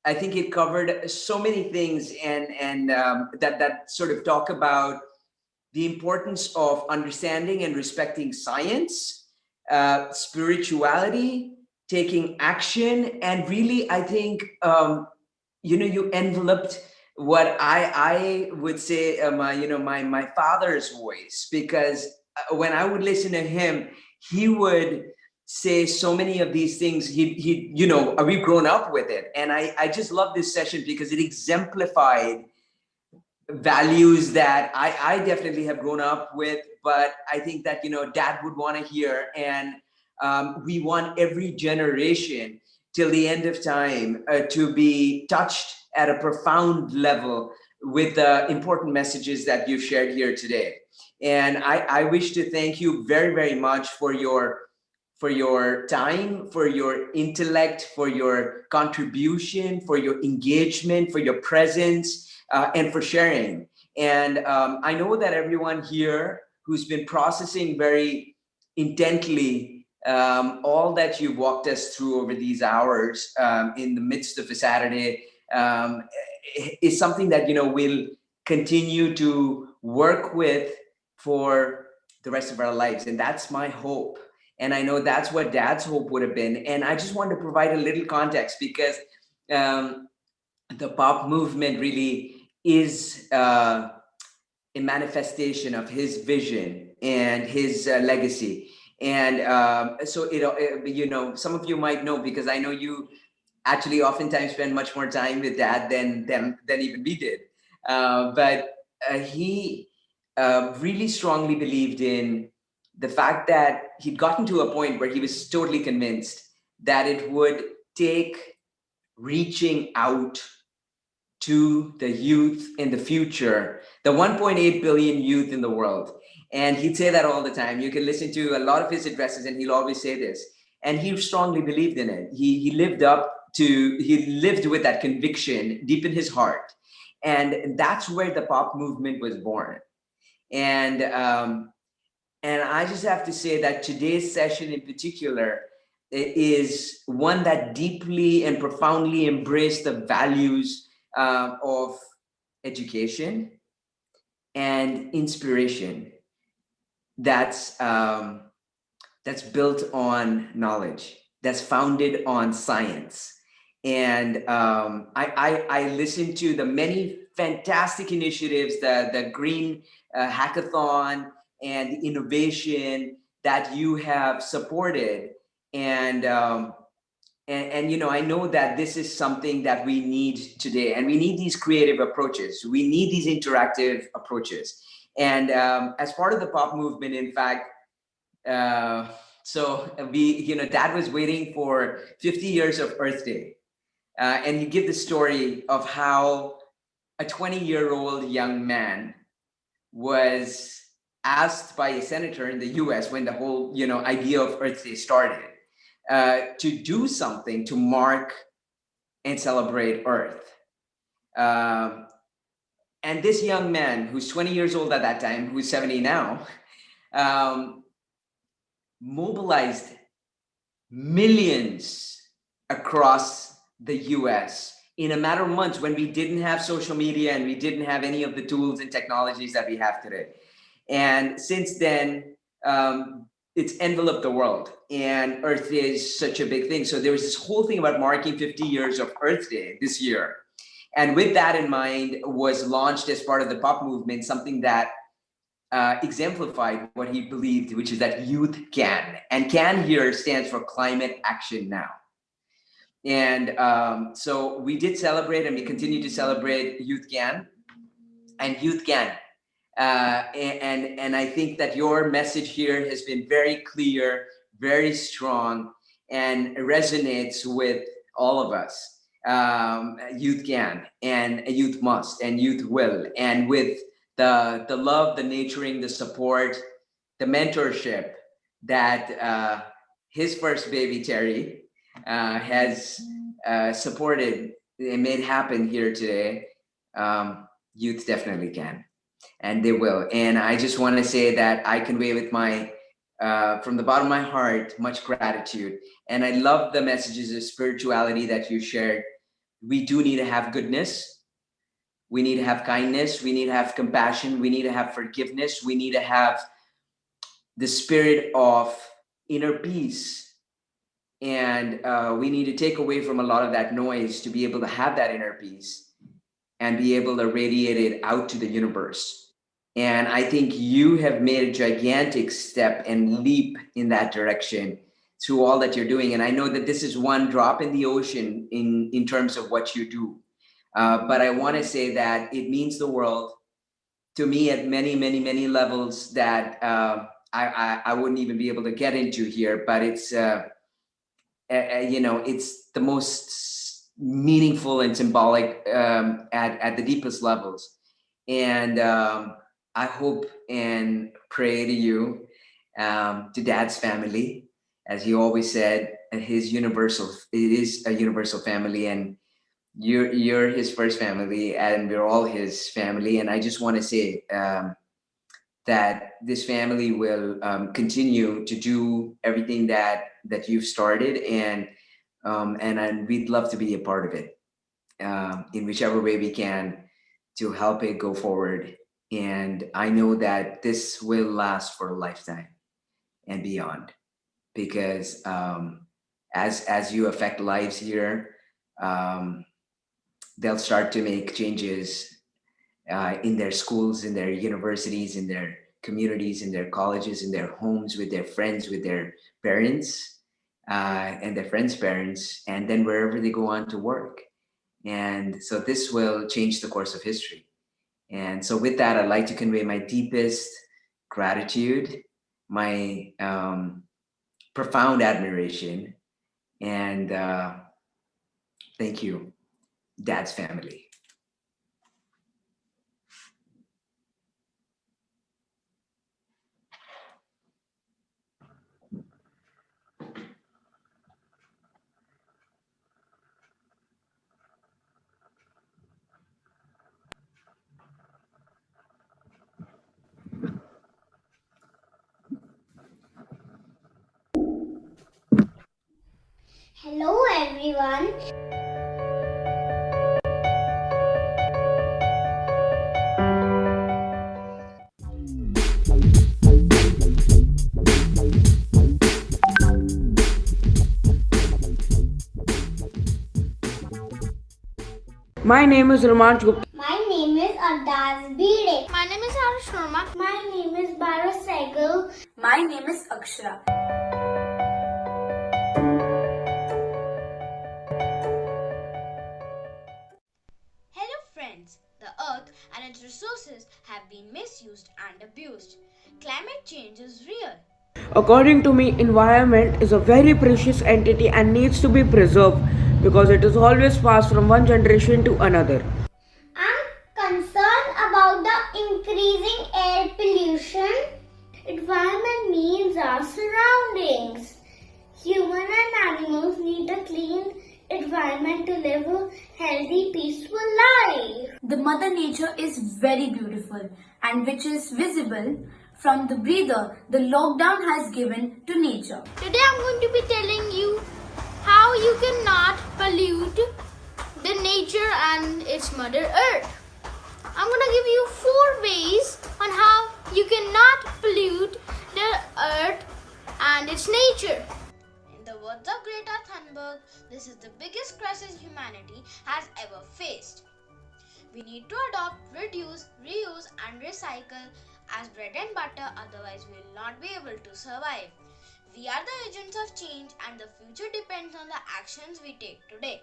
I think it covered so many things, and that sort of talk about the importance of understanding and respecting science, spirituality, taking action, and really, I think you enveloped what I would say my father's voice, because when I would listen to him, he would say so many of these things. We've grown up with it, and I just love this session because it exemplified values that I definitely have grown up with, but I think that Dad would want to hear, and we want every generation till the end of time to be touched at a profound level with the important messages that you've shared here today. And I wish to thank you very, very much for your time, for your intellect, for your contribution, for your engagement, for your presence, and for sharing. And I know that everyone here who's been processing very intently all that you've walked us through over these hours in the midst of a Saturday is something that we'll continue to work with for the rest of our lives. And that's my hope. And I know that's what Dad's hope would have been. And I just want to provide a little context, because the pop movement really is a manifestation of his vision and his legacy. And so, some of you might know, because I know you actually oftentimes spend much more time with Dad than even we did. But he really strongly believed in the fact that he'd gotten to a point where he was totally convinced that it would take reaching out to the youth in the future, the 1.8 billion youth in the world. And he'd say that all the time. You can listen to a lot of his addresses, and he'll always say this. And he strongly believed in it. He lived with that conviction deep in his heart. And that's where the pop movement was born. And I just have to say that today's session in particular is one that deeply and profoundly embraced the values of education and inspiration that's built on knowledge, that's founded on science. And I listened to the many fantastic initiatives, the Green Hackathon, and the innovation that you have supported. And I know that this is something that we need today, and we need these creative approaches. We need these interactive approaches. And as part of the pop movement, in fact, Dad was waiting for 50 years of Earth Day. And he gave the story of how a 20-year-old young man was asked by a senator in the US when the whole, idea of Earth Day started, to do something to mark and celebrate Earth. And this young man, who's 20 years old at that time, who's 70 now, mobilized millions across the US in a matter of months when we didn't have social media and we didn't have any of the tools and technologies that we have today. And since then, it's enveloped the world, and Earth Day is such a big thing. So there was this whole thing about marking 50 years of Earth Day this year. And with that in mind, was launched as part of the pop movement, something that exemplified what he believed, which is that youth can. And CAN here stands for Climate Action Now. And so we did celebrate, and we continue to celebrate Youth Can and Youth Can. And I think that your message here has been very clear, very strong, and resonates with all of us. Youth can, and youth must, and youth will. And with the love, the nurturing, the support, the mentorship that his first baby, Terry, has supported and made happen here today, youth definitely can. And they will. And I just want to say that I convey with my, from the bottom of my heart, much gratitude. And I love the messages of spirituality that you shared. We do need to have goodness. We need to have kindness. We need to have compassion. We need to have forgiveness. We need to have the spirit of inner peace. And we need to take away from a lot of that noise to be able to have that inner peace and be able to radiate it out to the universe. And I think you have made a gigantic step and leap in that direction through all that you're doing. And I know that this is one drop in the ocean in terms of what you do. But I want to say that it means the world to me at many, many, many levels that I wouldn't even be able to get into here. But it's, it's the most meaningful and symbolic at the deepest levels. And I hope and pray to you, to Dad's family, as he always said, it is a universal family, and you're his first family, and we're all his family. And I just want to say that this family will continue to do everything that you've started, and we'd love to be a part of it in whichever way we can to help it go forward. And I know that this will last for a lifetime and beyond, because as you affect lives here, they'll start to make changes in their schools, in their universities, in their communities, in their colleges, in their homes, with their friends, with their parents, and their friends' parents, and then wherever they go on to work. And so this will change the course of history. And so with that, I'd like to convey my deepest gratitude, my profound admiration, and thank you, Dad's family. Hello everyone. My name is Romanch Gupta. My name is Ardas Bide. My name is Ash Sharma. My name is Bharat Sehgal. My name is Akshara. Hello friends, the earth and its resources have been misused and abused. Climate change is real. According to me, environment is a very precious entity and needs to be preserved because it is always passed from one generation to another. I'm concerned about the increasing air pollution? Environment means our surroundings. Humans and animals need a clean environment to live a healthy, peaceful life. The Mother Nature is very beautiful and which is visible from the breather the lockdown has given to nature. Today I'm going to be telling you how you cannot pollute the nature and its Mother Earth. I'm going to give you 4 ways on how you cannot pollute the earth and its nature. In the words of Greta Thunberg, this is the biggest crisis humanity has ever faced. We need to adopt, reduce, reuse and recycle as bread and butter, otherwise we will not be able to survive. We are the agents of change and the future depends on the actions we take today.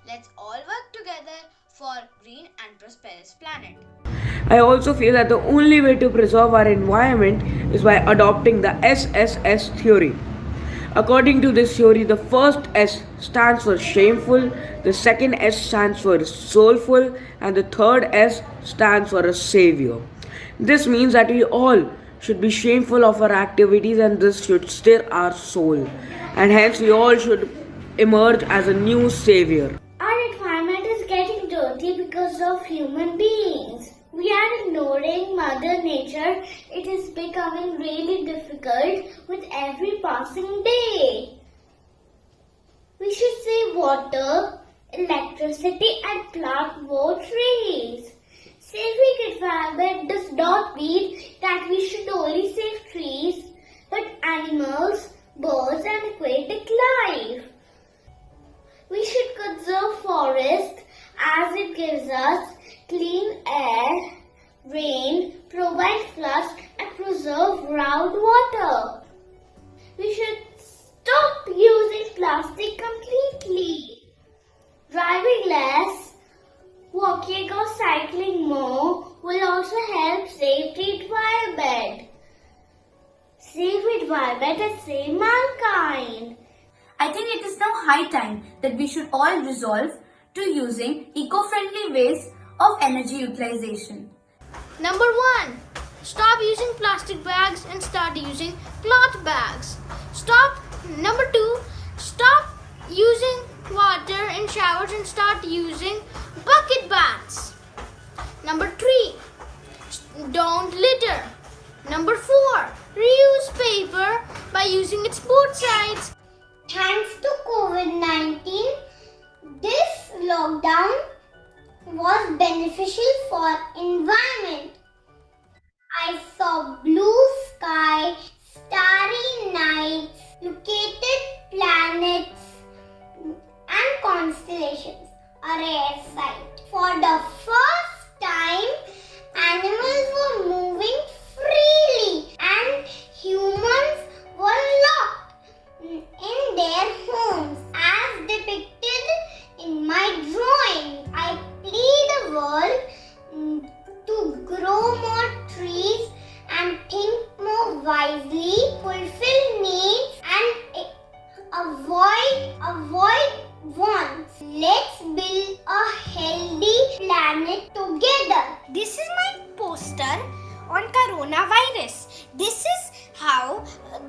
Let's all work together for green and prosperous planet. I also feel that the only way to preserve our environment is by adopting the Sss Theory. According to this theory, the first S stands for shameful, the second S stands for soulful, and the third S stands for a savior. This means that we all should be shameful of our activities and this should stir our soul. And hence we all should emerge as a new savior. Our environment is getting dirty because of human beings. We are ignoring Mother Nature. It is becoming really difficult with every passing day. We should save water, electricity and plant more trees. Saving environment does not mean that we should only save trees, but animals, birds and aquatic life. We should conserve forest as it gives us clean air, rain, provide floods and preserve groundwater. We should stop using plastic completely. Driving less, walking or cycling more will also help save the environment. Save environment and save mankind. I think it is now high time that we should all resolve to using eco-friendly ways of energy utilization. Number 1. Stop using plastic bags and start using cloth bags. Number 2. Stop using water in showers and start using bucket baths. Number 3. Don't litter. Number 4. Reuse paper by using its both sides. Thanks to COVID-19, this lockdown was beneficial for environment. I saw blue sky, starry nights, located planets and constellations, a rare sight. For the first time, animals were moving freely and humans were locked in their homes as depicted in my drawing. I plead the world to grow more trees and think more wisely, fulfill needs and avoid wants. Let's build a healthy planet together. This is my poster on coronavirus. This is how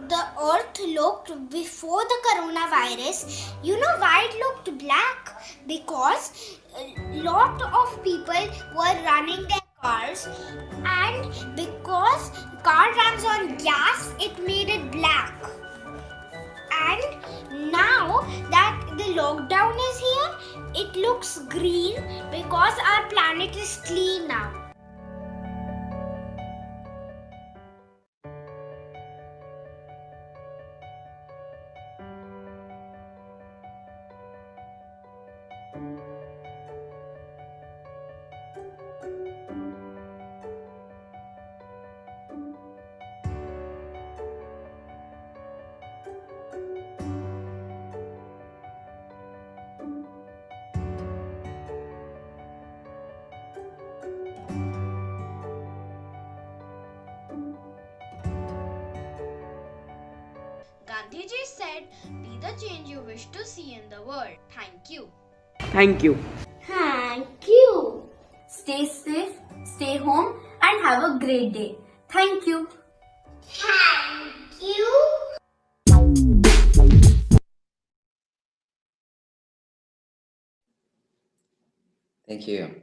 the earth looked before the coronavirus. You know why it looked black? Because a lot of people were running their cars, and because car runs on gas, it made it black. And now that the lockdown is here, it looks green because our planet is clean now. Gandhiji said, "Be the change you wish to see in the world." Thank you. Thank you. Thank you. Stay safe, stay home and have a great day. Thank you. Thank you. Thank you.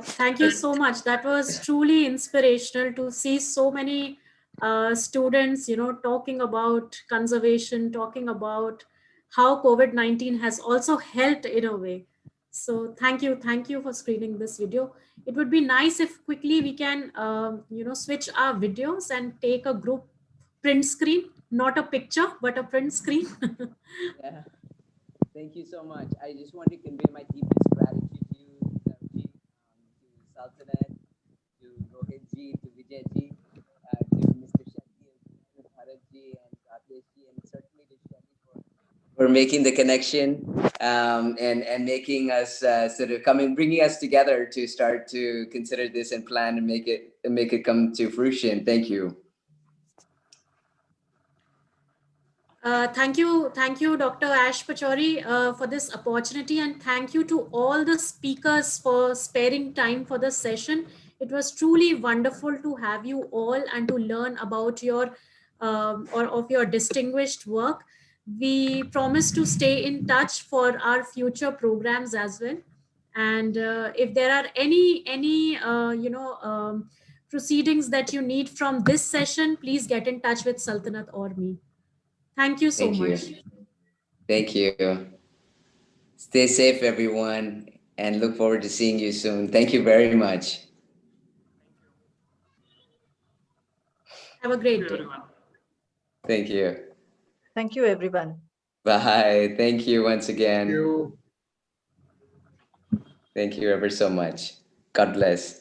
Thank you so much. That was truly inspirational to see so many students, talking about conservation, talking about how COVID-19 has also helped in a way. So thank you for screening this video. It would be nice if quickly we can, switch our videos and take a group print screen, not a picture, but a print screen. Yeah. Thank you so much. I just want to convey my deepest gratitude to you, Samji, to Sultanat, to Rohit ji, to Vijay ji, to Mr. Shetty, to Bharat ji, and Rakesh ji, and certainly to Shetty for making the connection and making us sort of bringing us together to start to consider this and plan and make it come to fruition. Thank you. Thank you, Dr. Ash Pachori, for this opportunity, and thank you to all the speakers for sparing time for this session. It was truly wonderful to have you all and to learn about your or of your distinguished work. We promise to stay in touch for our future programs as well. And if there are any proceedings that you need from this session, please get in touch with Sultanat or me. Thank you so much. Thank you. Stay safe, everyone, and look forward to seeing you soon. Thank you very much. Have a great day. Thank you. Thank you, everyone. Bye. Thank you once again. Thank you ever so much. God bless.